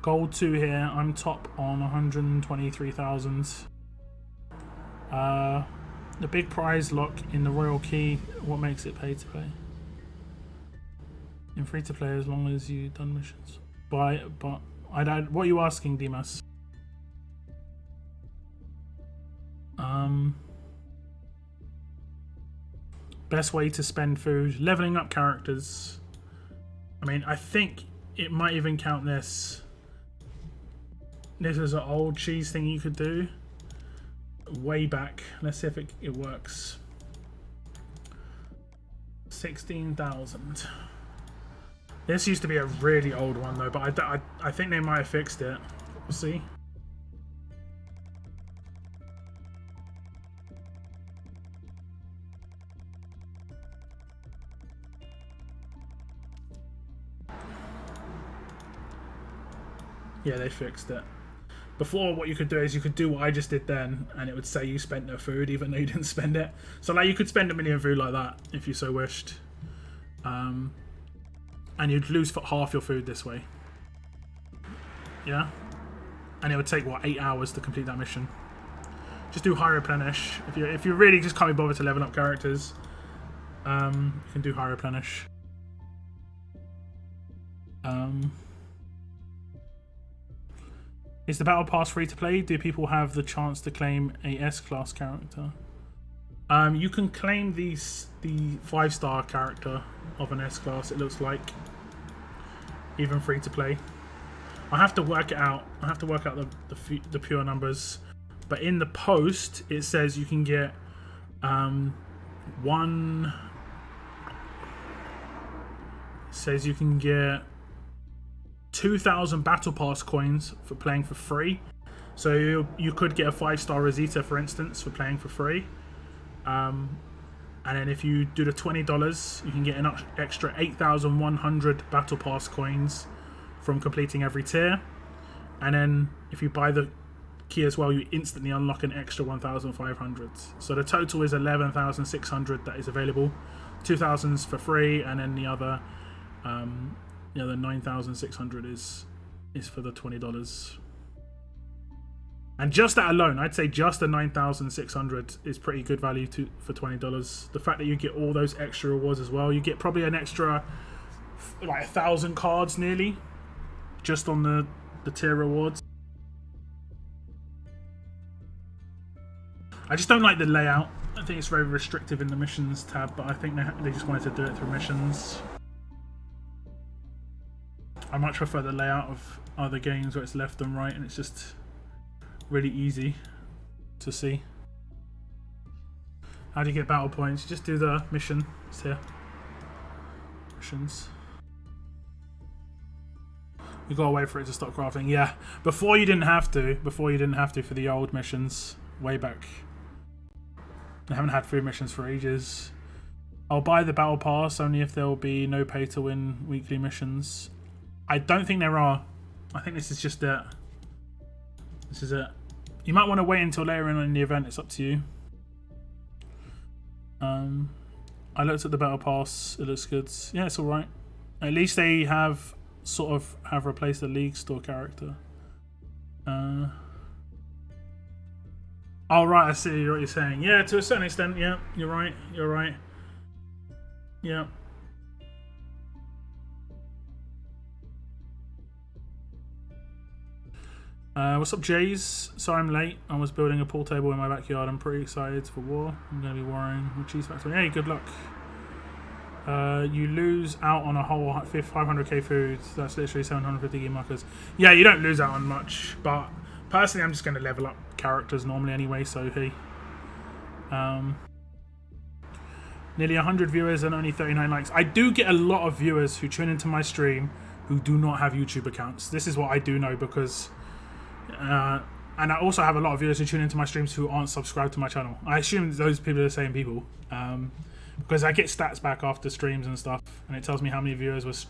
Gold 2 here. I'm top on 123,000. The big prize lock in the Royal Key. What makes it pay to play? In free to play, as long as you've done missions. But I don't. What are you asking, Dimas? Best way to spend food. Leveling up characters. I mean, I think it might even count this. This is an old cheese thing you could do. Way back. Let's see if it works. 16,000. This used to be a really old one though, but I think they might have fixed it. We'll see. Yeah, they fixed it. Before, what you could do is you could do what I just did then, and it would say you spent no food even though you didn't spend it. So like, you could spend 1 million food like that if you so wished, and you'd lose half your food this way. Yeah, and it would take what, 8 hours to complete that mission. Just do high replenish if you really just can't be bothered to level up characters. You can do high replenish. Is the battle pass free to play? Do people have the chance to claim a S-class character? You can claim the 5-star character of an S-class, it looks like. Even free to play. I have to work it out. I have to work out the pure numbers. But in the post, it says you can get one... It says you can get 2,000 battle pass coins for playing for free. So you could get a 5-star Rosita, for instance, for playing for free. And And then if you do the $20, you can get an extra 8,100 Battle Pass coins from completing every tier. And then if you buy the key as well, you instantly unlock an extra 1,500. So the total is 11,600 that is available. 2,000's for free, and then the other 9,600 is for the $20. And just that alone, I'd say just the 9,600 is pretty good value for $20. The fact that you get all those extra rewards as well, you get probably an extra like 1,000 cards nearly, just on the tier rewards. I just don't like the layout. I think it's very restrictive in the missions tab, but I think they just wanted to do it through missions. I much prefer the layout of other games where it's left and right and it's just really easy to see. How do you get battle points? You just do the mission. It's here. Missions. You gotta wait for it to stop crafting. Yeah, before you didn't have to. Before you didn't have to for the old missions way back. I haven't had free missions for ages. I'll buy the battle pass only if there will be no pay to win weekly missions. I don't think there are. I think this is just it. This is it. You might want to wait until later in the event. It's up to you. I looked at the battle pass. It looks good. Yeah, it's all right. At least they have replaced the League Store character. Oh right, I see what you're saying. Yeah, to a certain extent. Yeah, you're right. You're right. Yeah. What's up, Jays? Sorry I'm late. I was building a pool table in my backyard. I'm pretty excited for war. I'm going to be warring with Cheese Factory. Hey, good luck. You lose out on a whole 500k food. That's literally 750 gear markers. Yeah, you don't lose out on much, but personally I'm just going to level up characters normally anyway, so hey. Nearly 100 viewers and only 39 likes. I do get a lot of viewers who tune into my stream who do not have YouTube accounts. This is what I do know because... and I also have a lot of viewers who tune into my streams who aren't subscribed to my channel. I assume those people are the same people, because I get stats back after streams and stuff, and it tells me how many viewers was,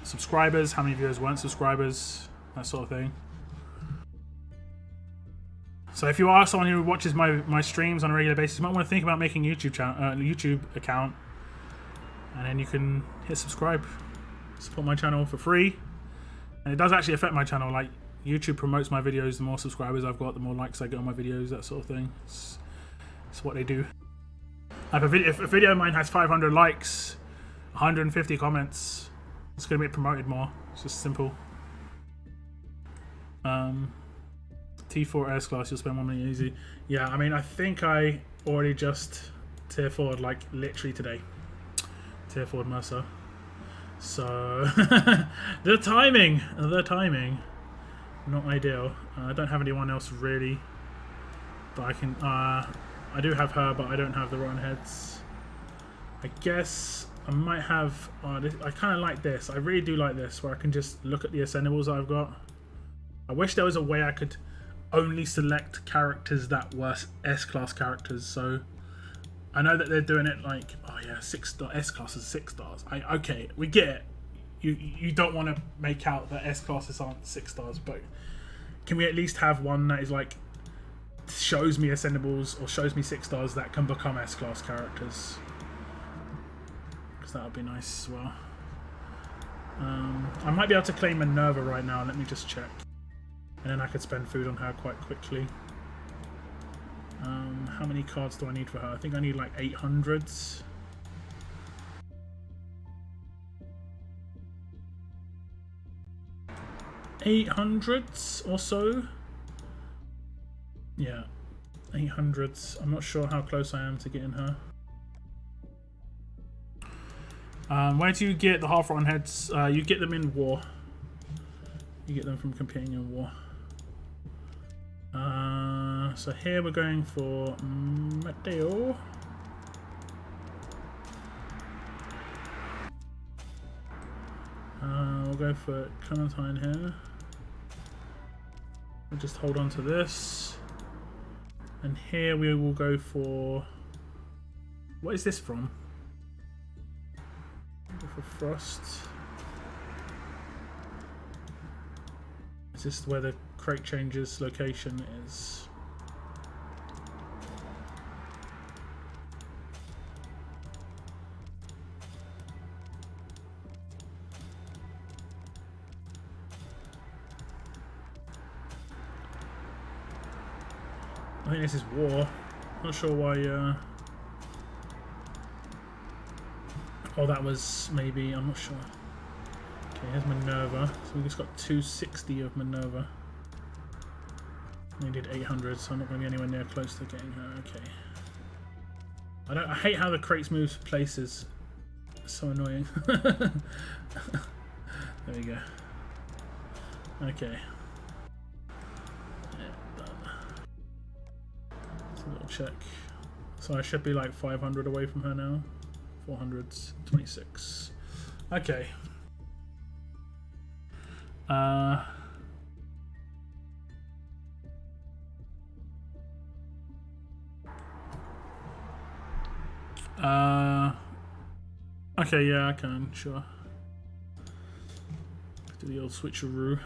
subscribers, how many viewers weren't subscribers, that sort of thing. So if you are someone who watches my streams on a regular basis, you might want to think about making a YouTube account, and then you can hit subscribe, support my channel for free. And it does actually affect my channel. Like, YouTube promotes my videos. The more subscribers I've got, the more likes I get on my videos, that sort of thing. It's what they do. Like if a video of mine has 500 likes, 150 comments, it's going to get promoted more. It's just simple. T4 S class, you'll spend 1 million easy. Yeah, I mean, I think I already just tier 4'd, like, literally today. Tier 4'd Mercer. So the timing, not ideal. I don't have anyone else really, but I can. I do have her, but I don't have the rotten heads. I guess I might have. I kind of like this. I really do like this, where I can just look at the ascendables I've got. I wish there was a way I could only select characters that were S-class characters. So. I know that they're doing it like, oh yeah, 6-star S-class is 6 stars. Okay, we get it. You don't want to make out that S-classes aren't 6 stars, but can we at least have one that is like shows me ascendables or shows me 6 stars that can become S-class characters? Because that would be nice as well. I might be able to claim Minerva right now. Let me just check, and then I could spend food on her quite quickly. How many cards do I need for her? I think I need like 800s. or so. Yeah, 800s. I'm not sure how close I am to getting her. Where do you get the half-rotten heads? You get them in war. You get them from competing in war. So here we're going for Mateo. We'll go for Clementine here. We'll just hold on to this. And here we will go for What is this from? For Frost. Is this where the crate changes location is? I think this is war. Not sure why. Oh, that was maybe. I'm not sure. Okay, here's Minerva. So we just got 260 of Minerva. We did 800, so I'm not going to be anywhere near close to getting her. Okay. I hate how the crates move places. It's so annoying. There we go. Okay. Yeah, done. Let's a little check. So I should be like 500 away from her now. 426. Okay. Okay, yeah, I can, sure. Do the old switcheroo.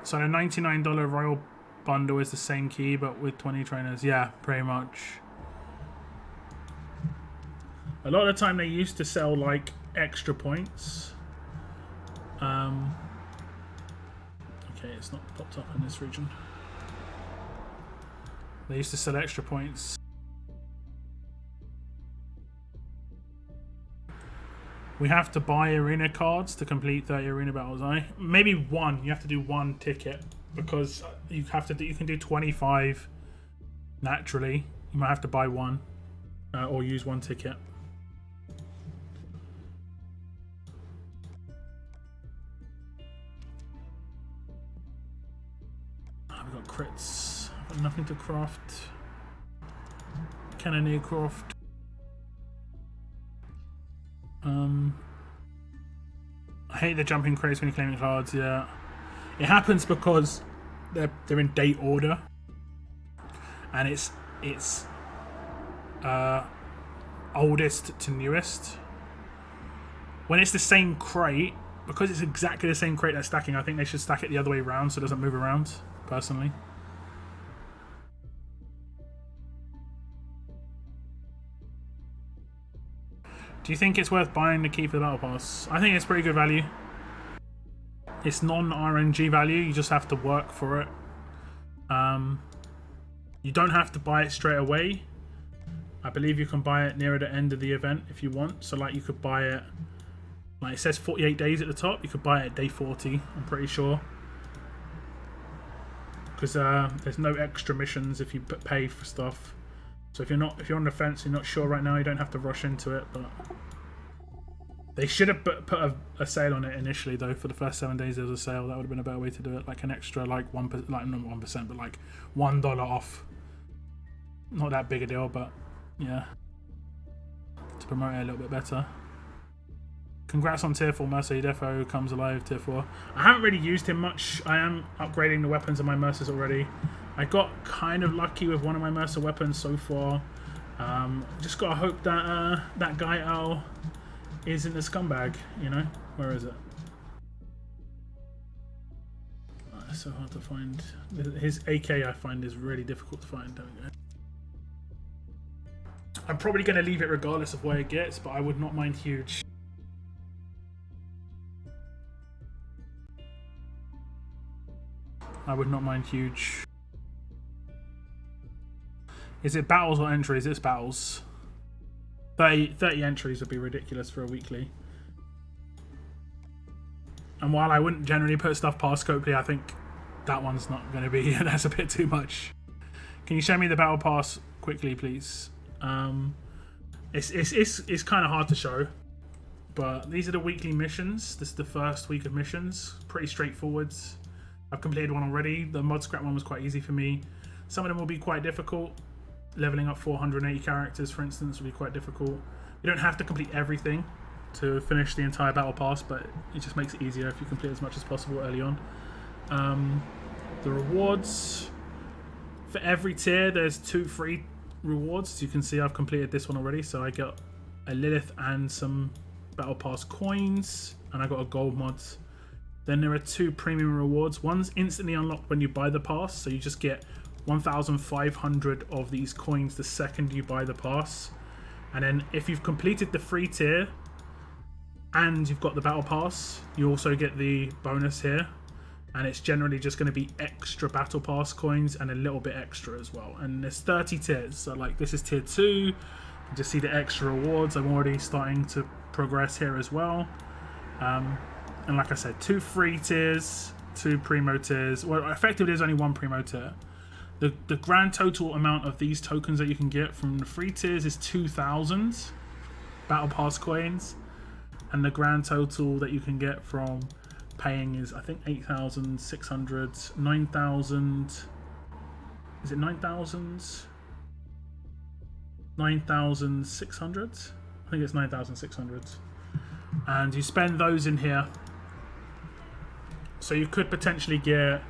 So the $99 Royal Bundle is the same key, but with 20 trainers. Yeah, pretty much. A lot of the time they used to sell like extra points. Okay, it's not popped up in this region. They used to sell extra points. We have to buy arena cards to complete 30 arena battles. Maybe one. You have to do one ticket because you have to. You can do 25 naturally. You might have to buy one or use one ticket. We've got crits. Got nothing to craft. Cannoneer craft. I hate the jumping crates when you're claiming cards. Yeah, it happens because they're in date order, and it's oldest to newest. When it's the same crate, because it's exactly the same crate that's stacking, I think they should stack it the other way around so it doesn't move around. Personally. Do you think it's worth buying the key for the battle pass? I think it's pretty good value. It's non-RNG value, you just have to work for it. You don't have to buy it straight away. I believe you can buy it nearer the end of the event if you want. So like you could buy it, like it says 48 days at the top, you could buy it at day 40, I'm pretty sure. Because there's no extra missions if you pay for stuff. So if you're on the fence, you're not sure right now, you don't have to rush into it. But they should have put a sale on it initially, though. For the first 7 days, there was a sale. That would have been a better way to do it, like an extra, like not 1%, but like $1 off. Not that big a deal, but yeah, to promote it a little bit better. Congrats on tier 4, Mercer. Defo comes alive, tier 4. I haven't really used him much. I am upgrading the weapons of my Mercers already. I got kind of lucky with one of my Mercer weapons so far. Just gotta hope that that guy Al isn't a scumbag, you know? Where is it? It's so hard to find. His AK I find is really difficult to find. There we go. I'm probably going to leave it regardless of where it gets, but I would not mind huge. I would not mind huge. Is it battles or entries? It's battles. 30 entries would be ridiculous for a weekly. And while I wouldn't generally put stuff past Scopely, I think that one's not going to be. That's a bit too much. Can you show me the battle pass quickly, please? It's kind of hard to show, but these are the weekly missions. This is the first week of missions. Pretty straightforward. I've completed one already. The mod scrap one was quite easy for me. Some of them will be quite difficult. Leveling up 480 characters, for instance, will be quite difficult. You don't have to complete everything to finish the entire battle pass, but it just makes it easier if you complete as much as possible early on. The rewards, For every tier, there's 2 free rewards. As you can see, I've completed this one already, so I got a Lilith and some Battle Pass coins, and I got a gold mod. Then there are 2 premium rewards. One's instantly unlocked when you buy the pass, so you just get 1,500 of these coins the second you buy the pass. And then if you've completed the free tier and you've got the battle pass, you also get the bonus here, and it's generally just going to be extra battle pass coins and a little bit extra as well. And there's 30 tiers, so like this is tier 2. You just see the extra rewards. I'm already starting to progress here as well. And like I said, 2 free tiers, 2 primo tiers. Well, effectively there's only 1 primo tier. The grand total amount of these tokens that you can get from the free tiers is 2,000 battle pass coins, and the grand total that you can get from paying is, I think, 8,600, 9,000. Is it 9,000? 9,600? I think it's 9,600. And you spend those in here. So you could potentially get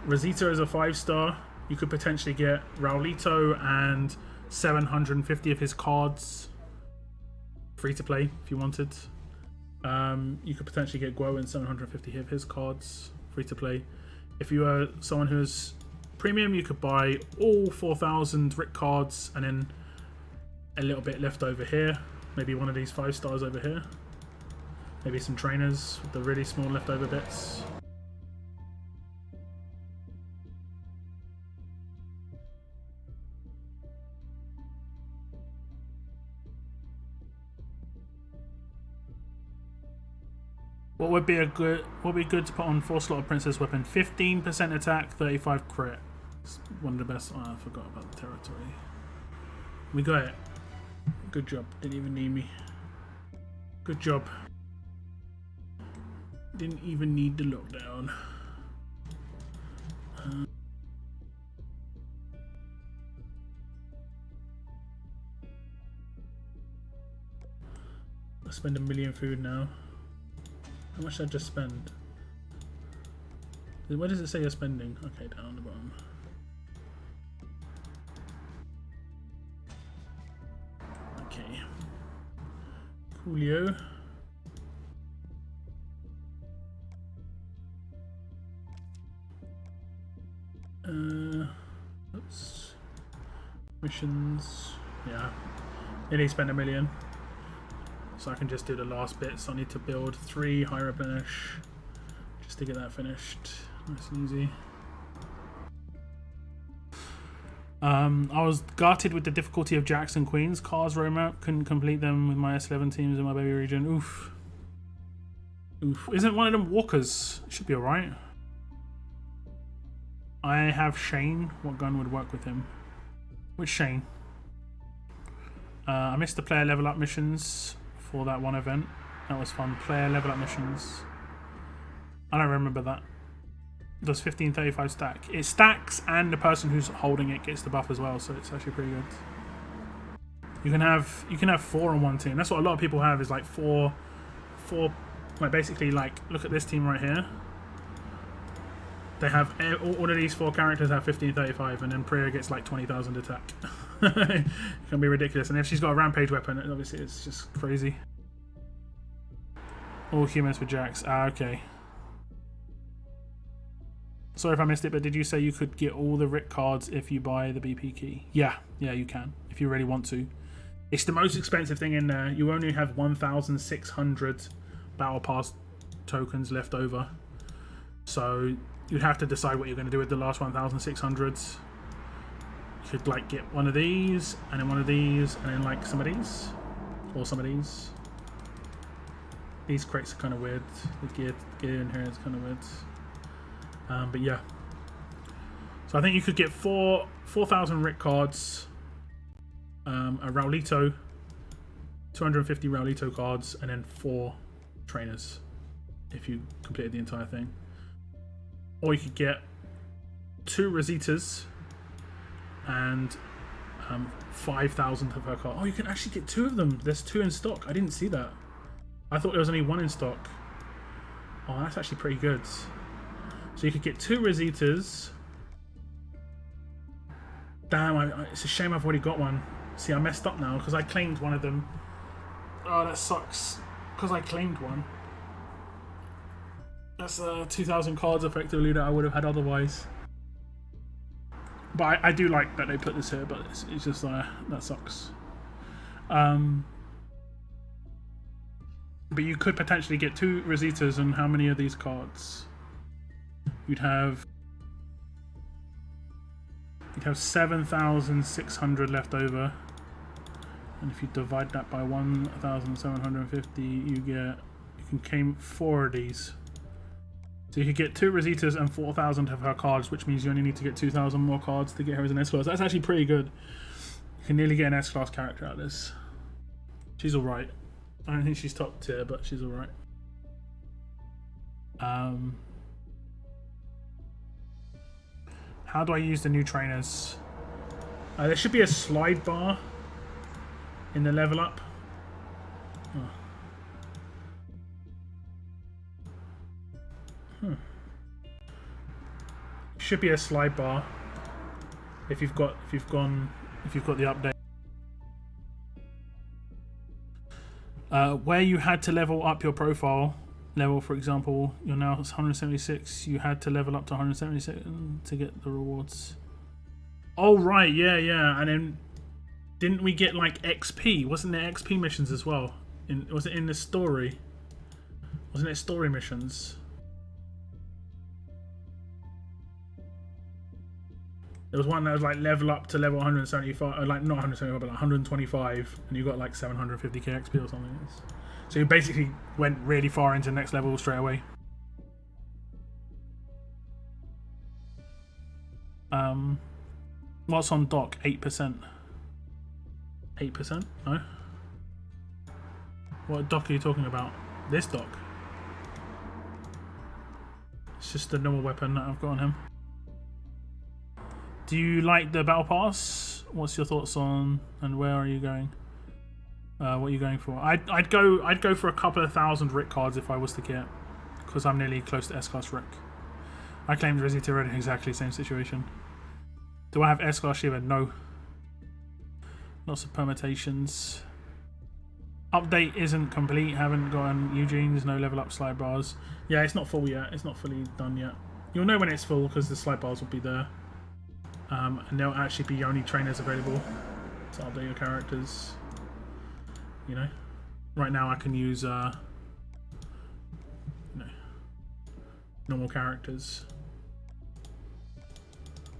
Rosita as a 5-star. You could potentially get Raulito and 750 of his cards free to play if you wanted. You could potentially get Guo and 750 of his cards free to play. If you are someone who's premium, you could buy all 4,000 Rick cards and then a little bit left over here. Maybe one of these 5-stars over here. Maybe some trainers with the really small leftover bits. What would be good to put on 4-slot Princess Weapon? 15% attack, 35 crit. It's one of the best. Oh, I forgot about the territory. We got it. Good job. Didn't even need me. Good job. Didn't even need the lockdown. I spend 1 million food now. How much did I just spend? Where does it say you're spending? Okay, down the bottom. Okay. Coolio. Oops. Missions. Yeah. Nearly spent 1 million. So I can just do the last bit. So I need to build 3 high replenish just to get that finished. Nice and easy. I was gutted with the difficulty of Jacks and Queens. Cars roadmap, couldn't complete them with my S11 teams in my baby region. Oof. Oof. Isn't one of them walkers? Should be alright. I have Shane. What gun would work with him? Which Shane? I missed the player level up missions for that one event. That was fun. Player level up missions. I don't remember that. Does 1535 stack? It stacks, and the person who's holding it gets the buff as well, so it's actually pretty good. You can have 4 on one team. That's what a lot of people have, is like four like basically, like, look at this team right here. They have all of these 4 characters have 1535, and then Priya gets like 20,000 attack. It can be ridiculous, and if she's got a rampage weapon, obviously it's just crazy. All humans for Jax. Ah, okay. Sorry if I missed it, but did you say you could get all the Rick cards if you buy the BP key? Yeah, you can, if you really want to. It's the most expensive thing in there. You only have 1,600 Battle Pass tokens left over. So you'd have to decide what you're going to do with the last 1,600. You could like get one of these, and then one of these, and then like some of these. Or some of these. These crates are kind of weird. The gear in here is kind of weird. But yeah, so I think you could get 4,000 Rick cards, a Raulito, 250 Raulito cards, and then 4 trainers if you completed the entire thing. Or you could get 2 Rositas and 5,000 of her cards. Oh, you can actually get 2 of them. There's 2 in stock. I didn't see that. I thought there was only 1 in stock. Oh, that's actually pretty good. So you could get 2 Rositas Damn, it's a shame I've already got one. See, I messed up now because I claimed one of them. Oh, that sucks. Because I claimed one. That's 2,000 cards effectively that I would have had otherwise. But I do like that they put this here, but it's just that sucks. But you could potentially get 2 Rositas and how many of these cards? You'd have 7,600 left over, and if you divide that by 1,750, you can claim 4 of these. So you could get 2 Rositas and 4,000 of her cards, which means you only need to get 2,000 more cards to get her as an S-Class. That's actually pretty good. You can nearly get an S-Class character out of this. She's alright. I don't think she's top tier, but she's alright. How do I use the new trainers? There should be a slide bar in the level up. Oh. Should be a slide bar if you've got the update. Where you had to level up your profile level, for example, you're now 176. You had to level up to 176 to get the rewards. Oh right, yeah, and then didn't we get like XP? Wasn't there XP missions as well? Was it in the story? Wasn't it story missions? There was one that was like level up to level 175, or like not 175, but like 125, and you got like 750k XP or something. So you basically went really far into the next level straight away. What's on dock? 8%. 8%? No. What dock are you talking about? This dock. It's just a normal weapon that I've got on him. Do you like the battle pass? What's your thoughts on, and where are you going? What are you going for? I'd go for a couple of thousand Rick cards if I was to get, because I'm nearly close to S-Class Rick. I claimed Rosita Red in exactly the same situation. Do I have S-Class Shiva? No. Lots of permutations. Update isn't complete. Haven't gotten Eugene's. No level up slide bars. Yeah, it's not full yet. It's not fully done yet. You'll know when it's full because the slide bars will be there. And there'll actually be only trainers available to update your characters. You know, right now I can use normal characters,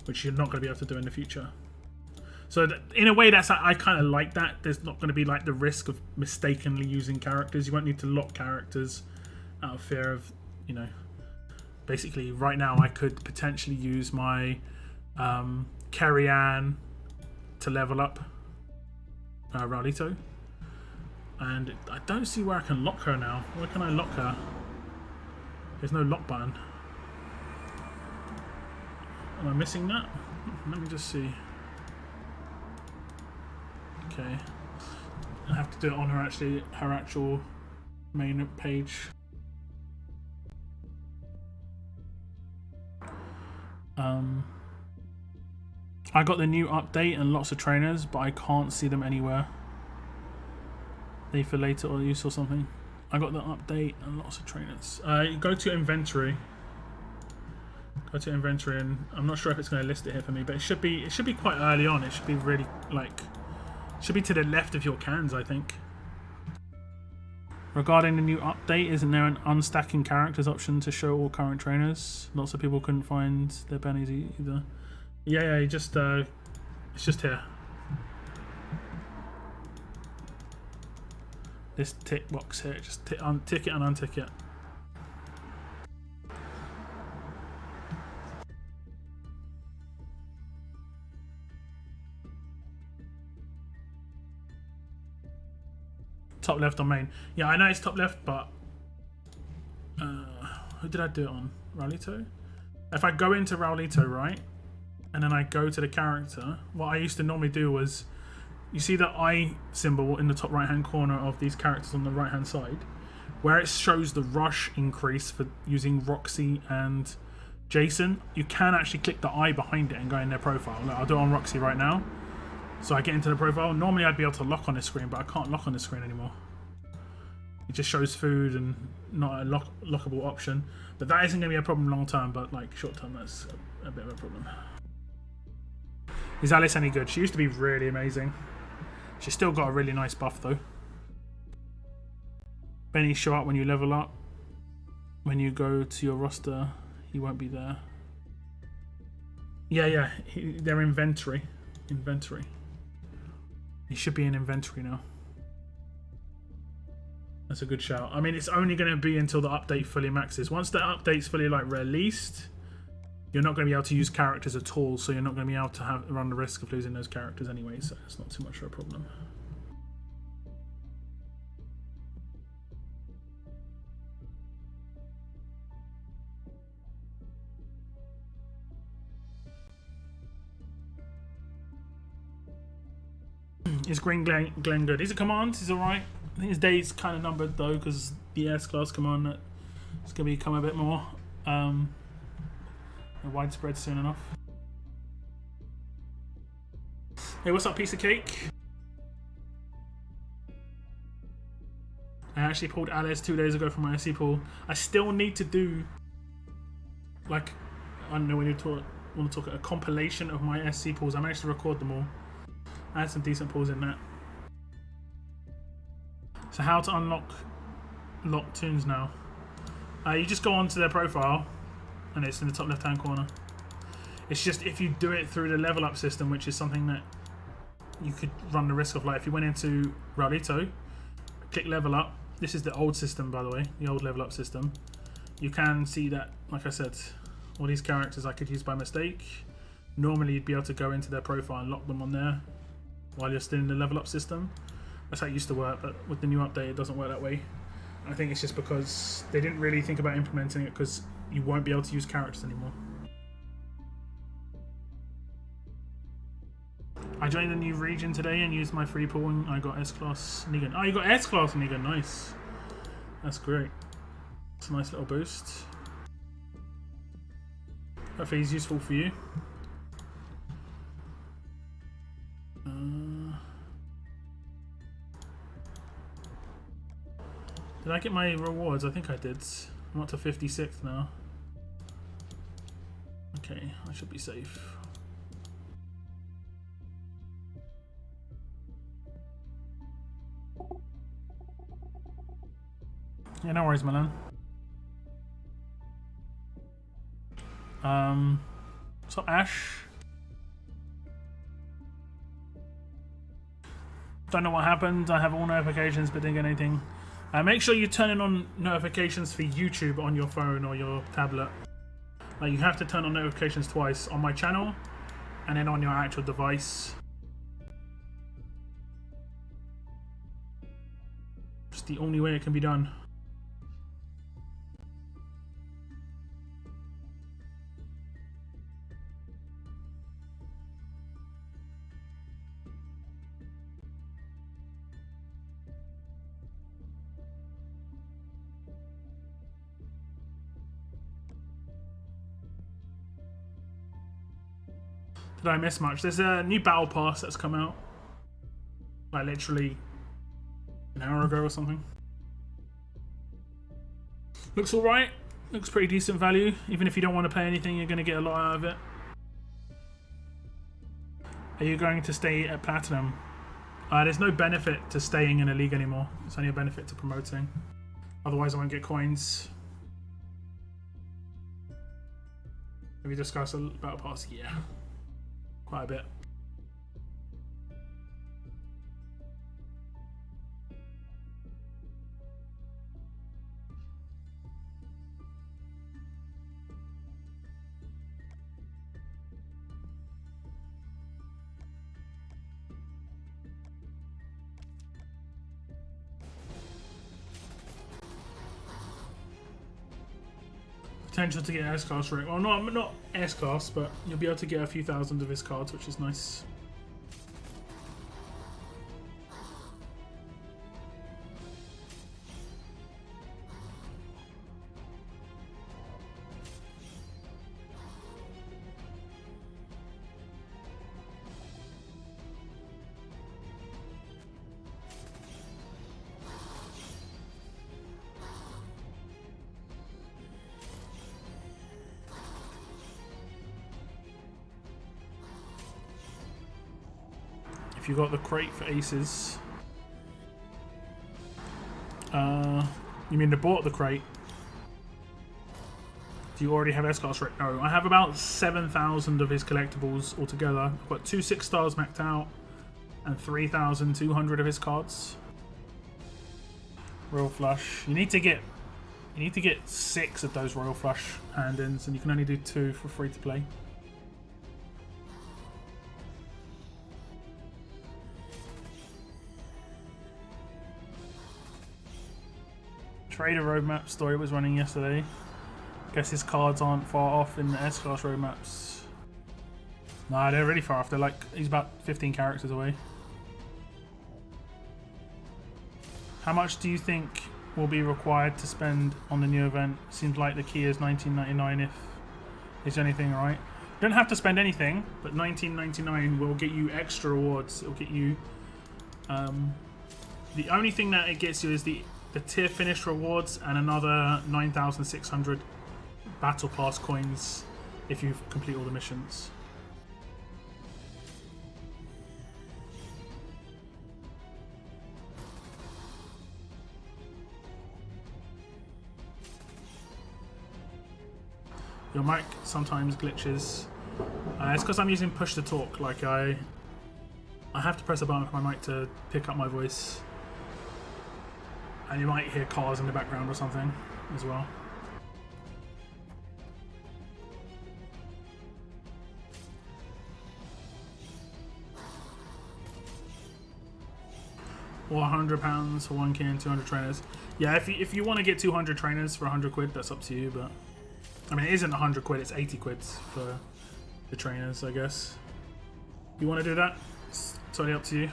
which you're not going to be able to do in the future. So in a way, I kind of like that. There's not going to be like the risk of mistakenly using characters. You won't need to lock characters out of fear of, you know. Basically, right now I could potentially use my Carrie Ann to level up Raulito. And I don't see where I can lock her now. Where can I lock her? There's no lock button. Am I missing that? Let me just see. Okay. I have to do it on her actual main page. I got the new update and lots of trainers, but I can't see them anywhere. They for later or use or something. I got the update and lots of trainers. Go to inventory. Go to inventory, and I'm not sure if it's going to list it here for me, but it should be quite early on. It should be really like, should be to the left of your cans, I think. Regarding the new update, isn't there an unstacking characters option to show all current trainers? Lots of people couldn't find their bennies either. Yeah, it's just here. This tick box here, just tick it and untick it. Top left on main. Yeah, I know it's top left, but who did I do it on? Raulito? If I go into Raulito, right, and then I go to the character, what I used to normally do was, you see the eye symbol in the top right hand corner of these characters on the right hand side, where it shows the rush increase for using Roxy and Jason, you can actually click the eye behind it and go in their profile. Look, I'll do it on Roxy right now. So I get into the profile. Normally I'd be able to lock on this screen, but I can't lock on this screen anymore. It just shows food and not a lockable option. But that isn't going to be a problem long term, but like short term, that's a bit of a problem. Is Alice any good? She used to be really amazing. She's still got a really nice buff though. Benny show up when you level up. When you go to your roster, he won't be there. Yeah, they're inventory. Inventory. He should be in inventory now. That's a good shout. I mean, it's only going to be until the update fully maxes. Once the update's fully like released, you're not going to be able to use characters at all, so you're not going to be able to run the risk of losing those characters anyway, so it's not too much of a problem. Is Green Glen good? He's a command, he's alright. I think his day's kind of numbered though, because the S-class command is going to become a bit more widespread soon enough. Hey, what's up, piece of cake? I actually pulled Alice 2 days ago from my SC pool. I still need to do, like, I don't know when you want to talk a compilation of my SC pools. I managed to record them all. I had some decent pulls in that. So how to unlock lock tunes now? You just go onto their profile, and it's in the top left-hand corner. It's just if you do it through the level up system, which is something that you could run the risk of. Like if you went into Raulito, click level up. This is the old system, by the way, the old level up system. You can see that, like I said, all these characters I could use by mistake. Normally you'd be able to go into their profile and lock them on there while you're still in the level up system. That's how it used to work, but with the new update it doesn't work that way. I think it's just because they didn't really think about implementing it, because you won't be able to use characters anymore. I joined a new region today and used my free pool and I got S-Class Negan. Oh, you got S-Class Negan, nice. That's great. It's a nice little boost. Hopefully he's useful for you. Did I get my rewards? I think I did. I'm up to 56th now. Okay, I should be safe. Yeah, no worries, Milan. What's up, Ash? Don't know what happened. I have all notifications but didn't get anything. Make sure you turn on notifications for YouTube on your phone or your tablet. You have to turn on notifications twice, on my channel and then on your actual device. It's the only way it can be done. Did I miss much? There's a new battle pass that's come out, like literally an hour ago or something. Looks alright. Looks pretty decent value. Even if you don't want to pay anything, you're going to get a lot out of it. Are you going to stay at Platinum? There's no benefit to staying in a league anymore. It's only a benefit to promoting. Otherwise I won't get coins. Have you discussed a battle pass? Yeah. Quite a bit. Potential to get S-Class rank. Well, not S-Class, but you'll be able to get a few thousand of his cards, which is nice. if you got the crate for aces. You mean they bought the crate? Do you already have S-Class right? No, I have about 7,000 of his collectibles altogether. I've got 2 6 stars maxed out and 3,200 of his cards. Royal Flush. You need to get 6 of those Royal Flush hand-ins, and you can only do 2 for free to play. Trader roadmap story was running yesterday. Guess his cards aren't far off in the S-Class roadmaps. Nah, they're really far off. They're like, he's about 15 characters away. How much do you think will be required to spend on the new event? Seems like the key is $19.99 if there's anything, right? You don't have to spend anything, but $19.99 will get you extra rewards. It'll get you... the only thing that it gets you is the tier finish rewards and another 9,600 battle pass coins if you complete all the missions. Your mic sometimes glitches. It's because I'm using push to talk. Like I have to press a button for my mic to pick up my voice. And you might hear cars in the background or something as well. Or £100 for 1k and 200 trainers. Yeah, if you want to get 200 trainers for 100 quid, that's up to you. But I mean, it isn't 100 quid; it's 80 quids for the trainers, I guess. You want to do that? It's totally up to you.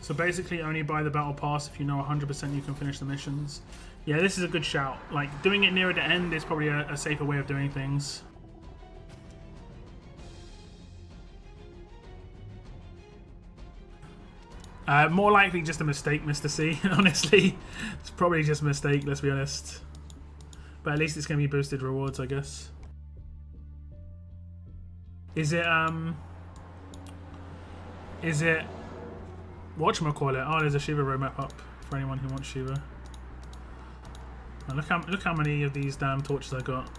So basically only buy the battle pass if you know 100% you can finish the missions. Yeah, this is a good shout. Like, doing it nearer the end is probably a safer way of doing things. More likely just a mistake, Mr. C, honestly. It's probably just a mistake, let's be honest. But at least it's going to be boosted rewards, I guess. Is it whatchamacallit? Oh, there's a Shiva roadmap up for anyone who wants Shiva. Oh, look how many of these damn torches I got.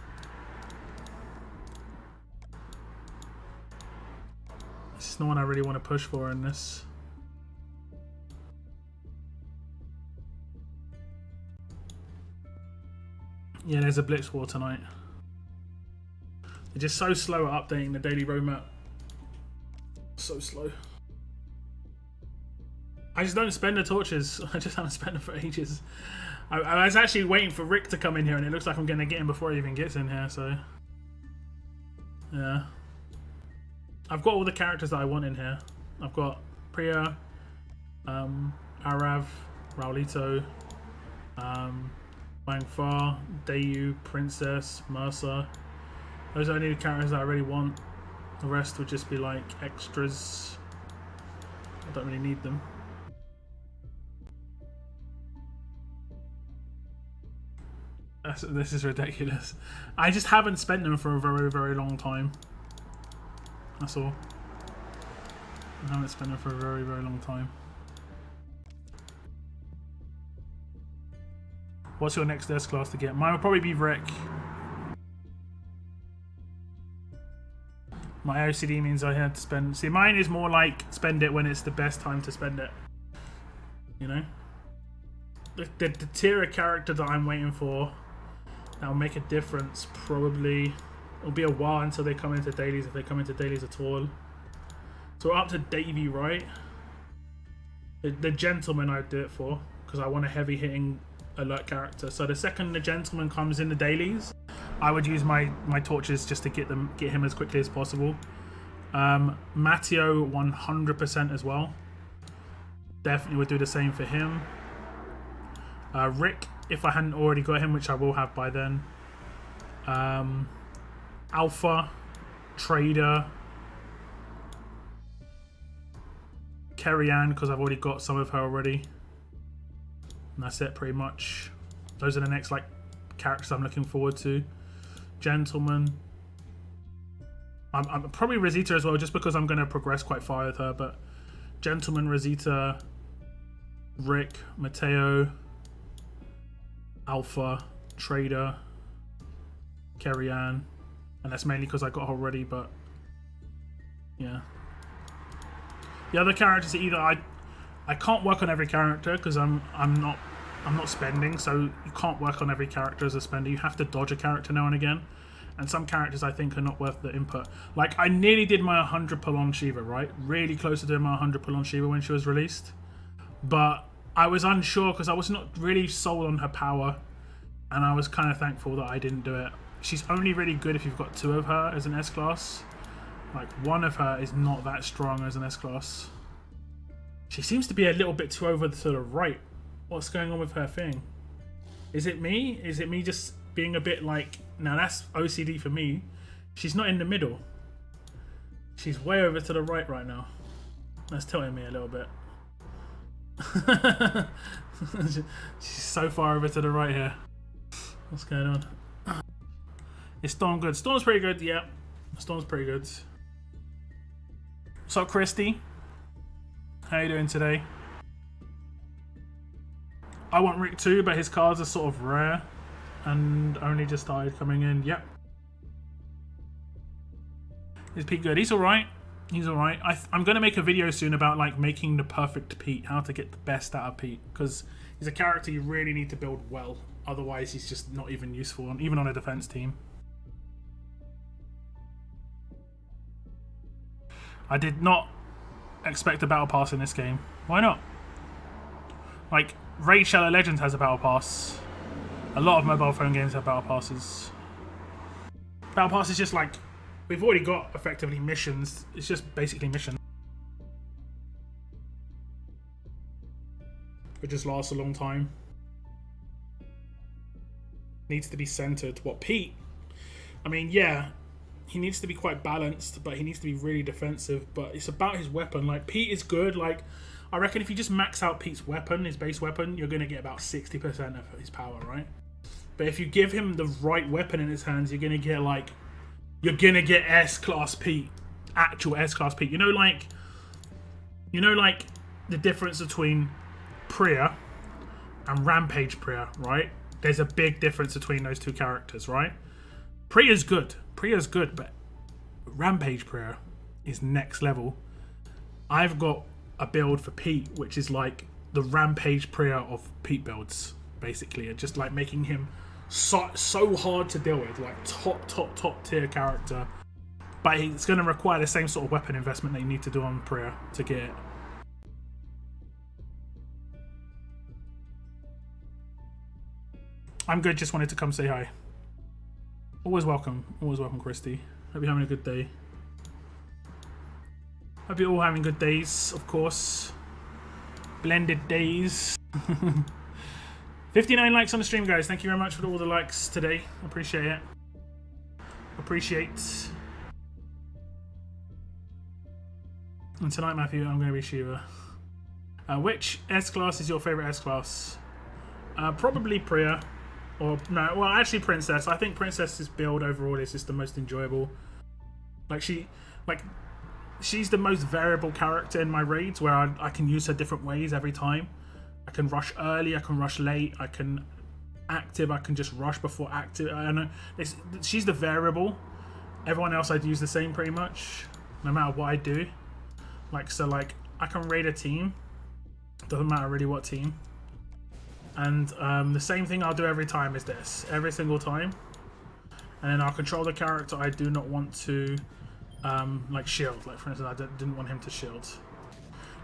It's not one I really want to push for in this. Yeah, there's a Blitz War tonight. They're just so slow at updating the daily roadmap. So slow. I just don't spend the torches. I just haven't spent them for ages. I was actually waiting for Rick to come in here, and it looks like I'm going to get him before he even gets in here, so... yeah. I've got all the characters that I want in here. I've got Priya, Arav, Raulito, Wang Fa, Dayu, Princess, Mercer. Those are only the characters that I really want. The rest would just be like extras. I don't really need them. This is ridiculous. I just haven't spent them for a very, very long time. That's all. I haven't spent them for a very, very long time. What's your next S-Class to get? Mine will probably be Rick. My OCD means I had to spend... See, mine is more like spend it when it's the best time to spend it. You know? The tier of character that I'm waiting for that'll make a difference probably... It'll be a while until they come into dailies, if they come into dailies at all. So we're up to Davey, right? The Gentleman I'd do it for, because I want a heavy-hitting alert character. So the second the Gentleman comes in the dailies, I would use my torches just to get him as quickly as possible. Matteo 100% as well. Definitely would do the same for him. Rick, if I hadn't already got him, which I will have by then. Alpha, Trader, Kerry Ann, because I've already got some of her already. And that's it pretty much. Those are the next like characters I'm looking forward to. Gentleman. I'm probably Rosita as well, just because I'm going to progress quite far with her. But Gentleman, Rosita, Rick, Mateo, Alpha, Trader, Carrie Ann, and that's mainly because I got her already. But yeah, the other characters are either I can't work on every character because I'm not spending, so you can't work on every character as a spender. You have to dodge a character now and again. And some characters I think are not worth the input. Like, I nearly did my 100 pull on Shiva, right? Really close to doing my 100 pull on Shiva when she was released. But I was unsure because I was not really sold on her power. And I was kind of thankful that I didn't do it. She's only really good if you've got 2 of her as an S-class. Like, 1 of her is not that strong as an S-class. She seems to be a little bit too over to the right. What's going on with her thing? Is it me? Is it me just being a bit like... Now that's OCD for me. She's not in the middle. She's way over to the right now. That's tilting me a little bit. She's so far over to the right here. What's going on? Is Storm good? Storm's pretty good, yeah. Storm's pretty good. What's up, Christy? How you doing today? I want Rick too, but his cards are sort of rare. And only just started coming in. Yep. Is Pete good? He's alright. He's alright. I'm going to make a video soon about like making the perfect Pete. How to get the best out of Pete. Because he's a character you really need to build well. Otherwise he's just not even useful, even on a defense team. I did not expect a battle pass in this game. Why not? Like, Raid Shadow Legends has a battle pass. A lot of mobile phone games have battle passes. Battle pass is just like, we've already got effectively missions. It's just basically missions. It just lasts a long time. Needs to be centered. What, Pete? I mean, yeah, he needs to be quite balanced, but he needs to be really defensive. But it's about his weapon. Like, Pete is good. Like, I reckon if you just max out Pete's weapon, his base weapon, you're going to get about 60% of his power, right? But if you give him the right weapon in his hands, you're going to get like... You're going to get S-Class Pete. Actual S-Class Pete. You know, like the difference between Priya and Rampage Priya, right? There's a big difference between those 2 characters, right? Priya's good. Priya's good, but Rampage Priya is next level. I've got a build for Pete, which is like the Rampage Priya of Pete builds, basically. And just like making him so hard to deal with, like top tier character. But it's going to require the same sort of weapon investment that you need to do on Priya to get it. I'm good, just wanted to come say hi. Always welcome, Christy. Hope you're having a good day. Hope you're all having good days, of course. Blended days. 59 likes on the stream, guys. Thank you very much for all the likes today. Appreciate it. Appreciate. And tonight, Matthew, I'm going to be Shiva. Which S-Class is your favourite S-Class? Probably Priya. Or, no, well, actually Princess. I think Princess's build overall is just the most enjoyable. She's the most variable character in my raids, where I can use her different ways every time. I can rush early, I can rush late, I can active, I can just rush before active. I don't know. She's the variable. Everyone else I'd use the same pretty much, no matter what I do. Like, I can raid a team. Doesn't matter really what team. And the same thing I'll do every time is this. Every single time. And then I'll control the character I do not want to shield. Like, for instance, I didn't want him to shield.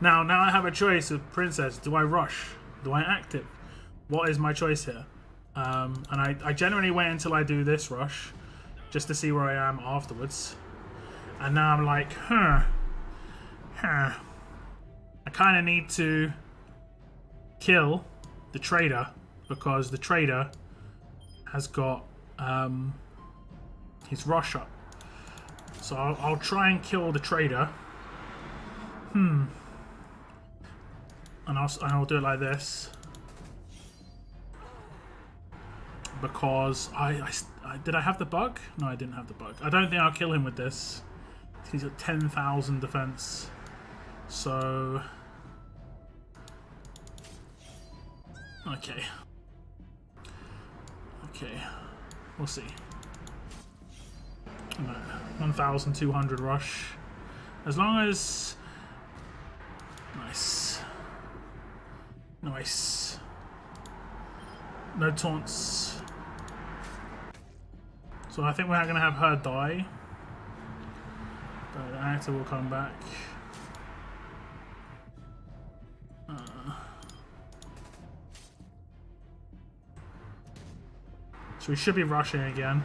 Now I have a choice of Princess. Do I rush? Do I active? What is my choice here? And I generally wait until I do this rush, just to see where I am afterwards. And now I'm like, I kind of need to kill the trader, because the trader has got his rush up. So I'll try and kill the trader. And I'll do it like this, because Did I have the bug? No, I didn't have the bug. I don't think I'll kill him with this. He's at 10,000 defense. So... Okay. Okay. We'll see. No. 1,200 rush. As long as... Nice. Nice. No taunts. So I think we're going to have her die. But the actor will come back. So we should be rushing again.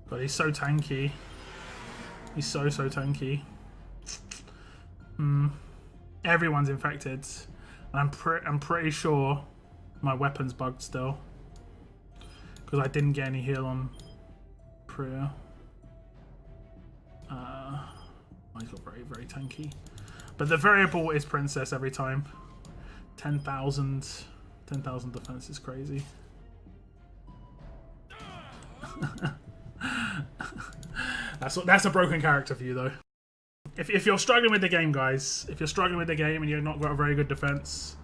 But he's so tanky. He's so tanky. Everyone's infected. And I'm pretty sure my weapon's bugged still. Because I didn't get any heal on Priya. He's got very tanky. But the variable is Princess every time. 10,000 defense is crazy. That's a broken character for you though. If you're struggling with the game, guys, if you're struggling with the game and you've not got a very good defense,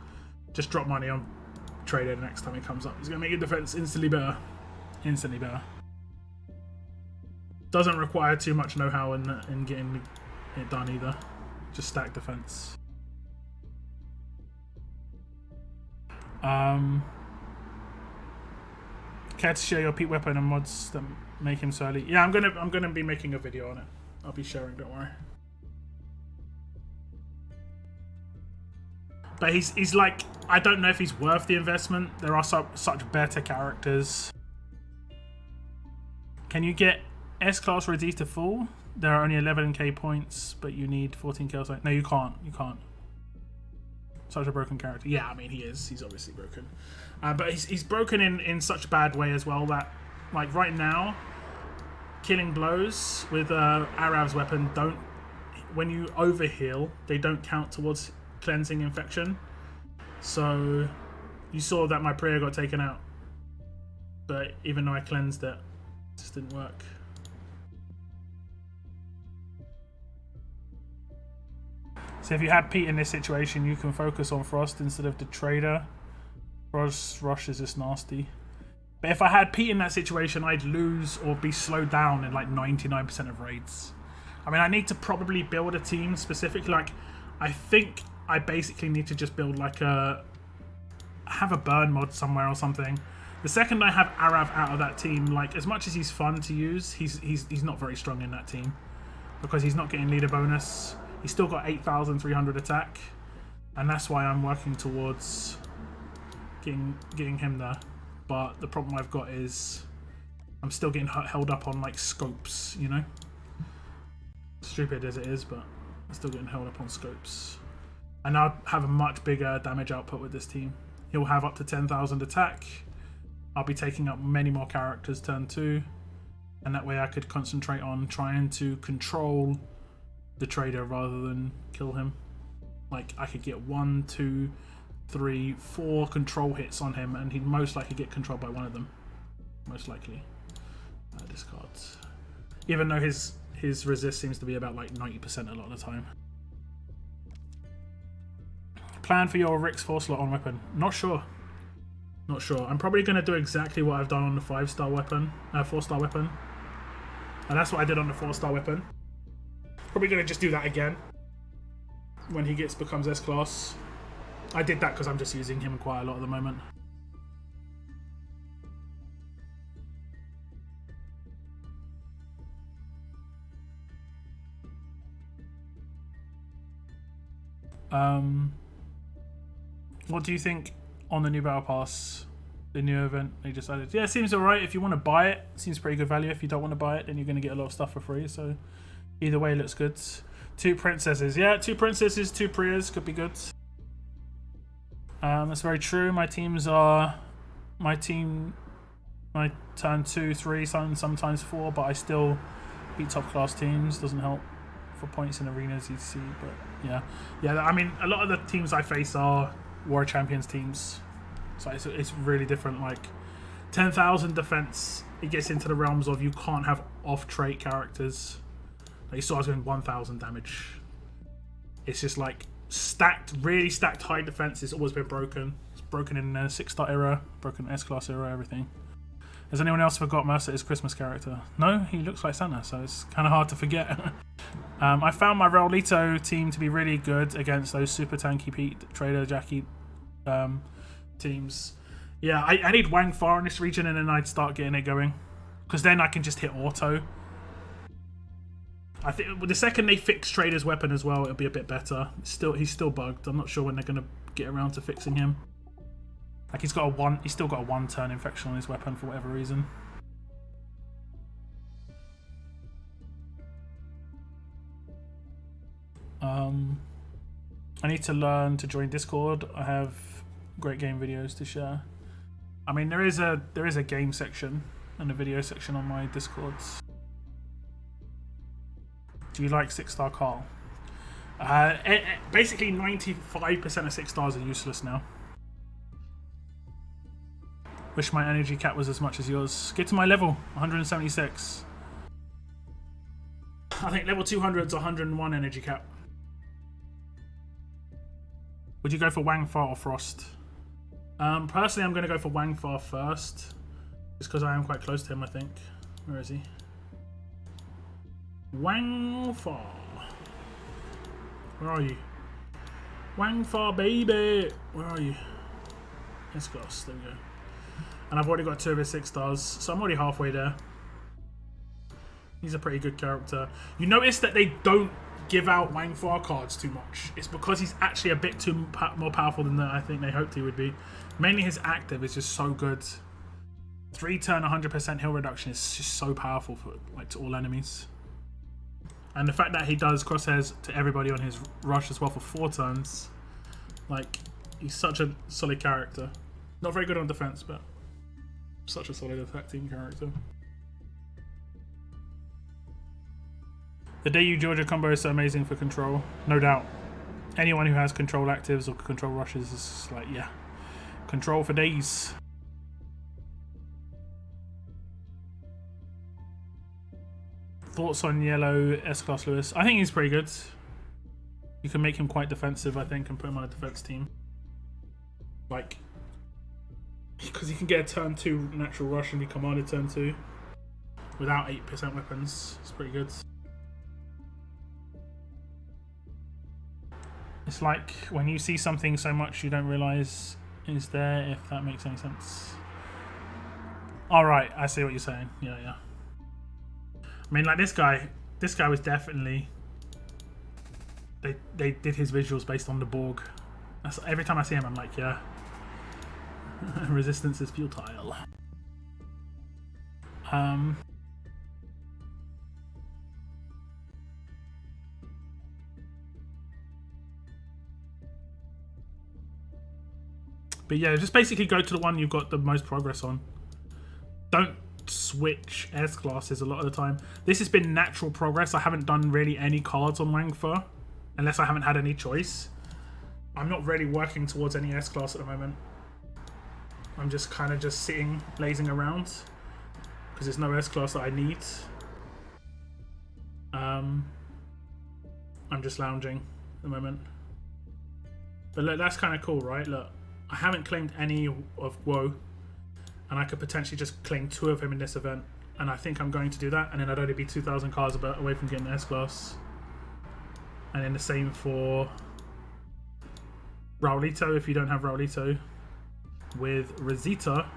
just drop money on Trader the next time it comes up. It's gonna make your defense instantly better. Instantly better. Doesn't require too much know-how in getting it done either. Just stack defense. Care to share your peak weapon and mods that make him surly? Yeah, I'm gonna be making a video on it. I'll be sharing, don't worry. But he's like, I don't know if he's worth the investment. There are such better characters. Can you get S-Class reduced to full? There are only 11k points, but you need 14 kills. No, you can't. You can't. Such a broken character. Yeah, I mean, he is. He's obviously broken. But he's broken in such a bad way as well that, like, right now, killing blows with Arav's weapon don't... When you overheal, they don't count towards cleansing infection. So, you saw that my prayer got taken out. But even though I cleansed it, it just didn't work. So if you had Pete in this situation, you can focus on Frost instead of the Trader. Frost's rush is just nasty. But if I had Pete in that situation, I'd lose or be slowed down in like 99% of raids. I mean, I need to probably build a team specifically. Like, I think I basically need to just build like have a burn mod somewhere or something. The second I have Arav out of that team, like, as much as he's fun to use, he's not very strong in that team because he's not getting leader bonus. He's still got 8,300 attack, and that's why I'm working towards getting him there. But the problem I've got is I'm still getting held up on like scopes, you know? Stupid as it is, but I'm still getting held up on scopes. And I'll have a much bigger damage output with this team. He'll have up to 10,000 attack. I'll be taking up many more characters turn 2, and that way I could concentrate on trying to control the Trader rather than kill him. Like, I could get 1, 2, 3, 4 control hits on him, and he'd most likely get controlled by one of them. Most likely. Discard. Even though his resist seems to be about like 90% a lot of the time. Plan for your Rick's 4-slot on weapon. Not sure. Not sure. I'm probably going to do exactly what I've done on the 5-star weapon, 4-star weapon. And that's what I did on the 4-star weapon. Probably going to just do that again when he becomes S-Class. I did that because I'm just using him quite a lot at the moment. What do you think on the new Battle Pass? The new event they just added? Yeah, it seems alright. If you want to buy it, it seems pretty good value. If you don't want to buy it, then you're going to get a lot of stuff for free. So either way, it looks good. 2 princesses. Yeah, 2 princesses, 2 Priyas could be good. That's very true. My teams are... My turn 2, 3, sometimes 4, but I still beat top class teams. Doesn't help. for points in arenas, you'd see. But yeah. I mean, a lot of the teams I face are War Champions teams, so it's really different. Like 10,000 defense, it gets into the realms of you can't have off trait characters. Like you saw I was doing 1,000 damage. It's just like stacked, really stacked high defense. It's always been broken. It's broken in the 6-star era, broken S-class era, everything. Has anyone else forgot Mercer is Christmas character? No, he looks like Santa, so it's kind of hard to forget. I found my Raulito team to be really good against those super tanky Pete, Trader, Jackie teams. Yeah, I need Wang Fa in this region, and then I'd start getting it going. Because then I can just hit auto. I think the second they fix Trader's weapon as well, it'll be a bit better. He's still bugged. I'm not sure when they're going to get around to fixing him. Like he's still got a 1-turn infection on his weapon for whatever reason. I need to learn to join Discord. I have great game videos to share. I mean, there is a game section and a video section on my Discords. Do you like 6-star Carl? Basically 95% of 6-stars are useless now. Wish my energy cap was as much as yours. Get to my level, 176. I think level 200's 101 energy cap. Would you go for Wang Fa or Frost? Personally, I'm going to go for Wang Fa first. Just because I am quite close to him, I think. Where is he? Wang Fa. Where are you? Wang Fa, baby! Where are you? S-class, there we go. And I've already got 2 of his 6-stars, so I'm already halfway there. He's a pretty good character. You notice that they don't give out Wang Fa cards too much. It's because he's actually a bit more powerful than I think they hoped he would be. Mainly his active is just so good. 3-turn 100% heal reduction is just so powerful for to all enemies. And the fact that he does crosshairs to everybody on his rush as well for 4 turns, like, he's such a solid character. Not very good on defense, but such a solid attack team character. The Dayu Georgia combo is so amazing for control, no doubt. Anyone who has control actives or control rushes is like, yeah, control for days. Thoughts on yellow S-Class Lewis? I think he's pretty good. You can make him quite defensive, I think, and put him on a defense team. Like, because he can get a turn 2 natural rush and he commanded turn 2 without 8% weapons. It's pretty good. It's like when you see something so much you don't realise is there, if that makes any sense. Alright, I see what you're saying. Yeah. I mean, like this guy was definitely... They did his visuals based on the Borg. Every time I see him, I'm like, yeah. Resistance is futile. But yeah, just basically go to the one you've got the most progress on. Don't switch S-classes a lot of the time. This has been natural progress. I haven't done really any cards on Wang Fa, unless I haven't had any choice. I'm not really working towards any S-class at the moment. I'm just kind of just sitting, lazing around, because there's no S-class that I need. I'm just lounging at the moment. But look, that's kind of cool, right? Look, I haven't claimed any of Woe, and I could potentially just claim 2 of him in this event, and I think I'm going to do that, and then I'd only be 2,000 cards away from getting S-class. And then the same for Raulito, if you don't have Raulito. With Rosita,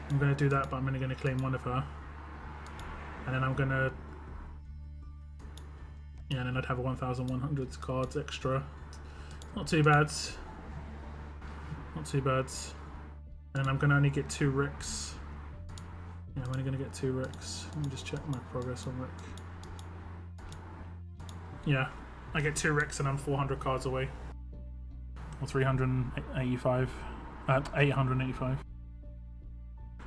I'm going to do that, but I'm only going to claim 1 of her. And then I'm going to... yeah, and then I'd have a 1,100 cards extra. Not too bad. Not too bad. And I'm going to only get 2 Ricks. Yeah, I'm only going to get 2 Ricks. Let me just check my progress on Rick. Yeah, I get 2 Ricks and I'm 400 cards away. Or 385. 885.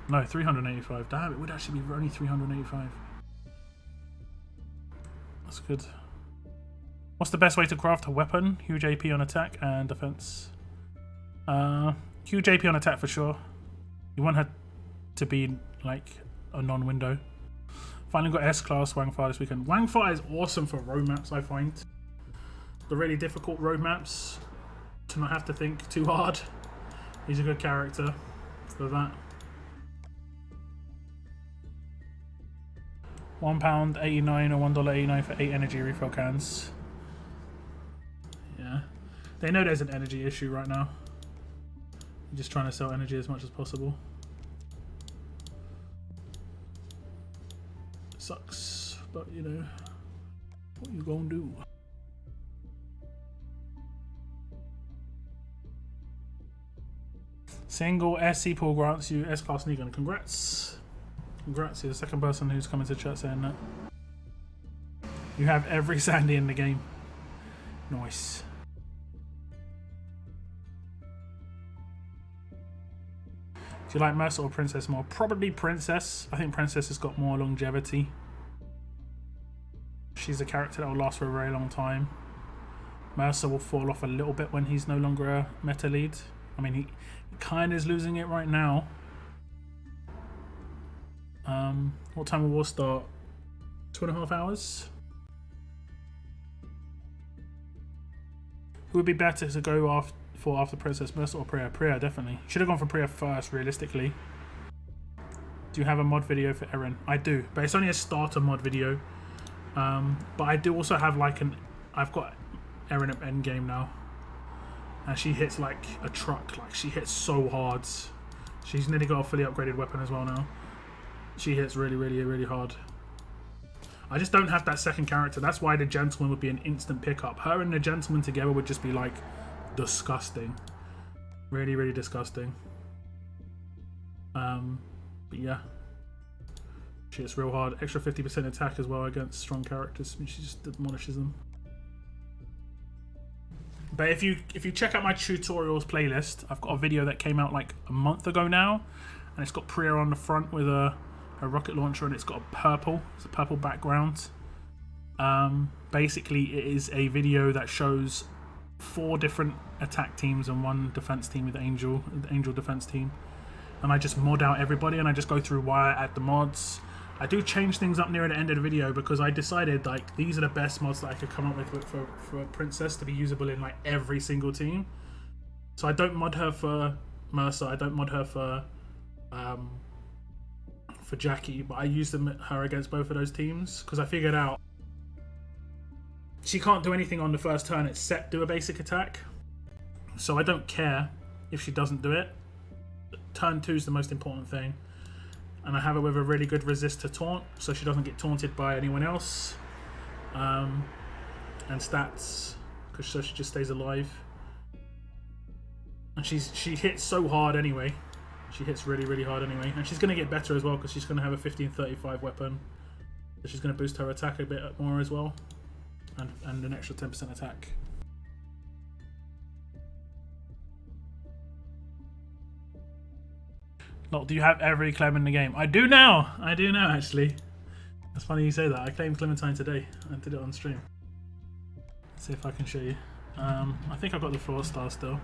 No, 385. Damn, it would actually be only 385. That's good. What's the best way to craft a weapon? Huge AP on attack and defense. Huge AP on attack for sure. You want her to be like a non-window. Finally got S-Class Wangfar this weekend. Wangfar is awesome for road maps, I find. The really difficult road maps, to not have to think too hard. He's a good character for that. £1.89 or $1.89 for 8 energy refill cans. Yeah. They know there's an energy issue right now. I'm just trying to sell energy as much as possible. Sucks, but you know, what you gonna do? Single SC pool grants you S-Class Negan. Congrats. Congrats, you're the second person who's come into chat saying that. You have every Sandy in the game. Nice. Do you like Mercer or Princess more? Probably Princess. I think Princess has got more longevity. She's a character that will last for a very long time. Mercer will fall off a little bit when he's no longer a meta lead. I mean, he kind of is losing it right now. What time will war start? 2.5 hours? Who would be better to go after Princess, Mercer or Priya? Priya, definitely. Should have gone for Priya first, realistically. Do you have a mod video for Erin? I do, but it's only a starter mod video. But I do also have like I've got Erin at endgame now. And she hits like a truck. Like, she hits so hard. She's nearly got a fully upgraded weapon as well now. She hits really, really, really hard. I just don't have that second character. That's why the Gentleman would be an instant pickup. Her and the Gentleman together would just be like disgusting. Really, really disgusting. But yeah. She hits real hard. Extra 50% attack as well against strong characters. I mean, she just demolishes them. But if you check out my tutorials playlist, I've got a video that came out like a month ago now, and it's got Priya on the front with a rocket launcher, and it's got it's a purple background. Basically, it is a video that shows 4 different attack teams and 1 defense team with the Angel defense team, and I just mod out everybody, and I just go through why I add the mods. I do change things up near the end of the video because I decided like these are the best mods that I could come up with for Princess to be usable in like every single team. So I don't mod her for Mercer, I don't mod her for Jackie, but I use her against both of those teams because I figured out she can't do anything on the first turn except do a basic attack. So I don't care if she doesn't do it. Turn 2 is the most important thing. And I have her with a really good resist to taunt, so she doesn't get taunted by anyone else. And stats, so she just stays alive. And she hits so hard anyway. She hits really, really hard anyway. And she's going to get better as well because she's going to have a 1535 weapon. So she's going to boost her attack a bit more as well. And an extra 10% attack. Look, do you have every Clem in the game? I do now! I do now, actually. That's funny you say that. I claimed Clementine today. I did it on stream. Let's see if I can show you. I think I've got the 4-star still.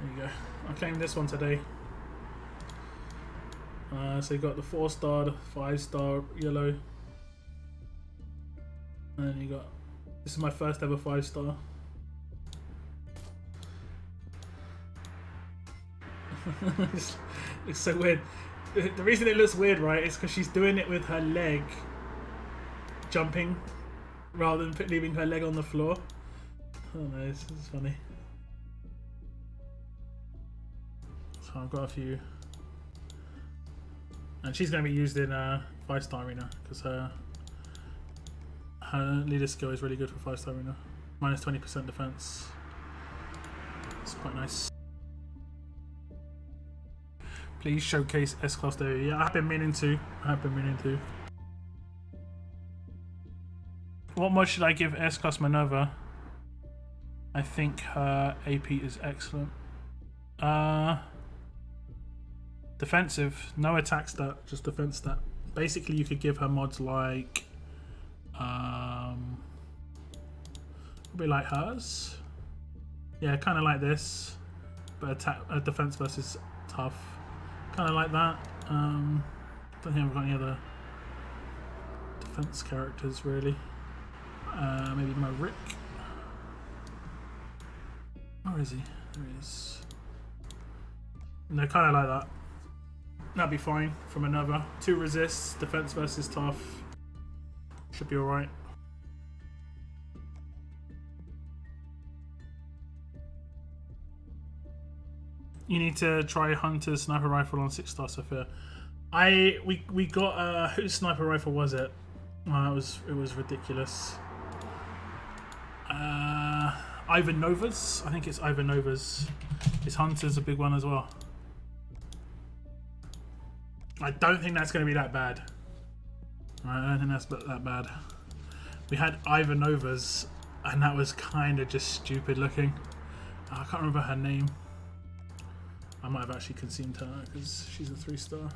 There you go. I claimed this one today. So you got the 4-star, the 5-star yellow. And then you got... This is my first ever 5-star. It's so weird. The reason it looks weird, right, is because she's doing it with her leg jumping rather than leaving her leg on the floor. Oh no, this is funny. So I've got a few, and she's going to be used in 5-star arena because her leader skill is really good for 5-star arena. Minus 20% defense. It's quite nice. Please showcase S-Class there. Yeah, I've been meaning to. What mod should I give S-Class Minerva? I think her AP is excellent. Defensive, no attack stat, just defense stat. Basically, you could give her mods like Probably like hers. Yeah, kind of like this, but attack, defense versus tough. Kind of like that. Don't think I've got any other defense characters really. Maybe my Rick. Where is he? There he is. No, kind of like that. That'd be fine from another. 2 resists, defense versus tough. Should be alright. You need to try Hunter's sniper rifle on 6-star Sophia. We got whose sniper rifle was it? Oh, it was ridiculous. Ivan Nova's. I think it's Ivan Nova's. His Hunter's a big one as well. I don't think that's going to be that bad. I don't think that's that bad. We had Ivan Nova's, and that was kind of just stupid looking. I can't remember her name. I might have actually consumed her because she's a 3-star.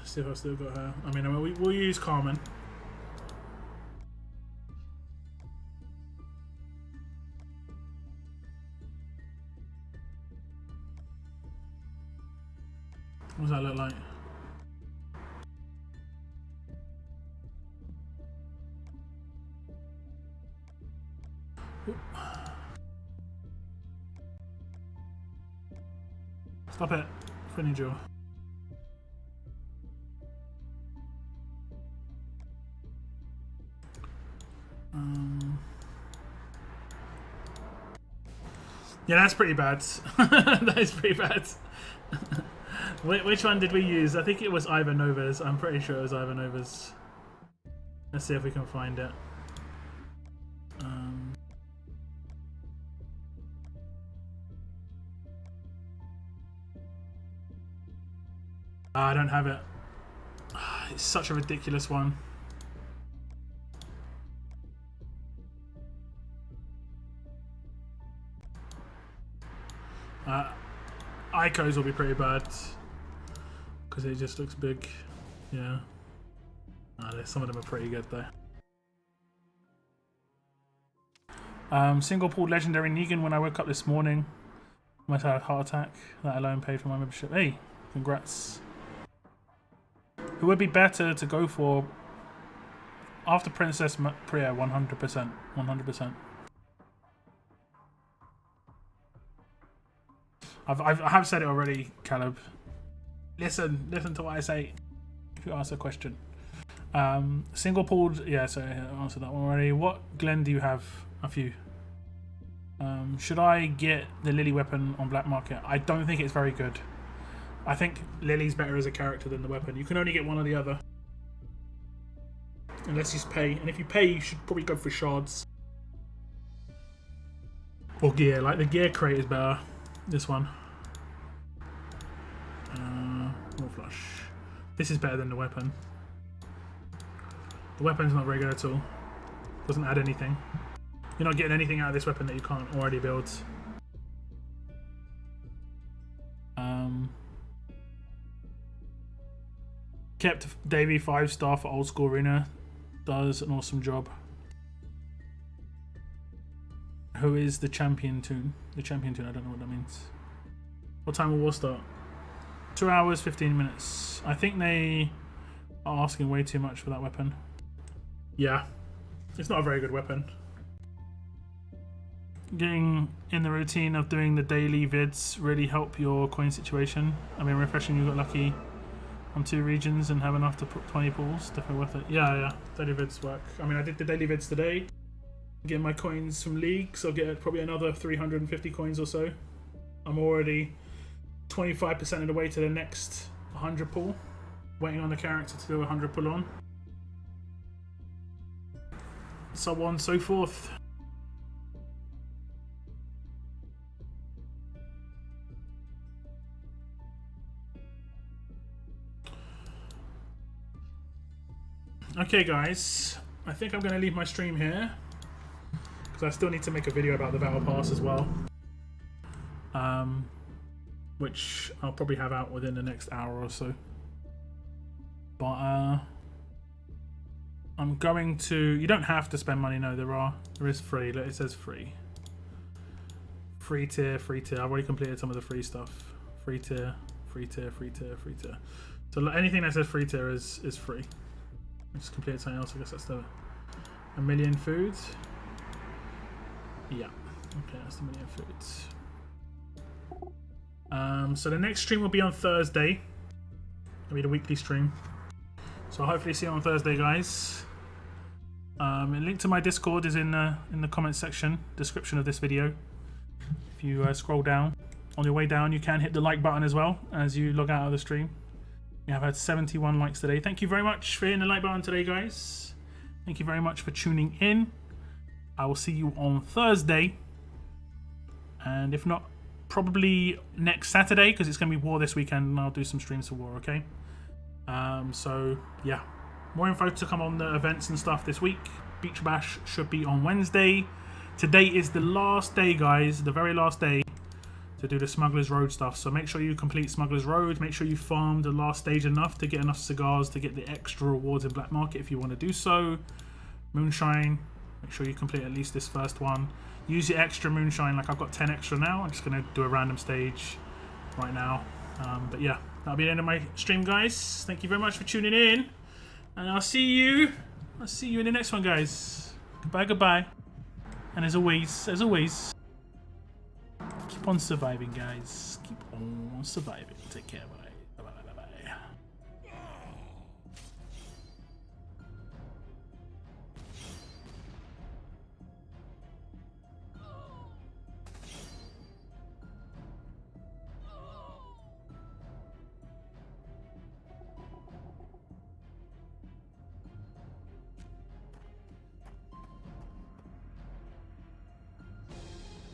See if I've still got her. I mean, we'll use Carmen. What does that look like? Oop. Stop it, Finny Joe. Yeah, that's pretty bad. That is pretty bad. Which one did we use? I think it was Ivan Nova's. I'm pretty sure it was Ivan Nova's. Let's see if we can find it. I don't have it. It's such a ridiculous one. Ico's will be pretty bad because it just looks big. Yeah. Some of them are pretty good though. Single pulled legendary Negan when I woke up this morning. I might have a heart attack. That alone paid for my membership. Hey, congrats. Who would be better to go for after Princess Priya? 100%. 100%. I have said it already, Caleb. Listen to what I say. If you ask a question. Single pulled, yeah. So I answered that one already. What Glen do you have? A few. Should I get the Lily weapon on black market? I don't think it's very good. I think Lily's better as a character than the weapon. You can only get one or the other, unless you pay. And if you pay, you should probably go for shards or gear. Like the gear crate is better. This one. More flush. This is better than the weapon. The weapon's not very good at all. Doesn't add anything. You're not getting anything out of this weapon that you can't already build. Kept Davey 5-star for old school arena. Does an awesome job. Who is the champion tune? The champion tune, I don't know what that means. What time will war start? 2 hours, 15 minutes. I think they are asking way too much for that weapon. Yeah. It's not a very good weapon. Getting in the routine of doing the daily vids really help your coin situation. I mean, refreshing, you got lucky on 2 regions and have enough to put 20 pools. Definitely worth it. Yeah. Daily vids work. I mean, I did the daily vids today. Getting my coins from leagues, I'll get probably another 350 coins or so. I'm already 25% of the way to the next 100 pull. Waiting on the character to do 100 pull on. So on, so forth. Okay guys, I think I'm going to leave my stream here. Because I still need to make a video about the Battle Pass as well. Which I'll probably have out within the next hour or so. But I'm going to. You don't have to spend money. No, there is free. It says free. Free tier, free tier. I've already completed some of the free stuff. Free tier, free tier, free tier, free tier. So anything that says free tier is free. I just completed something else. I guess that's the 1,000,000 foods. Yeah. Okay, that's the 1,000,000 foods. So the next stream will be on Thursday. It'll be the weekly stream. So I'll hopefully see you on Thursday, guys. A link to my Discord is in the comment section, description of this video. If you scroll down, on your way down, you can hit the like button as well as you log out of the stream. We have had 71 likes today. Thank you very much for hitting the like button today, guys. Thank you very much for tuning in. I will see you on Thursday. And if not, probably next Saturday, because it's going to be War this weekend, and I'll do some streams for War, okay? So, yeah. More info to come on the events and stuff this week. Beach Bash should be on Wednesday. Today is the last day, guys, the very last day to do the Smuggler's Road stuff. So make sure you complete Smuggler's Road. Make sure you farm the last stage enough to get enough cigars to get the extra rewards in Black Market if you want to do so. Moonshine, make sure you complete at least this first one. Use your extra moonshine. Like I've got 10 extra now. I'm just going to do a random stage right now. But yeah, that'll be the end of my stream, guys. Thank you very much for tuning in. And I'll see you in the next one, guys. Goodbye, goodbye. And as always, keep on surviving, guys. Keep on surviving. Take care, bye.